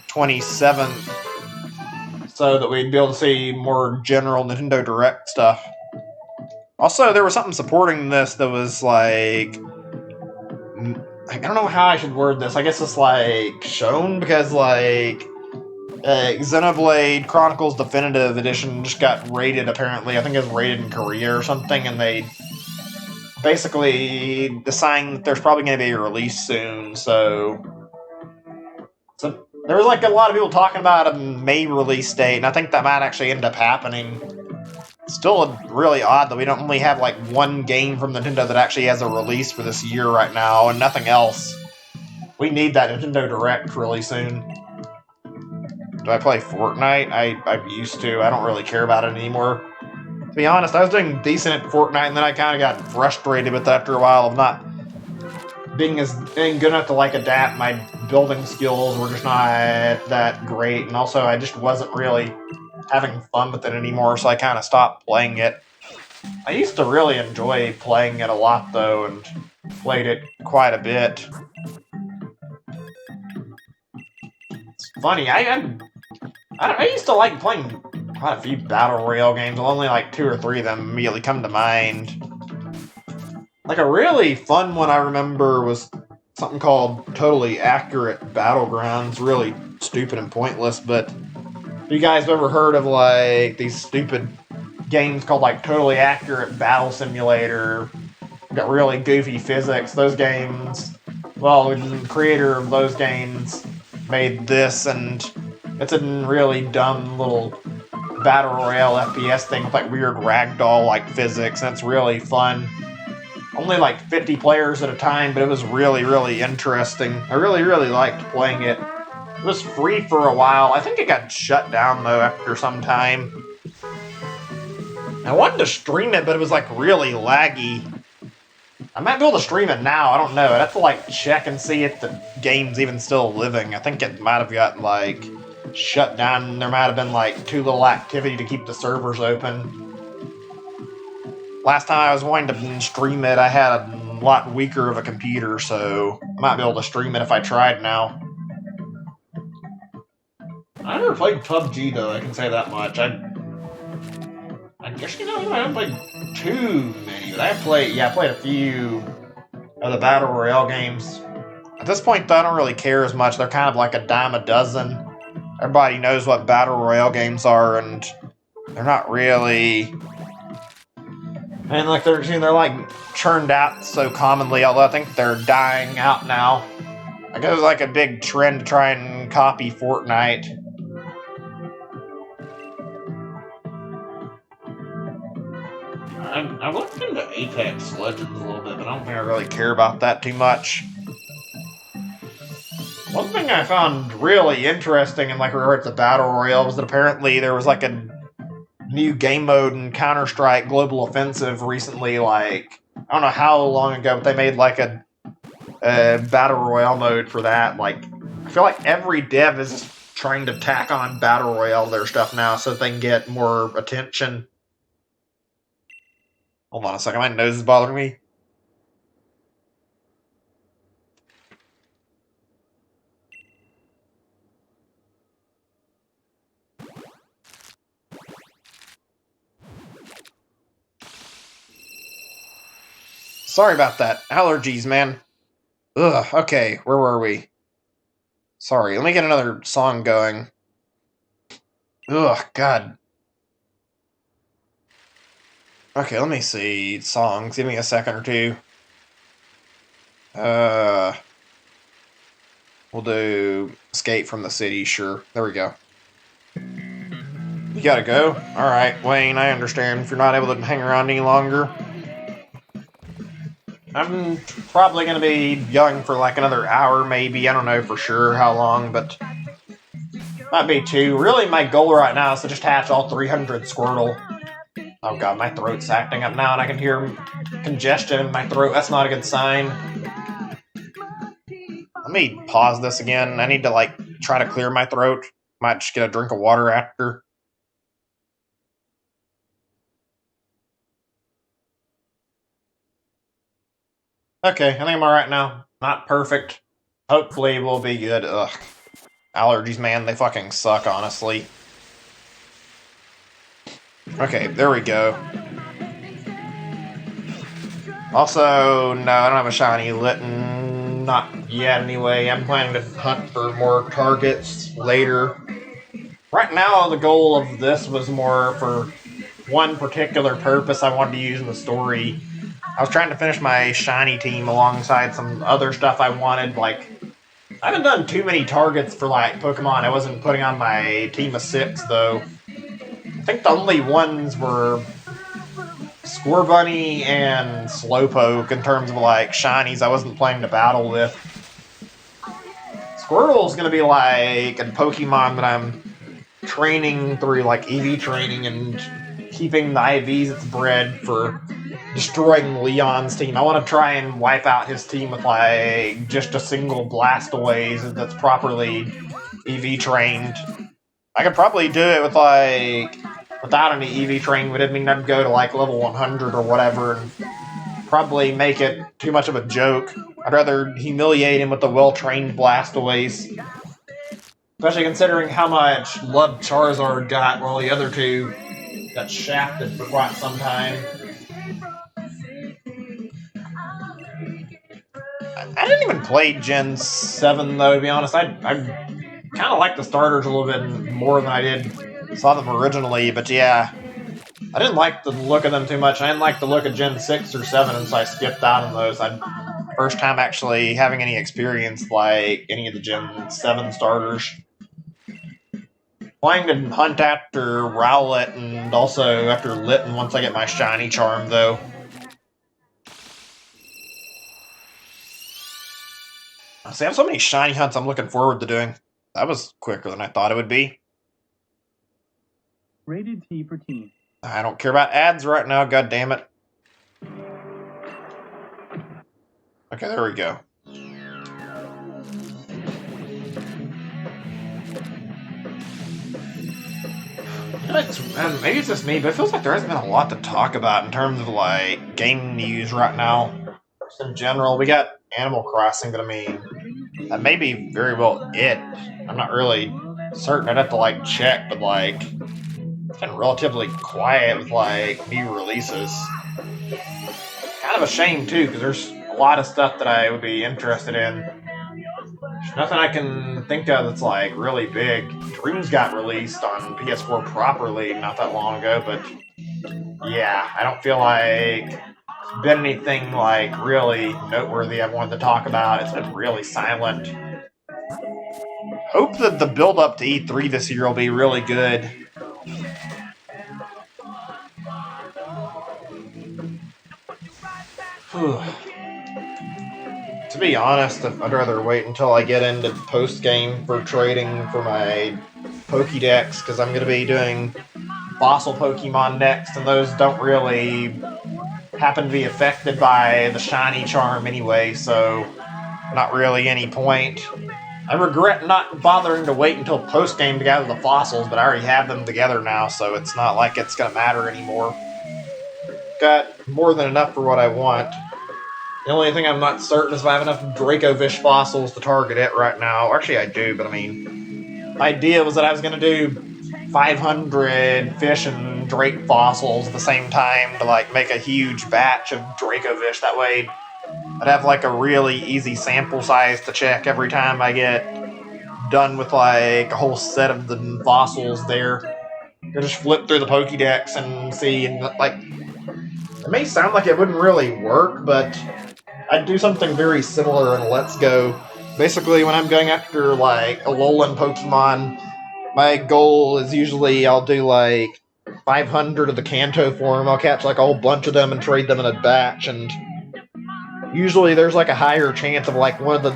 27th, so that we'd be able to see more general Nintendo Direct stuff. Also, there was something supporting this that was I don't know how I should word this. I guess it's shown, because Xenoblade Chronicles Definitive Edition just got rated, apparently. I think it was rated in Korea or something, and they basically deciding that there's probably going to be a release soon, so there was a lot of people talking about a May release date, and I think that might actually end up happening. It's still really odd that we don't only have one game from Nintendo that actually has a release for this year right now, and nothing else. We need that Nintendo Direct really soon. Do I play Fortnite? I used to. I don't really care about it anymore. To be honest, I was doing decent at Fortnite, and then I kind of got frustrated with it after a while of not being good enough to adapt. My building skills were just not that great, and also I just wasn't really having fun with it anymore, so I kind of stopped playing it. I used to really enjoy playing it a lot, though, and played it quite a bit. It's funny, I used to like playing quite a few Battle Royale games. Only 2 or 3 of them immediately come to mind. A really fun one I remember was something called Totally Accurate Battlegrounds. Really stupid and pointless, but have you guys ever heard of these stupid games called Totally Accurate Battle Simulator? Got really goofy physics. Those games, well, the creator of those games made this, and it's a really dumb little Battle Royale FPS thing with weird ragdoll physics, and it's really fun. Only 50 players at a time, but it was really, really interesting. I really, really liked playing it. It was free for a while. I think it got shut down, though, after some time. I wanted to stream it, but it was really laggy. I might be able to stream it now. I don't know. I'd have to check and see if the game's even still living. I think it might have gotten shut down. There might have been too little activity to keep the servers open. Last time I was wanting to stream it, I had a lot weaker of a computer, so I might be able to stream it if I tried now. I never played PUBG, though, I can say that much. I guess, I haven't played too many, but I played a few of the Battle Royale games. At this point, though, I don't really care as much. They're kind of a dime a dozen. Everybody knows what Battle Royale games are, and they're not really... And they're churned out so commonly, although I think they're dying out now. I guess it's like a big trend to try and copy Fortnite. I looked into Apex Legends a little bit, but I don't think I really care about that too much. One thing I found really interesting in like regards to Battle Royale was that apparently there was like a new game mode in Counter-Strike Global Offensive recently, like, I don't know how long ago, but they made like a Battle Royale mode for that. Like, I feel like every dev is just trying to tack on Battle Royale to their stuff now so they can get more attention. Hold on a second, my nose is bothering me. Sorry about that. Allergies, man. Ugh, okay, where were we? Sorry, let me get another song going. Ugh, God. Okay, let me see. Songs, give me a second or two. We'll do Escape from the City, sure. There we go. You gotta go? Alright, Wayne, I understand if you're not able to hang around any longer. I'm probably gonna be young for like another hour, maybe. I don't know for sure how long, but might be two. Really, my goal right now is to just hatch all 300 Squirtle. Oh god, my throat's acting up now, and I can hear congestion in my throat. That's not a good sign. Let me pause this again. I need to, like, try to clear my throat. Might just get a drink of water after. Okay, I think I'm alright now. Not perfect. Hopefully we'll be good. Ugh. Allergies, man, they fucking suck, honestly. Okay, there we go. Also, no, I don't have a shiny Litten. Not yet, anyway. I'm planning to hunt for more targets later. Right now, the goal of this was more for one particular purpose I wanted to use in the story. I was trying to finish my shiny team alongside some other stuff I wanted, like, I haven't done too many targets for, like, Pokemon I wasn't putting on my team of 6, though. I think the only ones were Scorbunny and Slowpoke in terms of, like, shinies I wasn't playing to battle with. Squirtle's gonna be, like, a Pokemon that I'm training through, like, EV training and keeping the IVs it's bred for destroying Leon's team. I want to try and wipe out his team with, like, just a single Blastoise that's properly EV trained. I could probably do it with, like, without any EV training, but it mean I'd go to, like, level 100 or whatever and probably make it too much of a joke. I'd rather humiliate him with a well-trained Blastoise. Especially considering how much love Charizard got while the other two got shafted for quite some time. I didn't even play Gen 7, though, to be honest. I kind of like the starters a little bit more than I did saw them originally, but yeah. I didn't like the look of them too much. I didn't like the look of Gen 6 or 7, and so I skipped out on those. First time actually having any experience like any of the Gen 7 starters. Planning to hunt after Rowlet and also after Litten once I get my shiny charm, though. See, I have so many shiny hunts I'm looking forward to doing. That was quicker than I thought it would be. Rated T for teen. I don't care about ads right now, god damn it. Okay, there we go. Maybe it's just me, but it feels like there hasn't been a lot to talk about in terms of, like, game news right now. Just in general, we got Animal Crossing, but I mean, that may be very well it. I'm not really certain. I'd have to, like, check, but, like, it's been relatively quiet with, like, new releases. Kind of a shame, too, because there's a lot of stuff that I would be interested in. There's nothing I can think of that's, like, really big. Dreams got released on PS4 properly not that long ago, but yeah, I don't feel like been anything like really noteworthy I've wanted to talk about. It's been really silent. Hope that the build up to E3 this year will be really good. To be honest, I'd rather wait until I get into post game for trading for my Pokédex, because I'm going to be doing fossil Pokemon next, and those don't really happen to be affected by the shiny charm anyway, so not really any point. I regret not bothering to wait until post game to gather the fossils, but I already have them together now, so it's not like it's going to matter anymore. Got more than enough for what I want. The only thing I'm not certain is if I have enough Dracovish fossils to target it right now. Actually, I do, but I mean, the idea was that I was going to do 500 fish and Drake fossils at the same time to like make a huge batch of Dracovish. That way, I'd have like a really easy sample size to check every time I get done with like a whole set of the fossils there. You just flip through the Pokédex and see, and like, it may sound like it wouldn't really work, but I'd do something very similar in Let's Go. Basically, when I'm going after like a Alolan Pokemon, my goal is usually I'll do like 500 of the Kanto form. I'll catch like a whole bunch of them and trade them in a batch, and usually there's like a higher chance of like one of the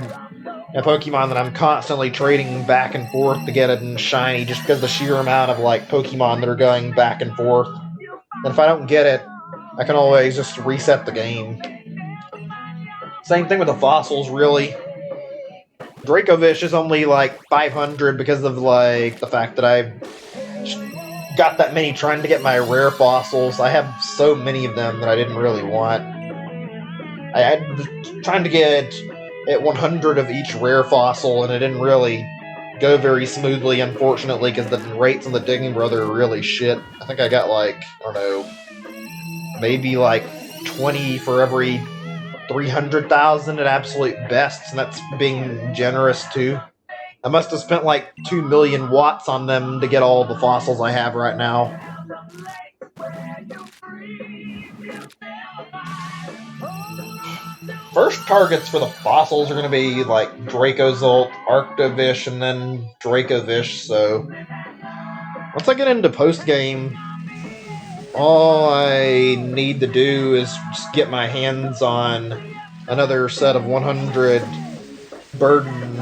Pokemon that I'm constantly trading back and forth to get it in shiny, just because of the sheer amount of like Pokemon that are going back and forth. And if I don't get it, I can always just reset the game. Same thing with the fossils, really. Dracovish is only like 500 because of like the fact that I've got that many trying to get my rare fossils. I have so many of them that I didn't really want. I had trying to get at 100 of each rare fossil, and it didn't really go very smoothly, unfortunately, because the rates on the Digging Brother are really shit. I think I got like, I don't know, maybe like 20 for every 300,000 at absolute best, and that's being generous too. I must have spent like 2 million watts on them to get all the fossils I have right now. First targets for the fossils are going to be like Dracozolt, Arctovish, and then Dracovish, so once I get into post-game, all I need to do is just get my hands on another set of 100 Burden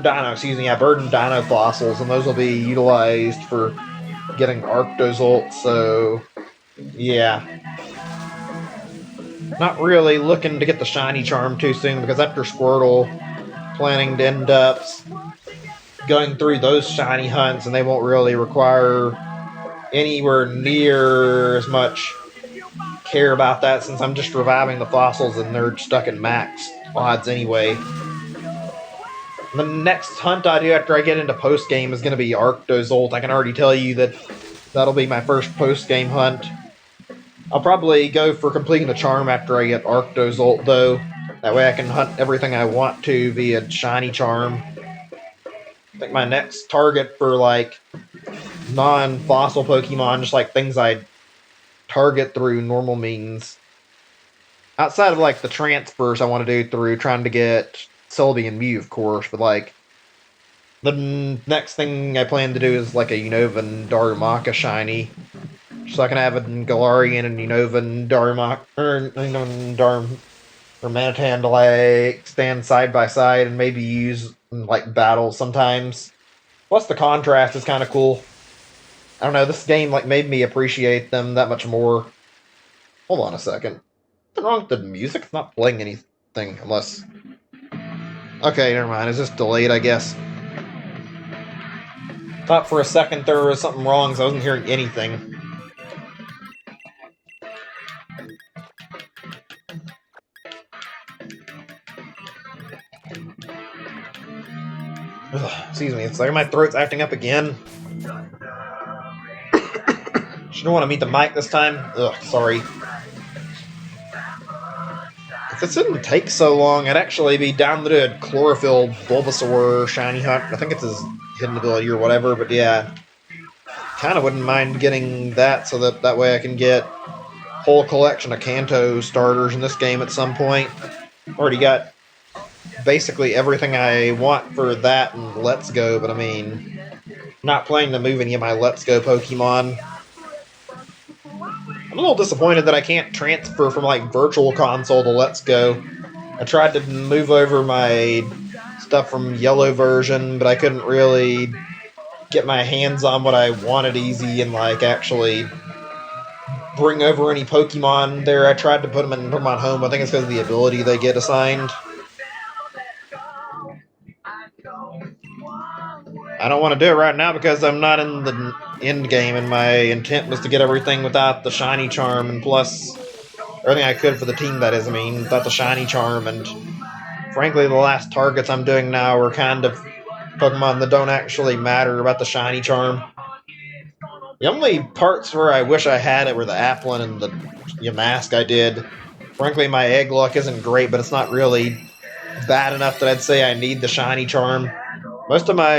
Dino, excuse me, yeah, Burden Dino fossils, and those will be utilized for getting Arctozolt, so yeah. Not really looking to get the shiny charm too soon, because after Squirtle, planning to end up going through those shiny hunts, and they won't really require anywhere near as much care about that, since I'm just reviving the fossils and they're stuck in max odds anyway. The next hunt I do after I get into post-game is going to be Arctozolt. I can already tell you that that'll be my first post-game hunt. I'll probably go for completing the charm after I get Arctozolt, though. That way I can hunt everything I want to via shiny charm. I think my next target for, like, non-fossil Pokemon, just like things I target through normal means, outside of, like, the transfers I want to do through trying to get Sylvie and Mew, of course, but, like, the next thing I plan to do is, like, a Unova and Darumaka shiny, so I can have a Galarian and Unova and Darumaka, or Manitan to, like, stand side by side and maybe use in, like, battles sometimes. Plus, the contrast is kind of cool. I don't know, this game, like, made me appreciate them that much more. Hold on a second. What's wrong with the music? It's not playing anything, unless... Okay, never mind. It's just delayed, I guess. Thought for a second there was something wrong, because I wasn't hearing anything. Ugh, excuse me, it's like my throat's acting up again. She don't want to meet the mic this time? Ugh, sorry. If this didn't take so long, I'd actually be downloaded Chlorophyll Bulbasaur Shiny Hunt. I think it's his hidden ability or whatever, but yeah. kind of wouldn't mind getting that so that way I can get whole collection of Kanto starters in this game at some point. Already got basically everything I want for that and Let's Go, but I mean, not planning to move any of my Let's Go Pokemon. I'm a little disappointed that I can't transfer from like Virtual Console to Let's Go. I tried to move over my stuff from Yellow version, but I couldn't really get my hands on what I wanted easy and like actually bring over any Pokemon there. I tried to put them in Pokemon Home. I think it's because of the ability they get assigned. I don't want to do it right now because I'm not in the end game, and my intent was to get everything without the shiny charm, and plus everything I could for the team, that is, I mean, without the shiny charm, and frankly, the last targets I'm doing now are kind of Pokemon that don't actually matter about the shiny charm. The only parts where I wish I had it were the Applin and the Yamask I did. Frankly, my egg luck isn't great, but it's not really bad enough that I'd say I need the shiny charm. Most of my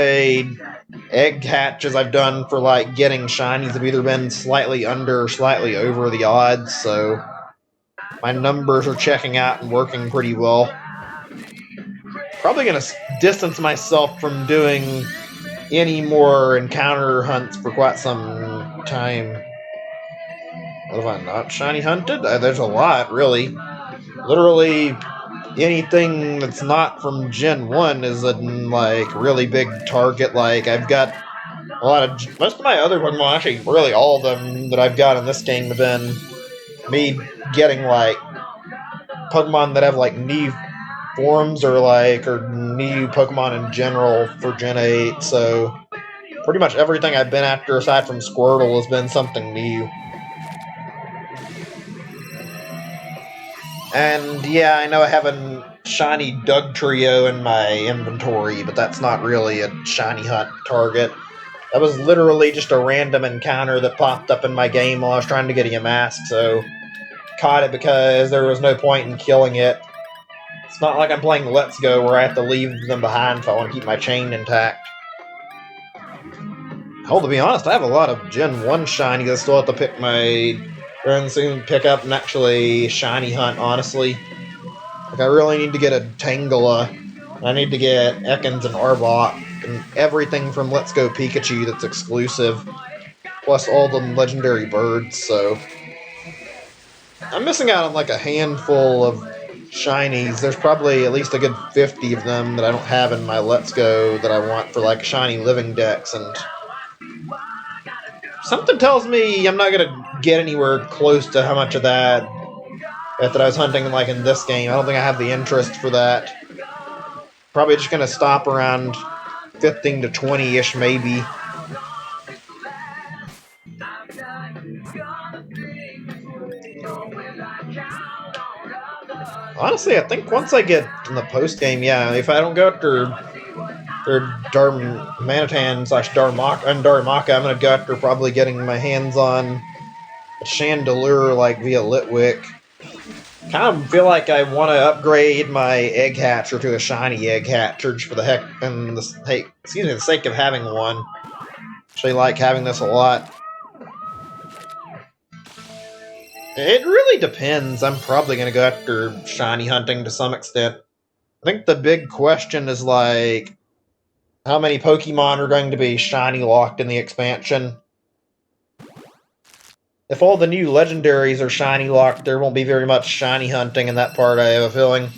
egg hatches I've done for like getting shinies have either been slightly under or slightly over the odds, so my numbers are checking out and working pretty well. Probably going to distance myself from doing any more encounter hunts for quite some time. What have I not shiny hunted? There's a lot, really. Literally anything that's not from Gen 1 is a like really big target. Like I've got a lot of most of my other Pokemon, actually really all of them that I've got in this game have been me getting like Pokemon that have like new forms or new Pokemon in general for Gen 8. So pretty much everything I've been after aside from Squirtle has been something new. And yeah, I know I have a shiny Dugtrio in my inventory, but that's not really a shiny hunt target. That was literally just a random encounter that popped up in my game while I was trying to get a Yamask, so caught it because there was no point in killing it. It's not like I'm playing Let's Go where I have to leave them behind if I want to keep my chain intact. Hell, to be honest, I have a lot of Gen 1 shinies I still have to pick my... and soon pick up and actually shiny hunt, honestly. Like, I really need to get a Tangela. I need to get Ekans and Arbok, and everything from Let's Go Pikachu that's exclusive. Plus all the legendary birds, so... I'm missing out on like a handful of shinies. There's probably at least a good 50 of them that I don't have in my Let's Go that I want for like shiny living decks, and something tells me I'm not gonna get anywhere close to how much of that I was hunting like in this game. I don't think I have the interest for that. Probably just gonna stop around 15 to 20-ish maybe. Honestly, I think once I get in the post game, yeah, if I don't go after Darmanitan slash Darmaka, I'm gonna go after probably getting my hands on a Chandelure like via Litwick. Kind of feel like I want to upgrade my egg hatcher to a shiny egg hatcher for the heck and the sake of having one. Actually like having this a lot. It really depends. I'm probably going to go after shiny hunting to some extent. I think the big question is, like, how many Pokemon are going to be shiny locked in the expansion? If all the new legendaries are shiny locked, there won't be very much shiny hunting in that part, I have a feeling.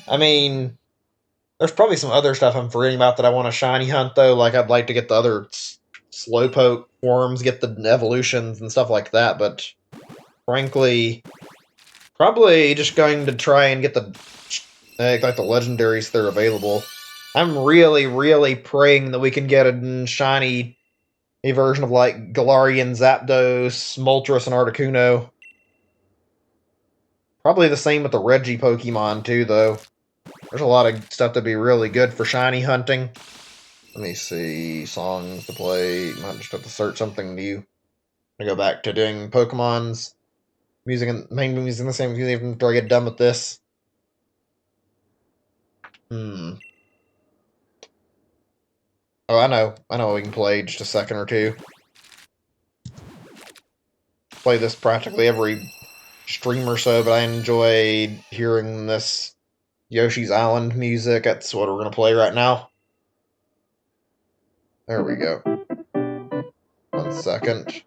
I mean, there's probably some other stuff I'm forgetting about that I want to shiny hunt, though. Like, I'd like to get the other Slowpoke forms, get the evolutions and stuff like that, but frankly, probably just going to try and get the like the legendaries that are available. I'm really, really praying that we can get a shiny version of like Galarian, Zapdos, Moltres, and Articuno. Probably the same with the Reggie Pokemon too, though. There's a lot of stuff that'd be really good for shiny hunting. Let me see. Songs to play. Might just have to search something new. I go back to doing Pokemon's music and maybe using the same music after I get done with this. Oh, I know we can play just a second or two. Play this practically every stream or so, but I enjoy hearing this Yoshi's Island music. That's what we're going to play right now. There we go. 1 second.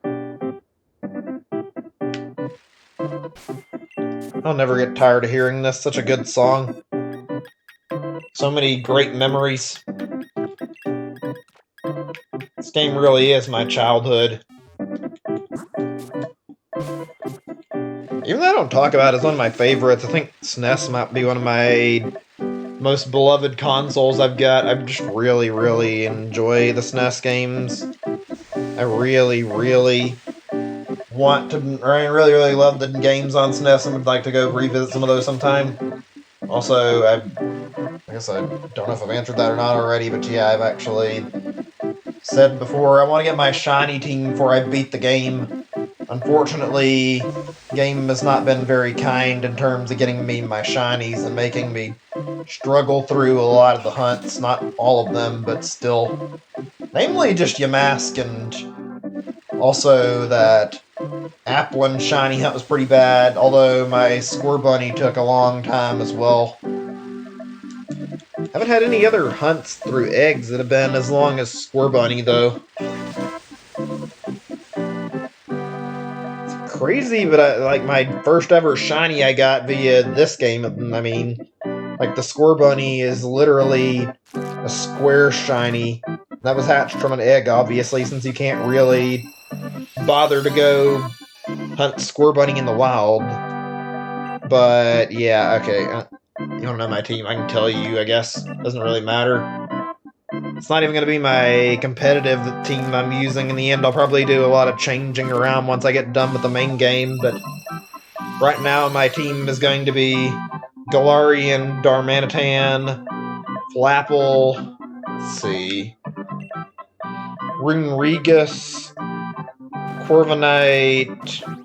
I'll never get tired of hearing this. Such a good song. So many great memories. This game really is my childhood. Even though I don't talk about it as one of my favorites, I think SNES might be one of my most beloved consoles I've got. I just really, really enjoy the SNES games. I really, really want to, or I really, really love the games on SNES and would like to go revisit some of those sometime. Also, I guess I don't know if I've answered that or not already, but yeah, I've actually said before, I want to get my shiny team before I beat the game. Unfortunately, the game has not been very kind in terms of getting me my shinies and making me struggle through a lot of the hunts. Not all of them, but still. Namely just Yamask, and also that Applin shiny hunt was pretty bad, although my Squirtle took a long time as well. Haven't had any other hunts through eggs that have been as long as Squirtle, though. Crazy, but like my first ever shiny I got via this game, I mean, like the Squirtle is literally a square shiny. That was hatched from an egg, obviously, since you can't really bother to go hunt Squirtle in the wild. But yeah, okay. You don't know my team, I can tell you, I guess. Doesn't really matter. It's not even going to be my competitive team I'm using in the end. I'll probably do a lot of changing around once I get done with the main game, but right now my team is going to be Galarian, Darmanitan, Flapple, let's see, Ringregus, Corviknight,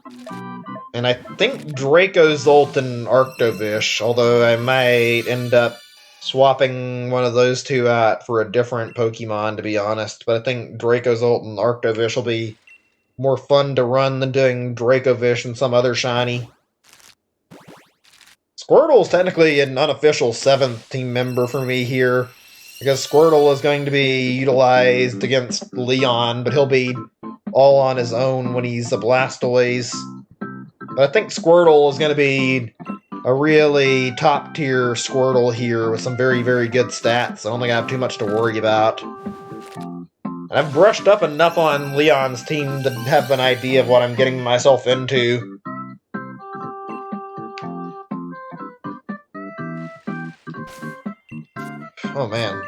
and I think Dracozolt and Arctovish, although I might end up swapping one of those two out for a different Pokemon, to be honest. But I think Dracozolt and Arctovish will be more fun to run than doing Dracovish and some other shiny. Squirtle is technically an unofficial 7th team member for me here, because Squirtle is going to be utilized against Leon, but he'll be all on his own when he's a Blastoise. But I think Squirtle is going to be a really top-tier Squirtle here with some very, very good stats. I don't think I have too much to worry about. And I've brushed up enough on Leon's team to have an idea of what I'm getting myself into. Oh man.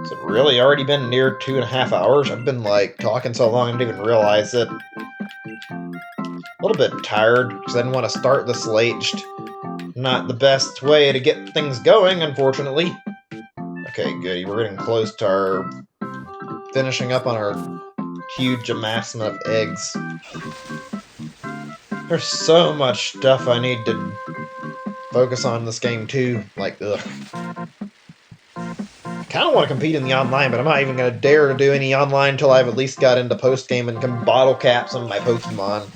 Has it really already been near 2.5 hours? I've been, like, talking so long I didn't even realize it. A little bit tired, because I didn't want to start this late. Just not the best way to get things going, unfortunately. Okay, good. We're getting close to our finishing up on our huge amassment of eggs. There's so much stuff I need to focus on in this game, too. Like, ugh. I kind of want to compete in the online, but I'm not even going to dare to do any online until I've at least got into post-game and can bottle cap some of my Pokemon.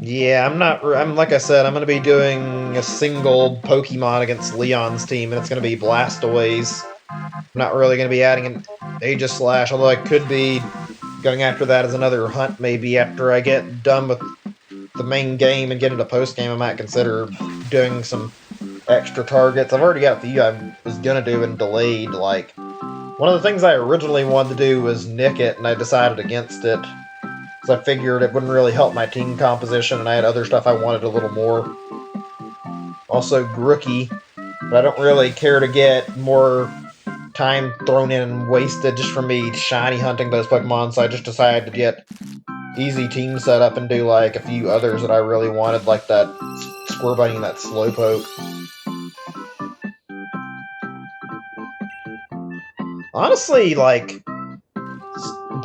Yeah, I'm like I said, I'm going to be doing a single Pokemon against Leon's team, and it's going to be Blastoise. I'm not really going to be adding an Aegislash, although I could be going after that as another hunt, maybe after I get done with the main game and get into post-game. I might consider doing some extra targets. I've already got a few I was going to do and delayed. Like, one of the things I originally wanted to do was nick it, and I decided against it. I figured it wouldn't really help my team composition, and I had other stuff I wanted a little more. Also, Grookey, but I don't really care to get more time thrown in and wasted just for me shiny hunting those Pokemon, so I just decided to get easy team setup and do like a few others that I really wanted, like that Squirtle and that Slowpoke. Honestly, like,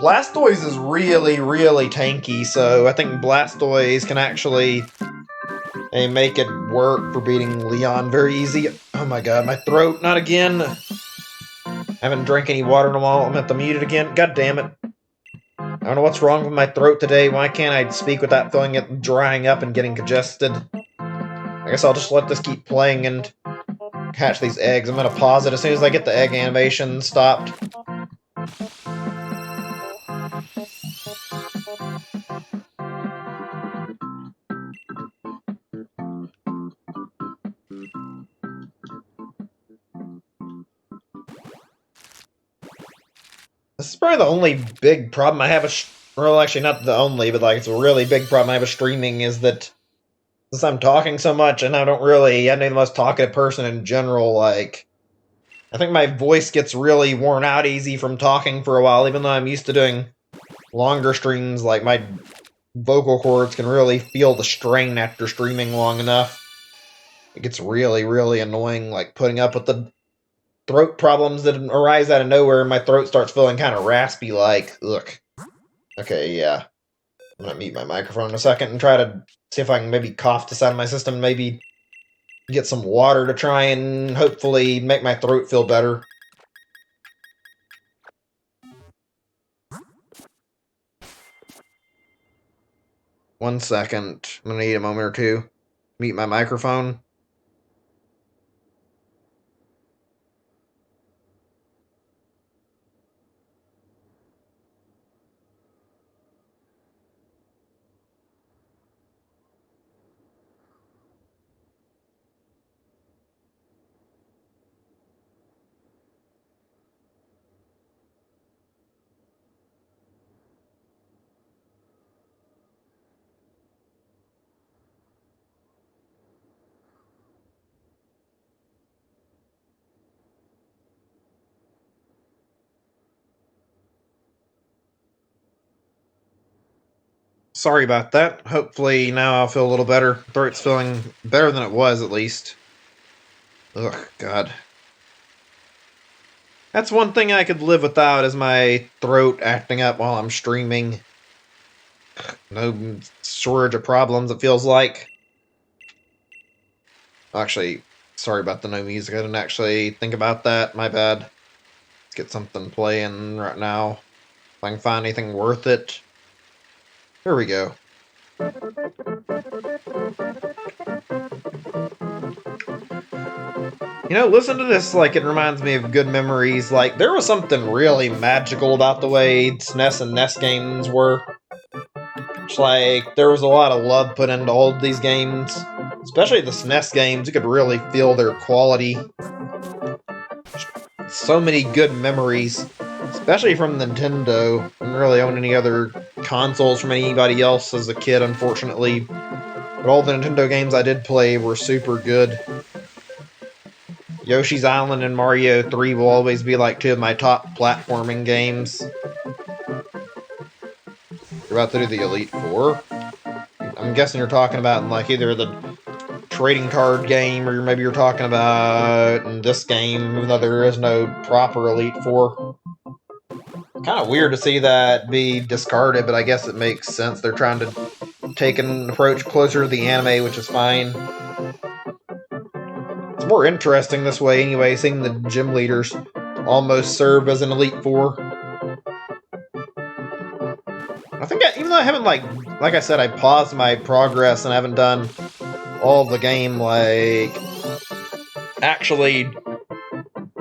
Blastoise is really, really tanky, so I think Blastoise can actually make it work for beating Leon very easy. Oh my god, my throat, not again. I haven't drank any water in a while. I'm gonna have to mute it again. God damn it. I don't know what's wrong with my throat today. Why can't I speak without feeling it drying up and getting congested? I guess I'll just let this keep playing and hatch these eggs. I'm gonna pause it as soon as I get the egg animation stopped. This is probably the only big problem I have well, actually not the only, but like it's a really big problem I have with streaming is that since I'm talking so much and I'm not the most talkative person in general, like I think my voice gets really worn out easy from talking for a while, even though I'm used to doing longer streams, like my vocal cords can really feel the strain after streaming long enough. It gets really, really annoying, like putting up with the throat problems that arise out of nowhere, and my throat starts feeling kind of raspy, like, ugh. Okay, yeah. I'm gonna mute my microphone in a second and try to see if I can maybe cough this out of my system, maybe get some water to try and hopefully make my throat feel better. One second. I'm gonna need a moment or two. Mute my microphone. Sorry about that. Hopefully now I'll feel a little better. Throat's feeling better than it was, at least. Ugh, God. That's one thing I could live without, is my throat acting up while I'm streaming. No shortage of problems, it feels like. Actually, sorry about the no music. I didn't actually think about that. My bad. Let's get something playing right now. If I can find anything worth it. Here we go. You know, listen to this, like, it reminds me of good memories. Like, there was something really magical about the way SNES and NES games were. It's like, there was a lot of love put into all of these games. Especially the SNES games, you could really feel their quality. So many good memories, especially from Nintendo. I didn't really own any other consoles from anybody else as a kid, unfortunately. But all the Nintendo games I did play were super good. Yoshi's Island and Mario 3 will always be like two of my top platforming games. You're about to do the Elite Four? I'm guessing you're talking about in like either the trading card game, or maybe you're talking about in this game, even though there is no proper Elite Four. Kind of weird to see that be discarded, but I guess it makes sense. They're trying to take an approach closer to the anime, which is fine. It's more interesting this way anyway, seeing the gym leaders almost serve as an Elite Four. I think, even though I haven't, like I said, I paused my progress and I haven't done all of the game, like, actually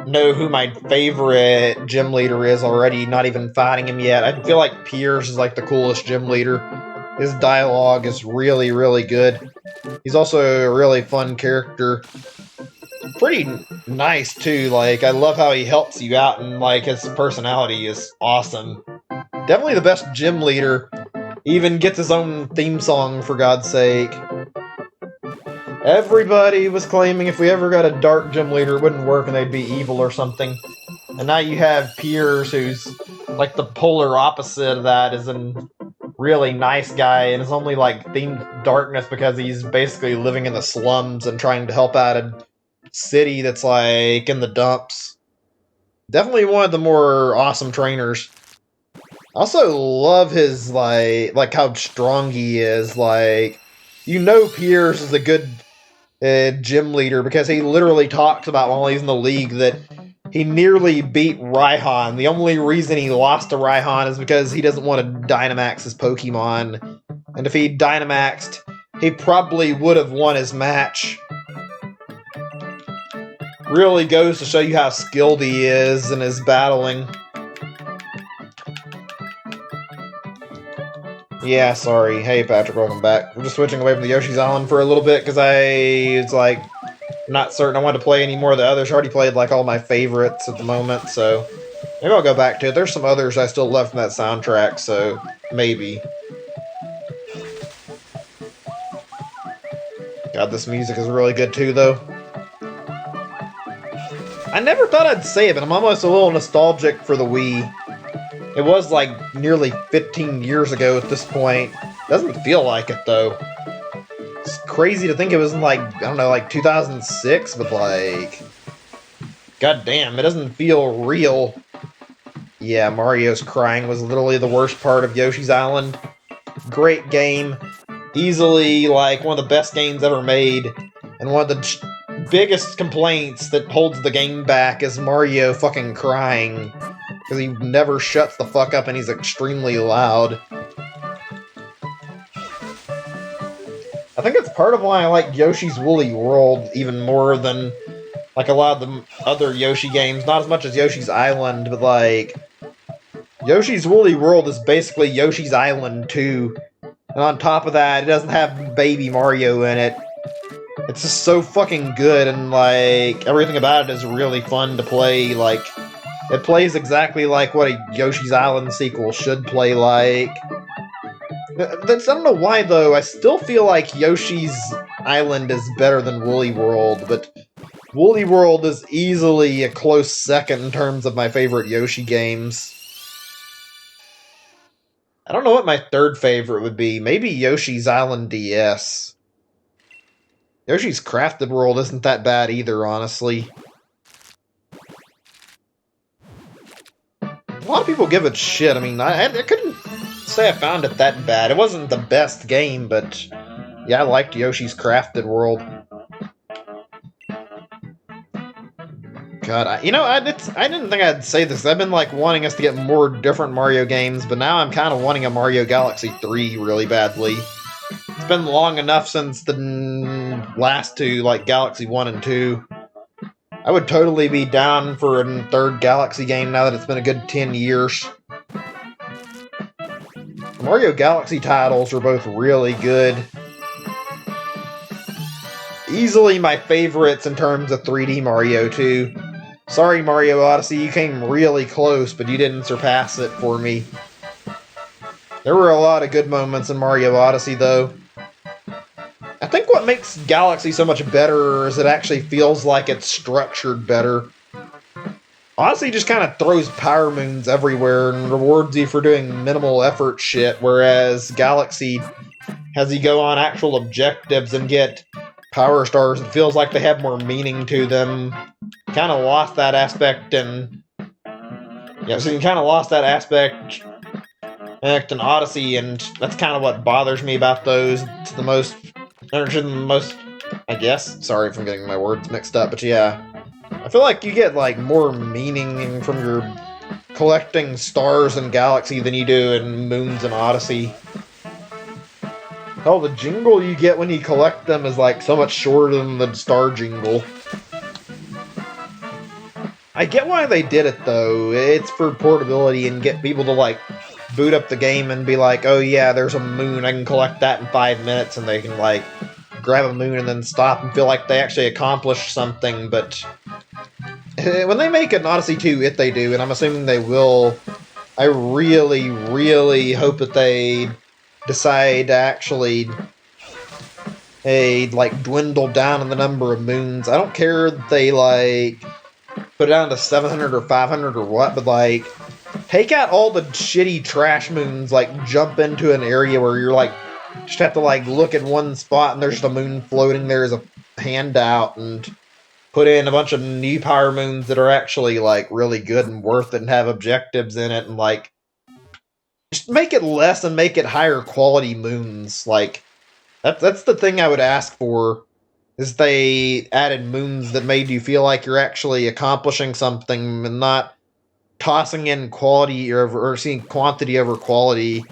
know who my favorite gym leader is already, not even fighting him yet. I feel like Piers is like the coolest gym leader. His dialogue is really, really good. He's also a really fun character. Pretty nice, too. Like, I love how he helps you out, and, like, his personality is awesome. Definitely the best gym leader. He even gets his own theme song, for God's sake. Everybody was claiming if we ever got a dark gym leader, it wouldn't work and they'd be evil or something. And now you have Piers, who's like the polar opposite of that, is a really nice guy and is only like themed darkness because he's basically living in the slums and trying to help out a city that's like in the dumps. Definitely one of the more awesome trainers. I also love his like how strong he is. Like, you know, Piers is a good gym leader, because he literally talks about while he's in the league that he nearly beat Raihan. The only reason he lost to Raihan is because he doesn't want to Dynamax his Pokemon. And if he Dynamaxed, he probably would have won his match. Really goes to show you how skilled he is in his battling. Yeah, sorry. Hey, Patrick, welcome back. We're just switching away from the Yoshi's Island for a little bit because I was like not certain I wanted to play any more of the others. I already played like all my favorites at the moment, so maybe I'll go back to it. There's some others I still love from that soundtrack, so maybe. God, this music is really good too, though. I never thought I'd say it, but I'm almost a little nostalgic for the Wii. It was like nearly 15 years ago at this point. Doesn't feel like it, though. It's crazy to think it was in like, I don't know, like 2006, but like... God damn, it doesn't feel real. Yeah, Mario's crying was literally the worst part of Yoshi's Island. Great game. Easily, like, one of the best games ever made. And one of the biggest complaints that holds the game back is Mario fucking crying. Because he never shuts the fuck up and he's extremely loud. I think it's part of why I like Yoshi's Woolly World even more than like a lot of the other Yoshi games. Not as much as Yoshi's Island, but like... Yoshi's Woolly World is basically Yoshi's Island 2. And on top of that, it doesn't have Baby Mario in it. It's just so fucking good, and like, everything about it is really fun to play. Like, it plays exactly like what a Yoshi's Island sequel should play like. I don't know why, though. I still feel like Yoshi's Island is better than Woolly World, but Woolly World is easily a close second in terms of my favorite Yoshi games. I don't know what my third favorite would be. Maybe Yoshi's Island DS. Yoshi's Crafted World isn't that bad either, honestly. A lot of people give it shit. I mean, I couldn't say I found it that bad. It wasn't the best game, but yeah, I liked Yoshi's Crafted World. God, I didn't think I'd say this. I've been like wanting us to get more different Mario games, but now I'm kind of wanting a Mario Galaxy 3 really badly. It's been long enough since the last two, like Galaxy 1 and 2. I would totally be down for a third Galaxy game now that it's been a good 10 years. The Mario Galaxy titles are both really good. Easily my favorites in terms of 3D Mario 2. Sorry, Mario Odyssey, you came really close, but you didn't surpass it for me. There were a lot of good moments in Mario Odyssey, though. I think what makes Galaxy so much better is it actually feels like it's structured better. Odyssey just kind of throws power moons everywhere and rewards you for doing minimal effort shit, whereas Galaxy has you go on actual objectives and get power stars. It feels like they have more meaning to them. Kind of lost that aspect, and yeah, so you kind of lost that aspect in Odyssey, and that's kind of what bothers me about those to the most, I guess. Sorry if I'm getting my words mixed up, but yeah, I feel like you get like more meaning from your collecting stars in Galaxy than you do in Moons and Odyssey. Hell, the jingle you get when you collect them is like so much shorter than the star jingle. I get why they did it, though. It's for portability and get people to, like, boot up the game and be like, oh yeah, there's a moon, I can collect that in 5 minutes, and they can, like, grab a moon and then stop and feel like they actually accomplished something, but when they make an Odyssey 2, if they do, and I'm assuming they will, I really, really hope that they decide to actually like, dwindle down in the number of moons. I don't care if they, like, put it down to 700 or 500 or what, but, like, take out all the shitty trash moons, like, jump into an area where you're, like, just have to, like, look at one spot and there's just a moon floating there as a handout, and put in a bunch of new power moons that are actually, like, really good and worth it and have objectives in it, and, like, just make it less and make it higher quality moons. Like, that's the thing I would ask for. is they added moons that made you feel like you're actually accomplishing something and not tossing in quality or seeing quantity over quality.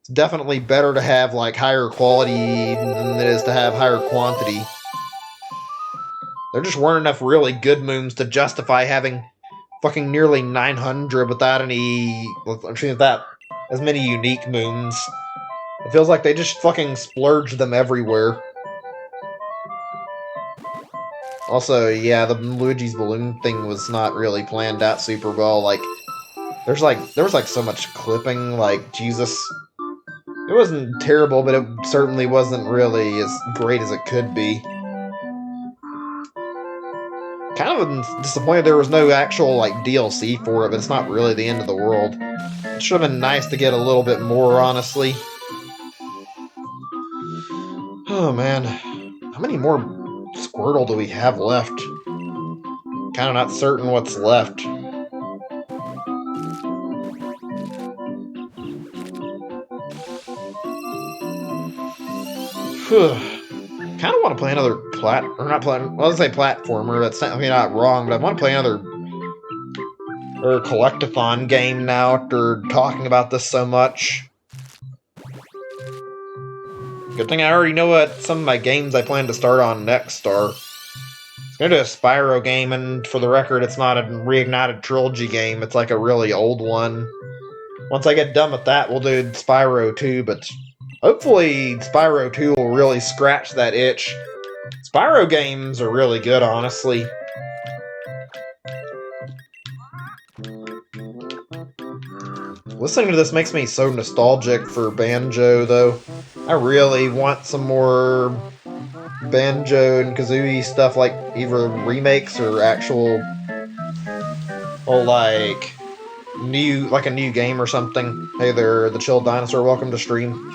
It's definitely better to have like higher quality than it is to have higher quantity. There just weren't enough really good moons to justify having fucking nearly 900 without any, without as many unique moons. It feels like they just fucking splurged them everywhere. Also, yeah, the Luigi's balloon thing was not really planned out super well. Like, there was like so much clipping. Like, Jesus, it wasn't terrible, but it certainly wasn't really as great as it could be. Kind of disappointed there was no actual like DLC for it, but it's not really the end of the world. It should have been nice to get a little bit more, honestly. Oh man, how many more Squirtle do we have left? Kind of not certain what's left. Kind of want to play another let's say platformer. That's technically not wrong, but I want to play another collectathon game now after talking about this so much. Good thing I already know what some of my games I plan to start on next are. It's gonna do a Spyro game, and for the record, it's not a reignited trilogy game. It's like a really old one. Once I get done with that, we'll do Spyro 2, but hopefully Spyro 2 will really scratch that itch. Spyro games are really good, honestly. Listening to this makes me so nostalgic for Banjo, though. I really want some more Banjo and Kazooie stuff, like either remakes or actual, or like a new game or something. Hey there, the Chilled Dinosaur, welcome to stream.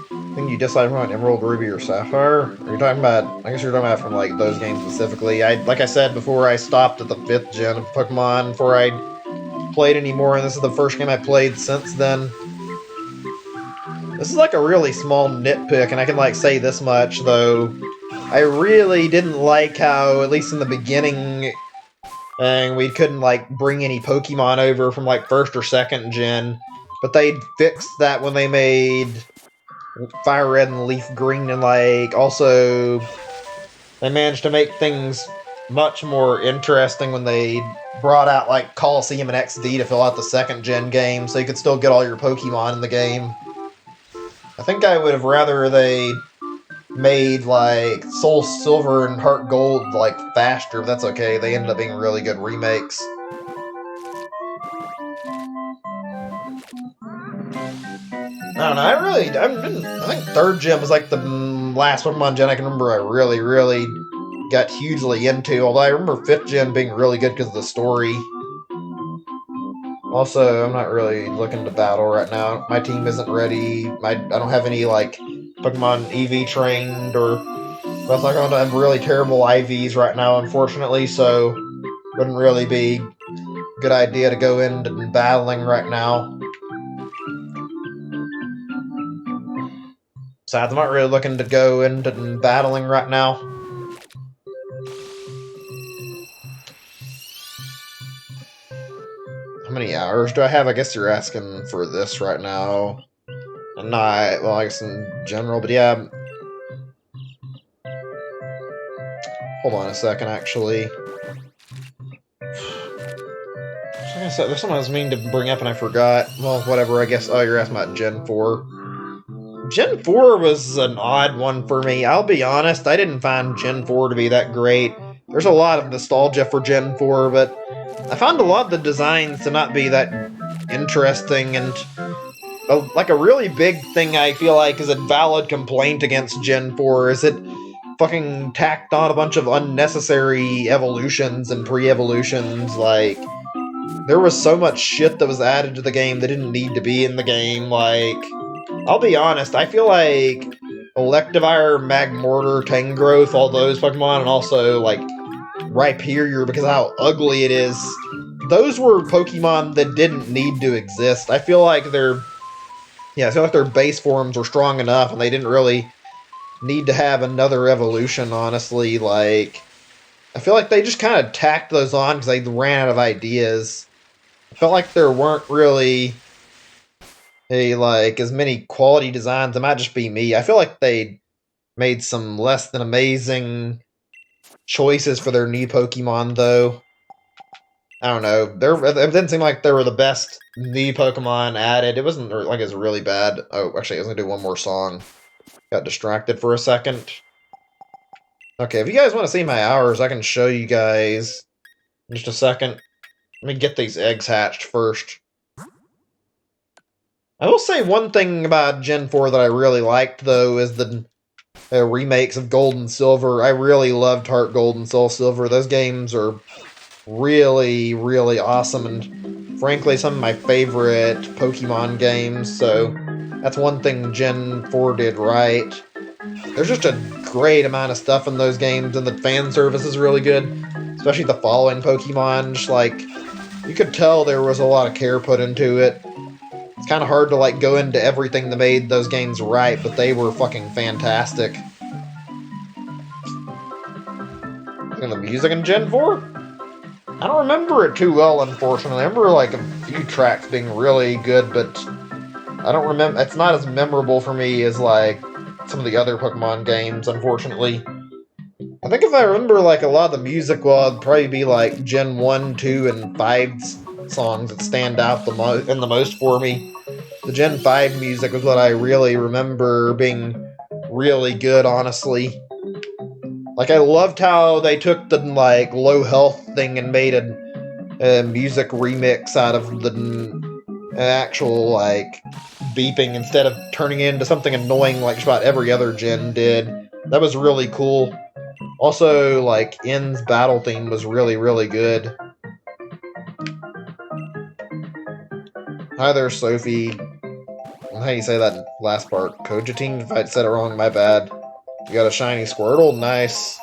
I think you decided from Emerald, Ruby, or Sapphire? Are you talking about, I guess you're talking about from like those games specifically. Like I said before, I stopped at the 5th gen of Pokemon before I played anymore, and this is the first game I played since then. This is like a really small nitpick, and I can like say this much, though. I really didn't like how, at least in the beginning, we couldn't like bring any Pokemon over from like 1st or 2nd gen, but they fixed that when they made Fire Red and Leaf Green, and like also they managed to make things much more interesting when they brought out like Coliseum and XD to fill out the 2nd gen game, so you could still get all your Pokemon in the game. I think I would have rather they made like Soul Silver and Heart Gold like faster, but that's okay. They ended up being really good remakes. I don't know, I think 3rd gen was like the last Pokemon gen I can remember I really got hugely into, although I remember 5th gen being really good because of the story. Also, I'm not really looking to battle right now. My team isn't ready. I don't have any like Pokemon EV trained, or that's not going to have really terrible IVs right now, unfortunately, so wouldn't really be a good idea to go into battling right now. Besides, I'm not really looking to go into battling right now. How many hours do I have? I guess you're asking for this right now. And not, well, I guess in general, but yeah. Hold on a second, actually. There's something I was meaning to bring up and I forgot. Well, whatever, I guess. Oh, you're asking about Gen 4. Gen 4 was an odd one for me. I'll be honest, I didn't find Gen 4 to be that great. There's a lot of nostalgia for Gen 4, but I found a lot of the designs to not be that interesting, and like a really big thing I feel like is a valid complaint against Gen 4 is it fucking tacked on a bunch of unnecessary evolutions and pre-evolutions. Like, there was so much shit that was added to the game that didn't need to be in the game. Like, I'll be honest, I feel like Electivire, Magmortar, Tangrowth, all those Pokemon, and also like Rhyperior, because of how ugly it is, those were Pokemon that didn't need to exist. I feel like their base forms were strong enough, and they didn't really need to have another evolution, honestly. Like, I feel like they just kind of tacked those on because they ran out of ideas. I felt like there weren't really like as many quality designs. It might just be me. I feel like they made some less than amazing choices for their new Pokemon, though. I don't know. It didn't seem like they were the best new Pokemon added. It wasn't like it was really bad. Oh, actually, I was gonna do one more song. Got distracted for a second. Okay, if you guys want to see my hours, I can show you guys in just a second. Let me get these eggs hatched first. I will say one thing about Gen 4 that I really liked, though, is the remakes of Gold and Silver. I really loved Heart Gold and Soul Silver. Those games are really, really awesome, and frankly, some of my favorite Pokemon games, so that's one thing Gen 4 did right. There's just a great amount of stuff in those games, and the fan service is really good, especially the following Pokemon. Just like, you could tell there was a lot of care put into it. It's kind of hard to like go into everything that made those games right, but they were fucking fantastic. And the music in Gen 4? I don't remember it too well, unfortunately. I remember like a few tracks being really good, but I don't remember. It's not as memorable for me as like some of the other Pokemon games, unfortunately. I think if I remember like a lot of the music, well, it'd probably be like Gen 1, 2, and 5 songs that stand out the most for me. The Gen 5 music was what I really remember being really good, honestly. Like, I loved how they took the, like, low health thing and made a music remix out of the actual, like, beeping instead of turning it into something annoying like just about every other gen did. That was really cool. Also, like, N's battle theme was really, really good. Hi there, Sophie. How do you say that last part? Cogiting? If I said it wrong, my bad. You got a shiny Squirtle? Nice.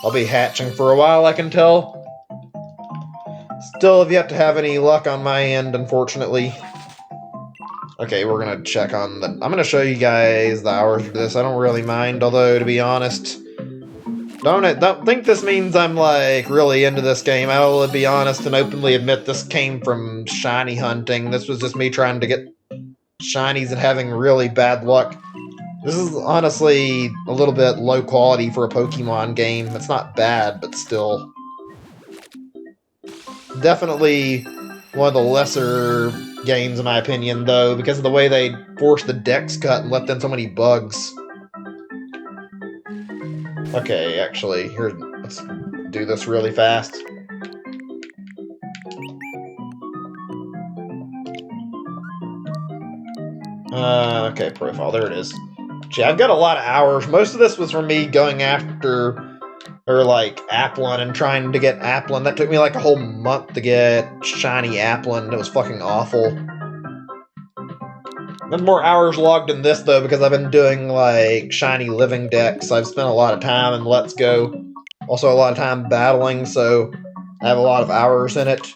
I'll be hatching for a while, I can tell. Still have yet to have any luck on my end, unfortunately. Okay, we're gonna check on the... I'm gonna show you guys the hours for this. I don't really mind, although, to be honest... Don't think this means I'm, like, really into this game. I will be honest and openly admit this came from shiny hunting. This was just me trying to get shinies and having really bad luck. This is honestly a little bit low quality for a Pokemon game. It's not bad, but still. Definitely one of the lesser games, in my opinion, though, because of the way they forced the dex cut and left in so many bugs. Okay, actually, here, let's do this really fast. Okay, profile, there it is. Gee, I've got a lot of hours. Most of this was from me going after, or like, Applin and trying to get Applin. That took me like a whole month to get shiny Applin. It was fucking awful. Been more hours logged in this, though, because I've been doing, like, shiny living decks. I've spent a lot of time in Let's Go. Also a lot of time battling, so I have a lot of hours in it.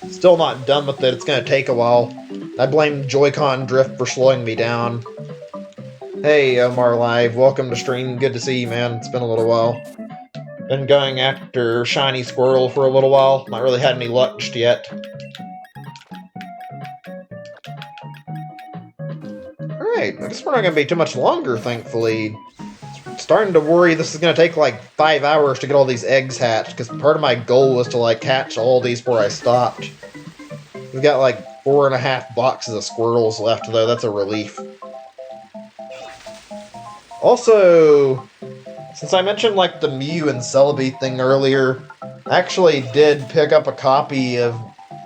Still not done with it. It's going to take a while. I blame Joy-Con drift for slowing me down. Hey, Omar Live. Welcome to stream. Good to see you, man. It's been a little while. Been going after shiny Squirtle for a little while. Not really had any luck just yet. Alright, I guess we're not going to be too much longer, thankfully. Starting to worry this is going to take like 5 hours to get all these eggs hatched, because part of my goal was to like hatch all these before I stopped. We've got like 4.5 boxes of Squirtles left, though. That's a relief. Also, since I mentioned like the Mew and Celebi thing earlier, I actually did pick up a copy of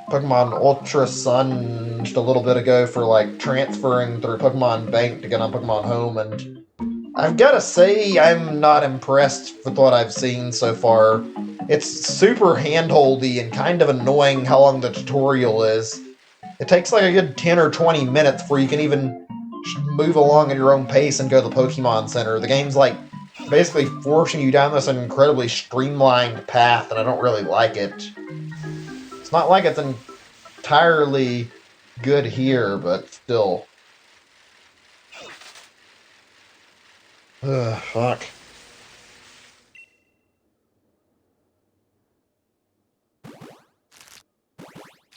Pokemon Ultra Sun just a little bit ago for like transferring through Pokemon Bank to get on Pokemon Home, and I've gotta say I'm not impressed with what I've seen so far. It's super handholdy and kind of annoying how long the tutorial is. It takes like a good 10 or 20 minutes before you can even move along at your own pace and go to the Pokemon Center. The game's like basically forcing you down this incredibly streamlined path, and I don't really like it. It's not like it's entirely good here, but still. Ugh, fuck.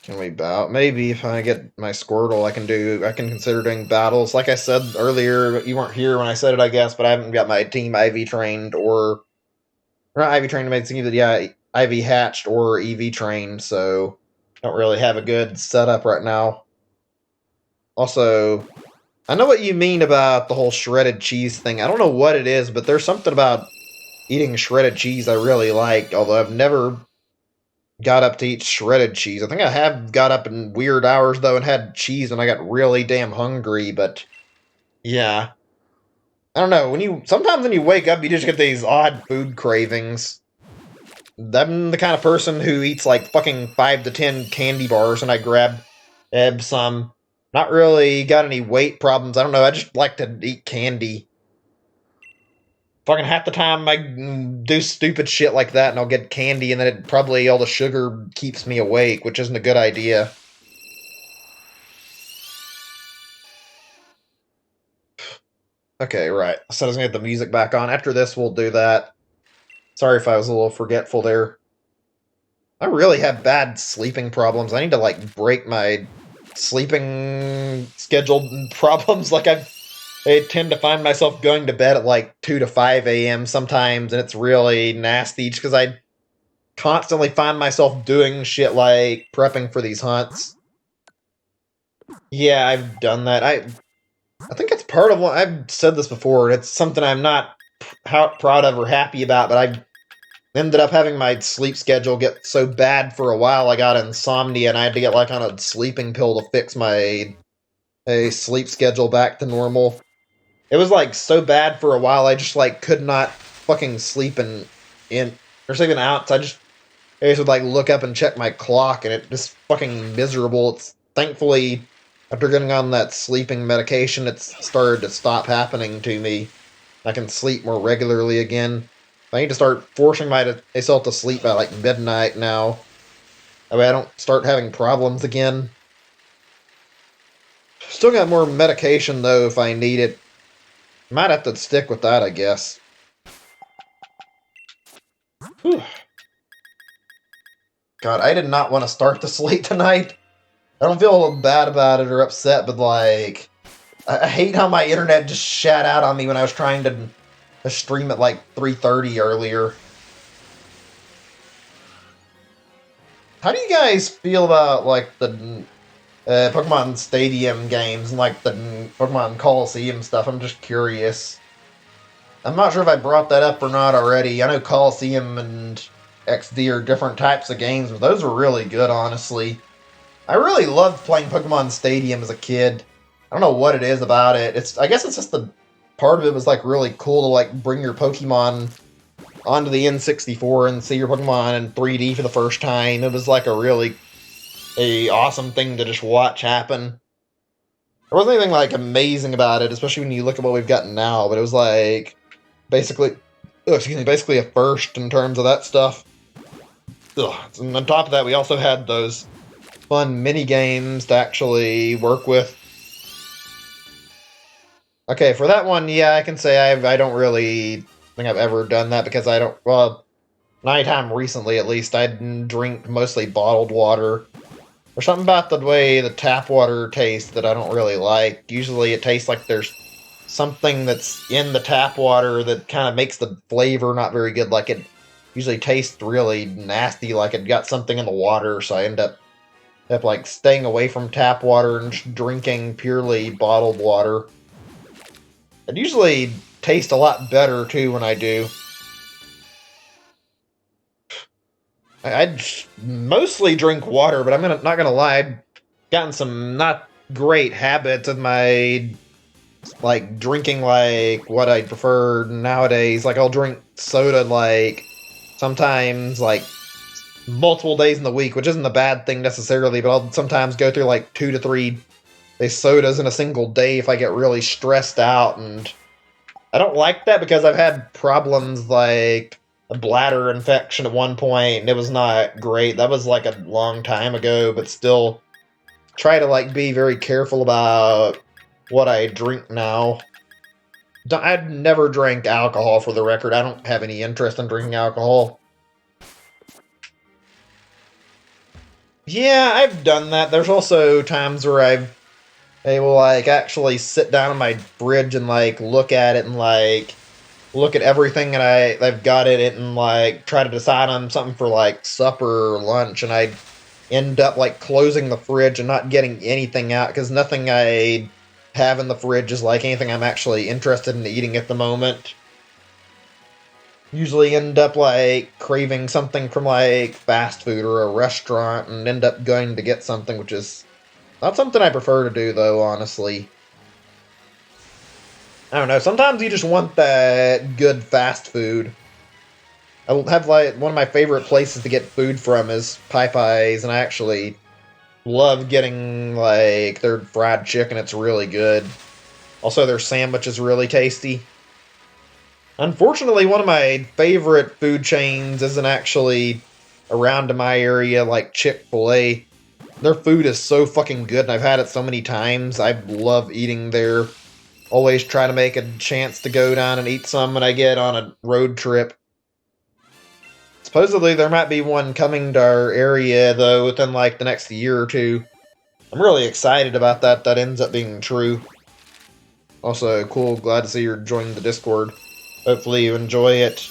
Can we bow? Maybe if I get my Squirtle, I can consider doing battles. Like I said earlier, you weren't here when I said it, I guess, but I haven't got my team IV trained or not IV trained, it's either, yeah, IV hatched or EV trained, so don't really have a good setup right now. Also, I know what you mean about the whole shredded cheese thing. I don't know what it is, but there's something about eating shredded cheese I really like, although I've never got up to eat shredded cheese. I think I have got up in weird hours, though, and had cheese when I got really damn hungry, but yeah. I don't know, sometimes when you wake up, you just get these odd food cravings. I'm the kind of person who eats like fucking 5 to 10 candy bars, and I grab some. Not really got any weight problems. I don't know. I just like to eat candy. Fucking half the time I do stupid shit like that, and I'll get candy, and then probably all the sugar keeps me awake, which isn't a good idea. Okay, right. So I was gonna get the music back on. After this, we'll do that. Sorry if I was a little forgetful there. I really have bad sleeping problems. I need to like break my sleeping schedule problems. I tend to find myself going to bed at like 2 to 5 a.m. sometimes, and it's really nasty just because I constantly find myself doing shit like prepping for these hunts. Yeah, I've done that. I think it's part of what I've said this before. It's something I'm not proud of or happy about, but I ended up having my sleep schedule get so bad for a while I got insomnia, and I had to get like on a sleeping pill to fix my sleep schedule back to normal. It was like so bad for a while I just like could not fucking sleep in or sleeping out. So I just would like look up and check my clock, and it just fucking miserable. It's thankfully after getting on that sleeping medication, it's started to stop happening to me. I can sleep more regularly again. I need to start forcing myself to sleep by like midnight now. That way I don't start having problems again. Still got more medication though if I need it. Might have to stick with that, I guess. Whew. God, I did not want to start the sleep tonight. I don't feel bad about it or upset, but like, I hate how my internet just shat out on me when I was trying to stream at like 3:30 earlier. How do you guys feel about like the Pokemon Stadium games and like the Pokemon Coliseum stuff? I'm just curious. I'm not sure if I brought that up or not already. I know Coliseum and XD are different types of games, but those were really good, honestly. I really loved playing Pokemon Stadium as a kid. I don't know what it is about it. I guess it's just the part of it was like really cool to like bring your Pokemon onto the N64 and see your Pokemon in 3D for the first time. It was like a awesome thing to just watch happen. There wasn't anything like amazing about it, especially when you look at what we've got now, but it was like basically basically a first in terms of that stuff. Ugh. And on top of that, we also had those fun mini games to actually work with. Okay, for that one, yeah, I can say I don't really think I've ever done that because I don't. Well, nighttime recently, at least, I drink mostly bottled water. There's something about the way the tap water tastes that I don't really like. Usually, it tastes like there's something that's in the tap water that kind of makes the flavor not very good. Like it usually tastes really nasty, like it got something in the water. So I end up like staying away from tap water and just drinking purely bottled water. It usually tastes a lot better too when I do. I mostly drink water, but not gonna lie, I've gotten some not great habits of my like drinking like what I prefer nowadays. Like I'll drink soda like sometimes like multiple days in the week, which isn't a bad thing necessarily, but I'll sometimes go through like 2 to 3 sodas in a single day if I get really stressed out, and I don't like that because I've had problems like a bladder infection at one point, and it was not great. That was like a long time ago, but still try to like be very careful about what I drink now. I've never drank alcohol, for the record. I don't have any interest in drinking alcohol. Yeah, I've done that. There's also times where I will, like, actually sit down in my fridge and, like, look at it and, like, look at everything and I've got it and, like, try to decide on something for, like, supper or lunch, and I end up, like, closing the fridge and not getting anything out, because nothing I have in the fridge is, like, anything I'm actually interested in eating at the moment. Usually end up, like, craving something from, like, fast food or a restaurant and end up going to get something, which is not something I prefer to do, though, honestly. I don't know, sometimes you just want that good fast food. I have, like, one of my favorite places to get food from is Popeyes, and I actually love getting, like, their fried chicken. It's really good. Also, their sandwich is really tasty. Unfortunately, one of my favorite food chains isn't actually around in my area, like Chick-fil-A. Their food is so fucking good, and I've had it so many times. I love eating there. Always try to make a chance to go down and eat some when I get on a road trip. Supposedly, there might be one coming to our area, though, within, like, the next year or two. I'm really excited about that. That ends up being true. Also, cool. Glad to see you're joining the Discord. Hopefully you enjoy it.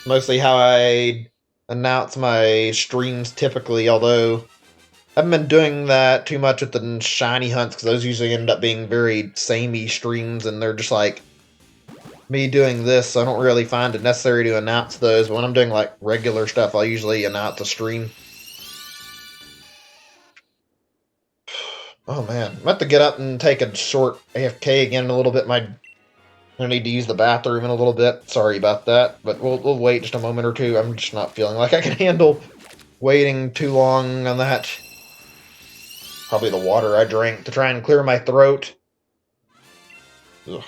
Mostly how I announce my streams typically, although I haven't been doing that too much with the shiny hunts, because those usually end up being very samey streams, and they're just like me doing this, so I don't really find it necessary to announce those. But when I'm doing, like, regular stuff, I'll usually announce a stream. Oh man, I'm about to get up and take a short AFK again in a little bit. I need to use the bathroom in a little bit. Sorry about that, but we'll wait just a moment or two. I'm just not feeling like I can handle waiting too long on that. Probably the water I drank to try and clear my throat. Ugh.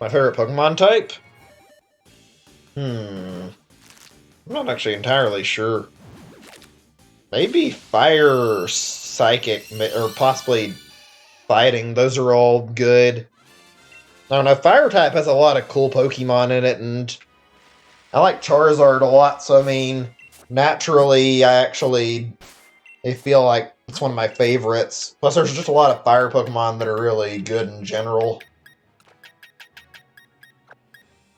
My favorite Pokemon type? I'm not actually entirely sure. Maybe Fire, Psychic, or possibly Fighting. Those are all good. I don't know, Fire type has a lot of cool Pokemon in it, and I like Charizard a lot, so I mean, naturally, I feel like it's one of my favorites. Plus, there's just a lot of fire Pokemon that are really good in general.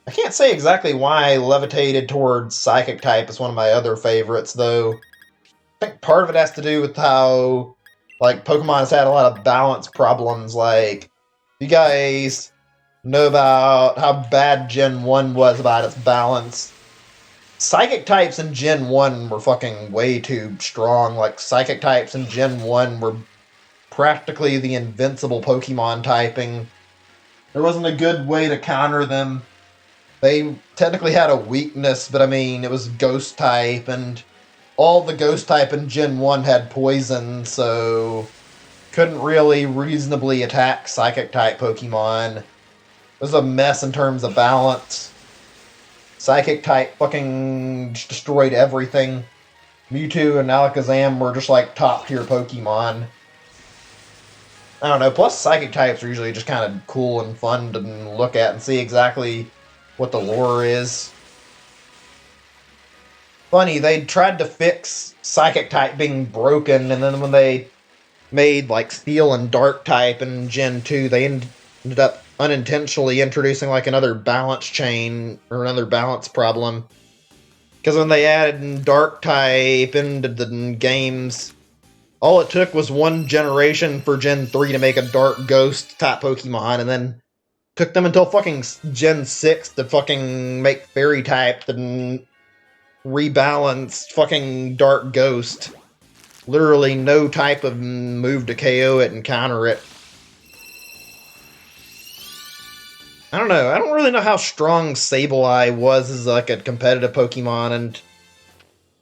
I can't say exactly why I levitated towards Psychic type as one of my other favorites, though. I think part of it has to do with how, like, Pokemon has had a lot of balance problems. Like, you guys know about how bad Gen 1 was about its balance. Psychic types in Gen 1 were fucking way too strong. Like, Psychic types in Gen 1 were practically the invincible Pokemon typing. There wasn't a good way to counter them. They technically had a weakness, but I mean, it was Ghost type, and all the Ghost type in Gen 1 had poison, so couldn't really reasonably attack Psychic type Pokemon. It was a mess in terms of balance. Psychic type fucking destroyed everything. Mewtwo and Alakazam were just like top tier Pokemon. I don't know, plus Psychic types are usually just kind of cool and fun to look at and see exactly what the lore is. Funny, they tried to fix Psychic type being broken, and then when they made, like, Steel and Dark type in Gen 2, they ended up unintentionally introducing, like, another balance chain, or another balance problem. Because when they added Dark type into the games, all it took was one generation for Gen 3 to make a Dark Ghost type Pokemon, and then took them until fucking Gen 6 to fucking make Fairy type and rebalance fucking Dark Ghost. Literally no type of move to KO it and counter it. I don't know. I don't really know how strong Sableye was as, like, a competitive Pokemon, and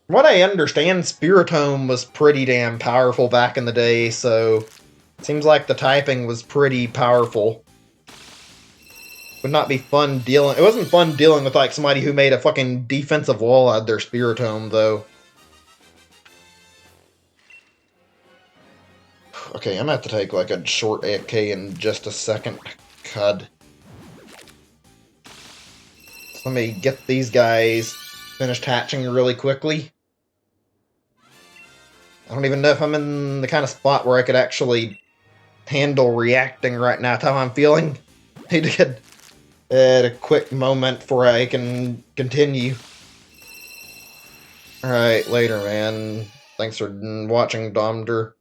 from what I understand, Spiritomb was pretty damn powerful back in the day, so it seems like the typing was pretty powerful. Would not be fun dealing... It wasn't fun dealing with, like, somebody who made a fucking defensive wall out of their Spiritomb, though. Okay, I'm gonna have to take like a short AFK in just a second. God. So let me get these guys finished hatching really quickly. I don't even know if I'm in the kind of spot where I could actually handle reacting right now. That's how I'm feeling. Need to get at a quick moment before I can continue. Alright, later, man. Thanks for watching, Domder.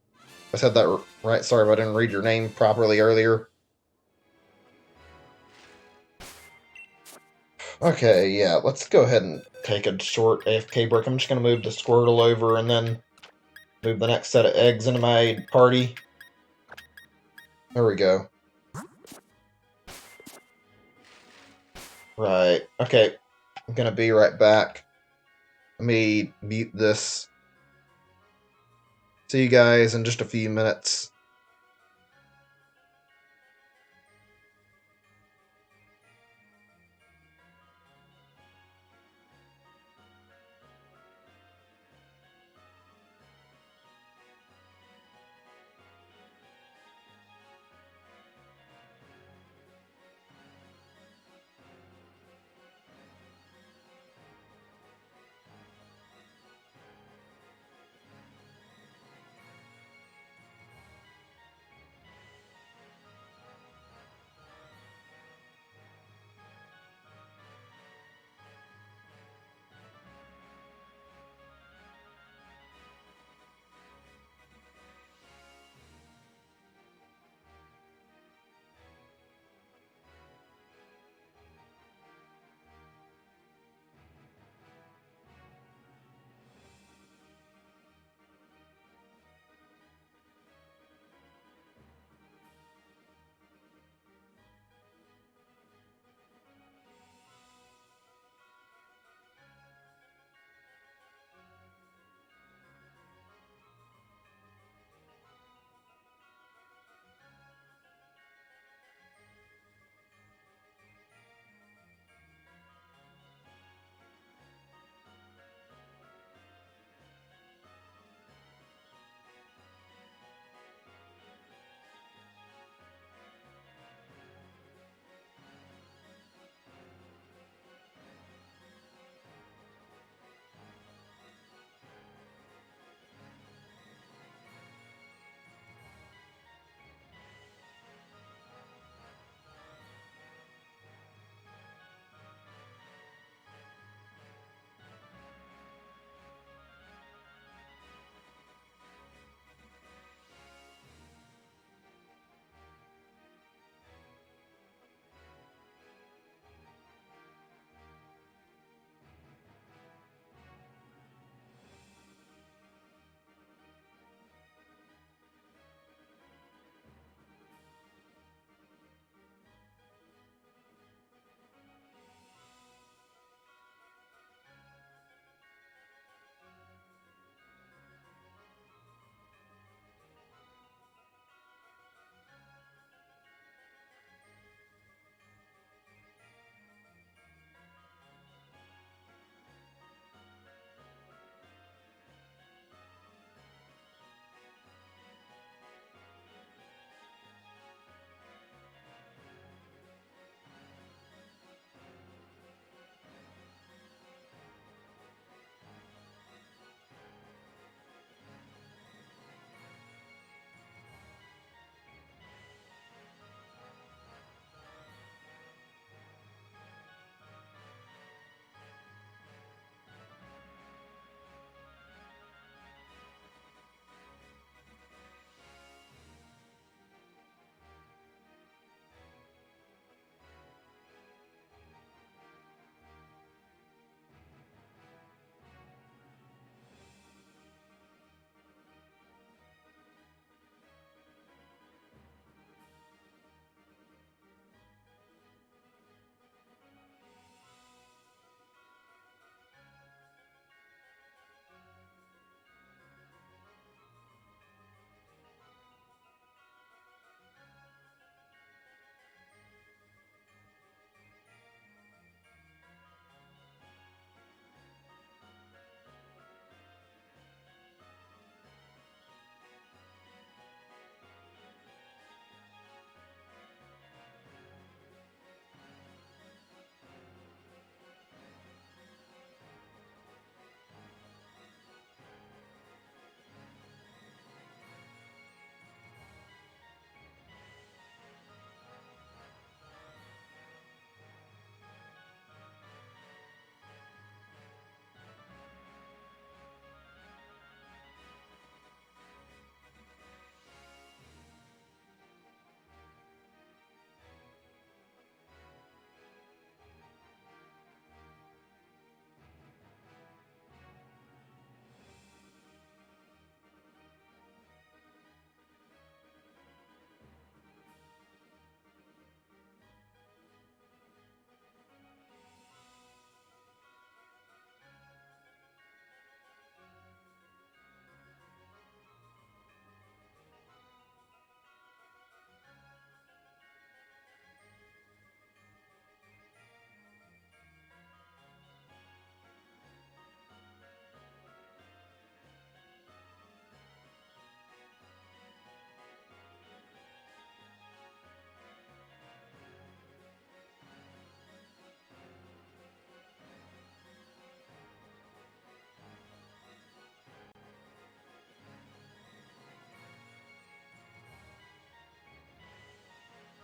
I said that right. Sorry if I didn't read your name properly earlier. Okay, yeah, let's go ahead and take a short AFK break. I'm just going to move the Squirtle over and then move the next set of eggs into my party. There we go. Right, okay. I'm going to be right back. Let me mute this. See you guys in just a few minutes.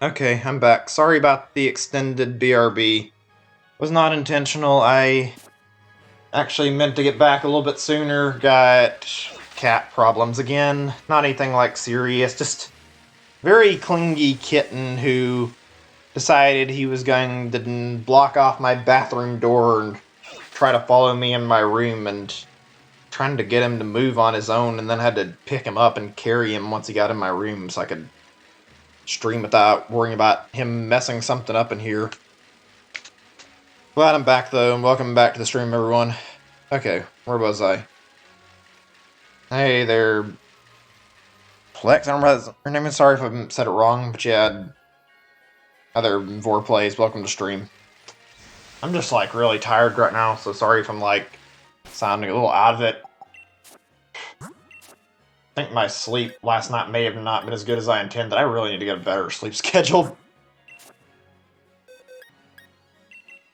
Okay, I'm back. Sorry about the extended BRB. Was not intentional. I actually meant to get back a little bit sooner. Got cat problems again. Not anything like serious, just very clingy kitten who decided he was going to block off my bathroom door and try to follow me in my room, and trying to get him to move on his own, and then had to pick him up and carry him once he got in my room so I could stream without worrying about him messing something up in here. Glad I'm back though, and welcome back to the stream, everyone. Okay, where was I? Hey there, Plex. I don't remember her name. Sorry if I said it wrong, but yeah, other Vor plays. Welcome to stream. I'm just like really tired right now, so sorry if I'm like sounding a little out of it. I think my sleep last night may have not been as good as I intended. I really need to get a better sleep schedule.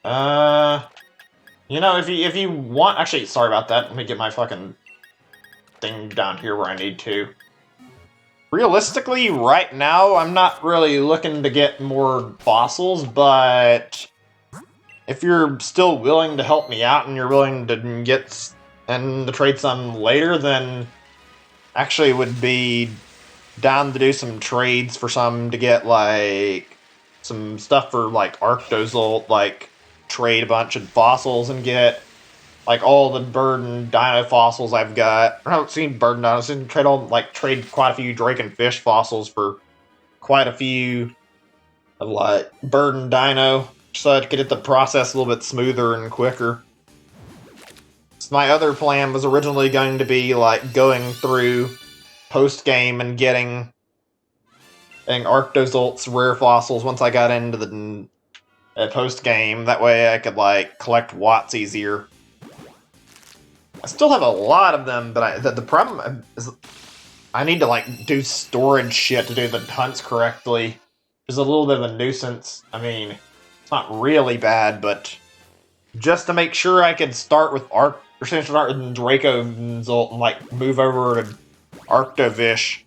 You know, if you want, actually, sorry about that. Let me get my fucking thing down here where I need to. Realistically, right now, I'm not really looking to get more fossils, but if you're still willing to help me out and you're willing to get and to trade some later, then actually would be down to do some trades for some to get like some stuff for like Arctozolt, like trade a bunch of fossils and get like all the bird and dino fossils I've got. I haven't seen bird and dinos. I trade quite a few drake and fish fossils for quite a few of like bird and dino, so I could get the process a little bit smoother and quicker. So my other plan was originally going to be like going through post game and getting Arctozolt's rare fossils once I got into the post game. That way I could like collect watts easier. I still have a lot of them, but the problem is I need to like do storage shit to do the hunts correctly. Which is a little bit of a nuisance. I mean, it's not really bad, but just to make sure I could start with start with Dracozolt and like move over to Arctovish,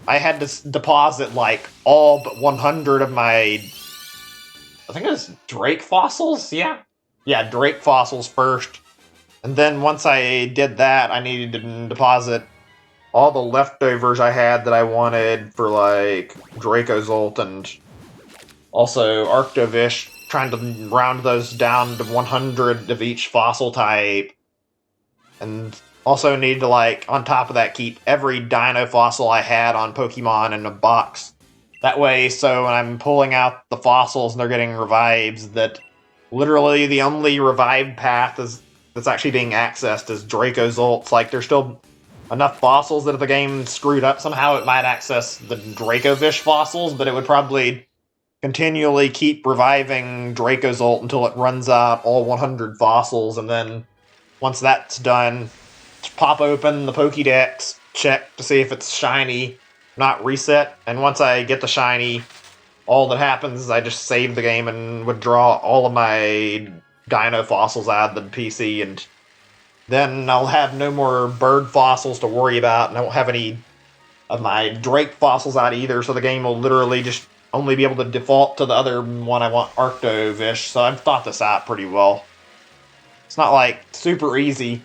I had to deposit like all but 100 of my, I think it was Drake fossils. Yeah, Drake fossils first. And then once I did that, I needed to deposit all the leftovers I had that I wanted for like Dracozolt and also Arctovish, trying to round those down to 100 of each fossil type. And also need to like, on top of that, keep every dino fossil I had on Pokemon in a box. That way, so when I'm pulling out the fossils and they're getting revives, that literally the only revived path that's actually being accessed is Dracozolts. Like, there's still enough fossils that if the game screwed up somehow, it might access the Dracovish fossils, but it would probably continually keep reviving Dracozolt until it runs out all 100 fossils, and then once that's done, pop open the Pokédex, check to see if it's shiny, not reset, and once I get the shiny, all that happens is I just save the game and withdraw all of my dino fossils out of the PC, and then I'll have no more bird fossils to worry about, and I won't have any of my Drake fossils out either, so the game will literally just only be able to default to the other one I want, Arctovish, so I've thought this out pretty well. It's not like super easy.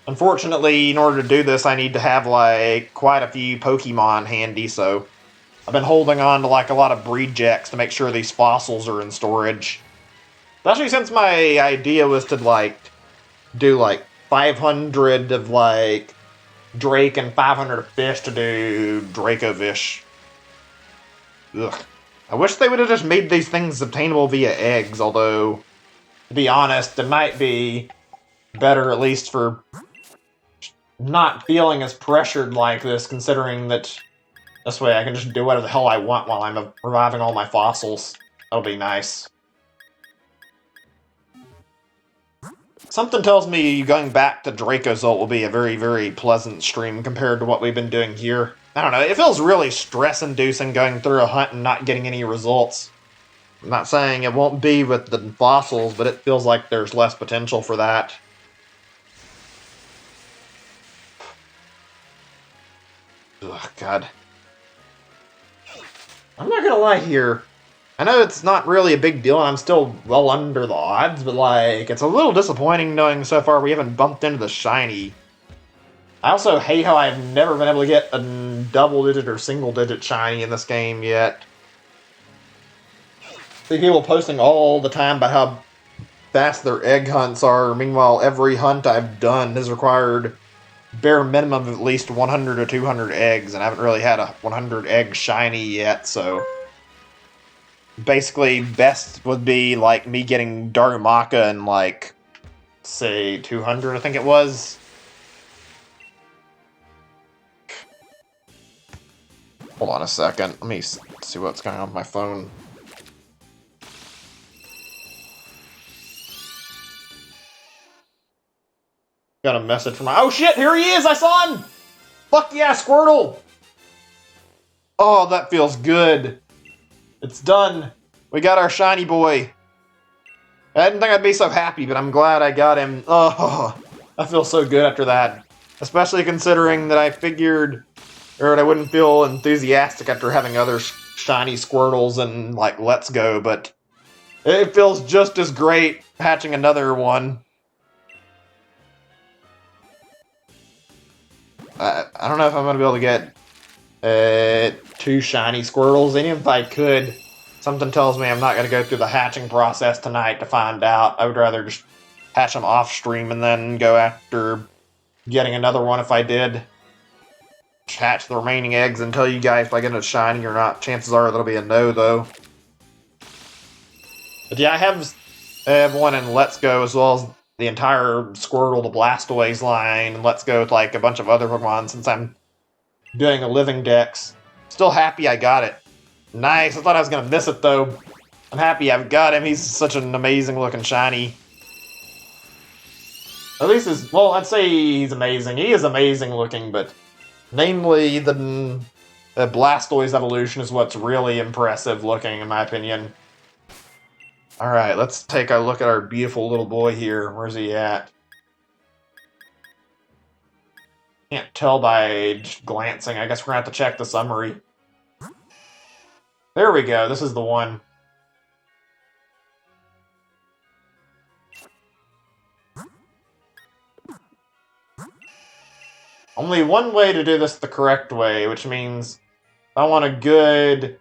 Unfortunately, in order to do this, I need to have like quite a few Pokemon handy, so I've been holding on to like a lot of breed checks to make sure these fossils are in storage. Especially since my idea was to like do like 500 of like Drake and 500 of fish to do Dracovish. Ugh. I wish they would have just made these things obtainable via eggs, although, to be honest, it might be better at least for not feeling as pressured like this, considering that this way I can just do whatever the hell I want while I'm reviving all my fossils. That'll be nice. Something tells me going back to Dracozolt will be a very, very pleasant stream compared to what we've been doing here. I don't know, it feels really stress-inducing going through a hunt and not getting any results. I'm not saying it won't be with the fossils, but it feels like there's less potential for that. Ugh, God. I'm not gonna lie here. I know it's not really a big deal, and I'm still well under the odds, but, like, it's a little disappointing knowing so far we haven't bumped into the shiny. I also hate how I've never been able to get a double-digit or single-digit shiny in this game yet. See people posting all the time about how fast their egg hunts are, meanwhile every hunt I've done has required bare minimum of at least 100 or 200 eggs, and I haven't really had a 100 egg shiny yet, so basically best would be like me getting Darumaka in like, say, 200, I think it was. Hold on a second, let me see what's going on with my phone. Got a message from my— oh shit, here he is, I saw him! Fuck yeah, Squirtle! Oh, that feels good. It's done. We got our shiny boy. I didn't think I'd be so happy, but I'm glad I got him. Oh, I feel so good after that. Especially considering that I figured, or I wouldn't feel enthusiastic after having other shiny Squirtles and, like, Let's Go, but it feels just as great hatching another one. I don't know if I'm going to be able to get 2 shiny Squirtles. Even if I could, something tells me I'm not going to go through the hatching process tonight to find out. I would rather just hatch them off stream and then go after getting another one if I did. Hatch the remaining eggs and tell you guys if I get a shiny or not. Chances are that'll be a no, though. But yeah, I have one in Let's Go, as well as the entire Squirtle, the Blastoise line, and Let's Go with like a bunch of other Pokemon since I'm doing a living dex. Still happy I got it. Nice, I thought I was going to miss it though. I'm happy I've got him, he's such an amazing looking shiny. At least well, I'd say he's amazing. He is amazing looking, but namely the Blastoise evolution is what's really impressive looking in my opinion. Alright, let's take a look at our beautiful little boy here. Where's he at? Can't tell by just glancing. I guess we're going to have to check the summary. There we go. This is the one. Only one way to do this the correct way, which means if I want a good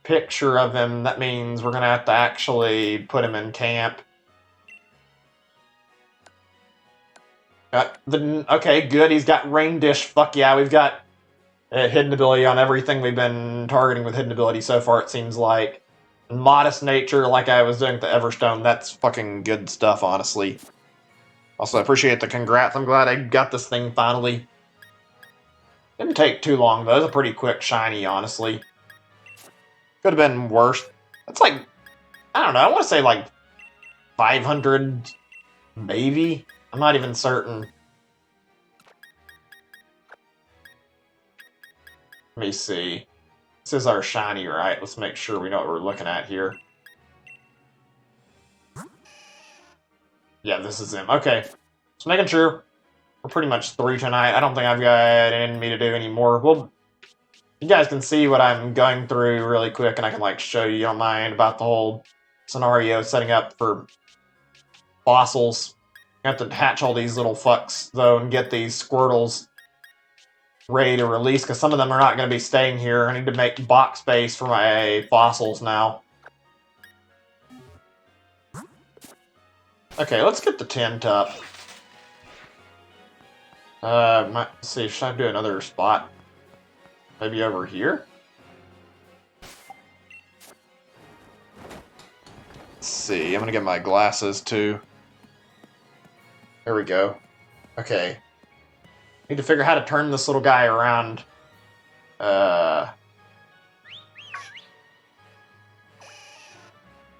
picture of him, that means we're going to have to actually put him in camp. Okay, good. He's got Rain Dish. Fuck yeah, we've got hidden ability on everything we've been targeting with hidden ability so far, it seems like. Modest nature, like I was doing with the Everstone, that's fucking good stuff, honestly. Also, I appreciate the congrats. I'm glad I got this thing finally. Didn't take too long, though. It was a pretty quick shiny, honestly. Could have been worse. That's like, I don't know, I want to say like 500, maybe? I'm not even certain. Let me see. This is our shiny, right? Let's make sure we know what we're looking at here. Yeah, this is him. Okay. Just making sure. We're pretty much through tonight. I don't think I've got any me to do anymore. Well, you guys can see what I'm going through really quick, and I can, like, show you, don't mind, about the whole scenario setting up for fossils. You have to hatch all these little fucks, though, and get these Squirtles ready to release, because some of them are not going to be staying here. I need to make box space for my fossils now. Okay, let's get the tent up. Let's see, should I do another spot? Maybe over here? Let's see, I'm gonna get my glasses too. There we go. Okay. Need to figure out how to turn this little guy around. Come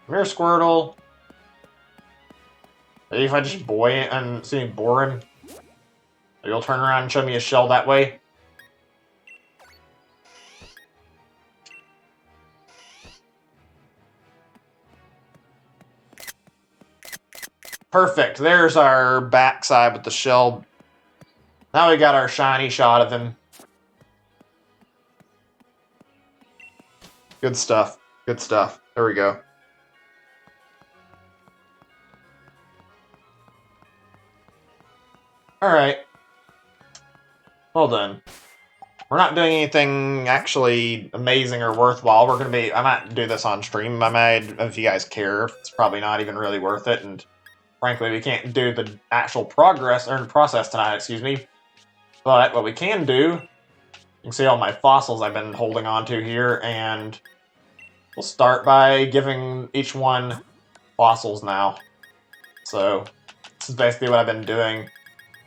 here, Squirtle. Maybe if I just bore him, you'll turn around and show me a shell that way. Perfect. There's our backside with the shell. Now we got our shiny shot of him. Good stuff. Good stuff. There we go. Alright. Well then. We're not doing anything actually amazing or worthwhile. We're gonna be... I might do this on stream. I might, if you guys care. It's probably not even really worth it, and frankly, we can't do the actual process tonight, excuse me. But what we can do, you can see all my fossils I've been holding on to here, and we'll start by giving each one fossils now. So, this is basically what I've been doing.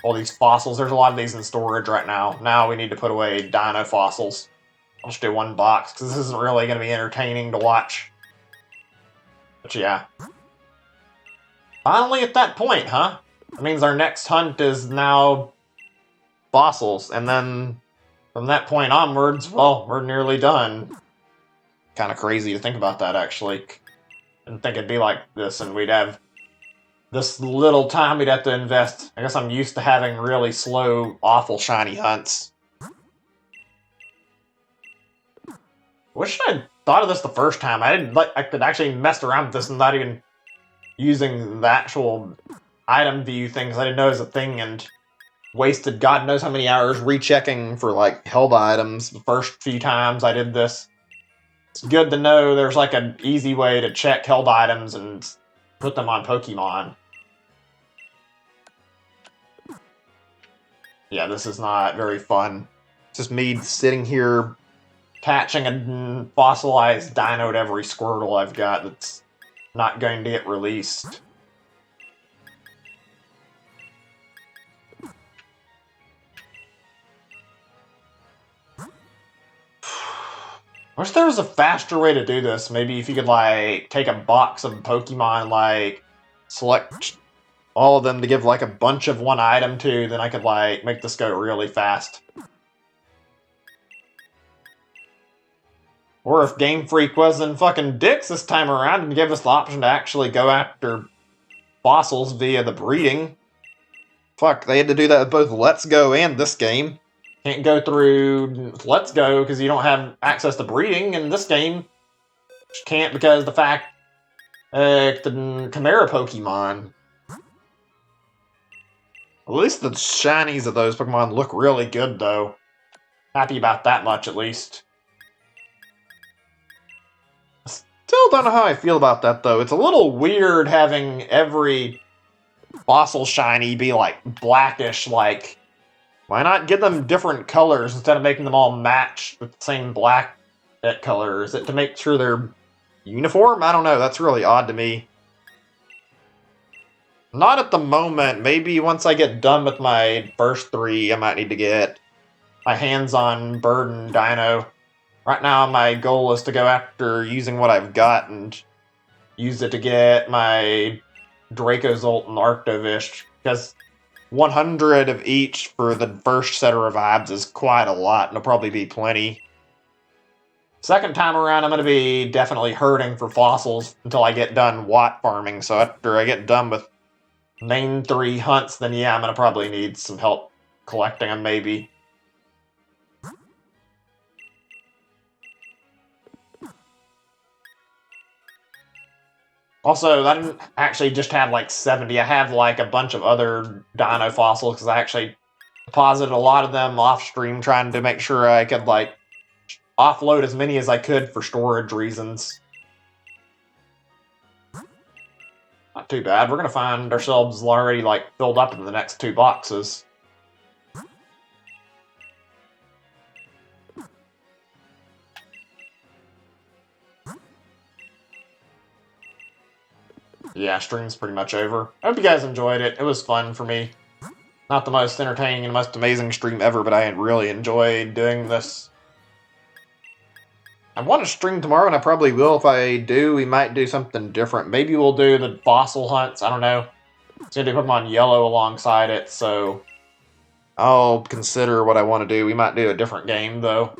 All these fossils, there's a lot of these in storage right now. Now we need to put away dino fossils. I'll just do one box, because this isn't really going to be entertaining to watch. But yeah. Finally at that point, huh? That means our next hunt is now fossils, and then from that point onwards, well, we're nearly done. Kind of crazy to think about that, actually. Didn't think it'd be like this, and we'd have this little time we'd have to invest. I guess I'm used to having really slow, awful shiny hunts. Wish I'd thought of this the first time. I could actually mess around with this and not even using the actual item view things I didn't know was a thing, and wasted God knows how many hours rechecking for, like, held items the first few times I did this. It's good to know there's, like, an easy way to check held items and put them on Pokemon. Yeah, this is not very fun. It's just me sitting here attaching a fossilized dino to every Squirtle I've got that's not going to get released. Wish there was a faster way to do this. Maybe if you could, like, take a box of Pokemon, like, select all of them to give, like, a bunch of one item to, then I could, like, make this go really fast. Or if Game Freak wasn't fucking dicks this time around and gave us the option to actually go after fossils via the breeding. Fuck, they had to do that with both Let's Go and this game. Can't go through Let's Go because you don't have access to breeding, and this game can't because the fact the Chimera Pokemon. At least the shinies of those Pokemon look really good, though. Happy about that much, at least. Still don't know how I feel about that, though. It's a little weird having every fossil shiny be, like, blackish, like... Why not give them different colors instead of making them all match with the same black color? Is it to make sure they're uniform? I don't know. That's really odd to me. Not at the moment. Maybe once I get done with my first three, I might need to get my hands on Bird and Dino. Right now, my goal is to go after using what I've got and use it to get my Dracozolt and Arctovish, because 100 of each for the first set of revives is quite a lot, and it'll probably be plenty. Second time around, I'm going to be definitely hurting for fossils until I get done Watt farming, so after I get done with main 3 hunts, then yeah, I'm going to probably need some help collecting them, maybe. Also, I didn't actually just have like 70, I have like a bunch of other dino fossils, because I actually deposited a lot of them off stream trying to make sure I could like offload as many as I could for storage reasons. Not too bad. We're going to find ourselves already like filled up in the next 2 boxes. Yeah, stream's pretty much over. I hope you guys enjoyed it. It was fun for me. Not the most entertaining and most amazing stream ever, but I really enjoyed doing this. I want to stream tomorrow, and I probably will. If I do, we might do something different. Maybe we'll do the fossil hunts. I don't know. It's going to do Pokemon Yellow alongside it, so I'll consider what I want to do. We might do a different game, though.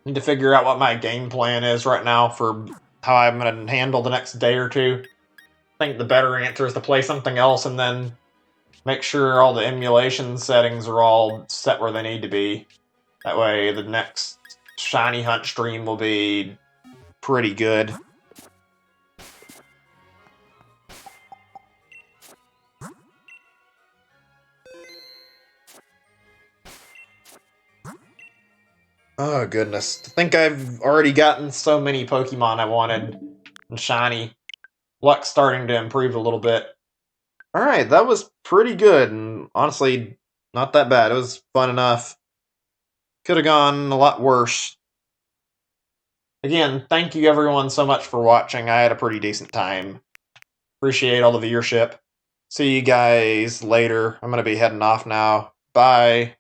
Need to figure out what my game plan is right now for how I'm going to handle the next day or two. I think the better answer is to play something else and then make sure all the emulation settings are all set where they need to be. That way the next shiny hunt stream will be pretty good. Oh, goodness. I think I've already gotten so many Pokemon I wanted in shiny. Luck's starting to improve a little bit. Alright, that was pretty good, and honestly, not that bad. It was fun enough. Could have gone a lot worse. Again, thank you everyone so much for watching. I had a pretty decent time. Appreciate all the viewership. See you guys later. I'm going to be heading off now. Bye.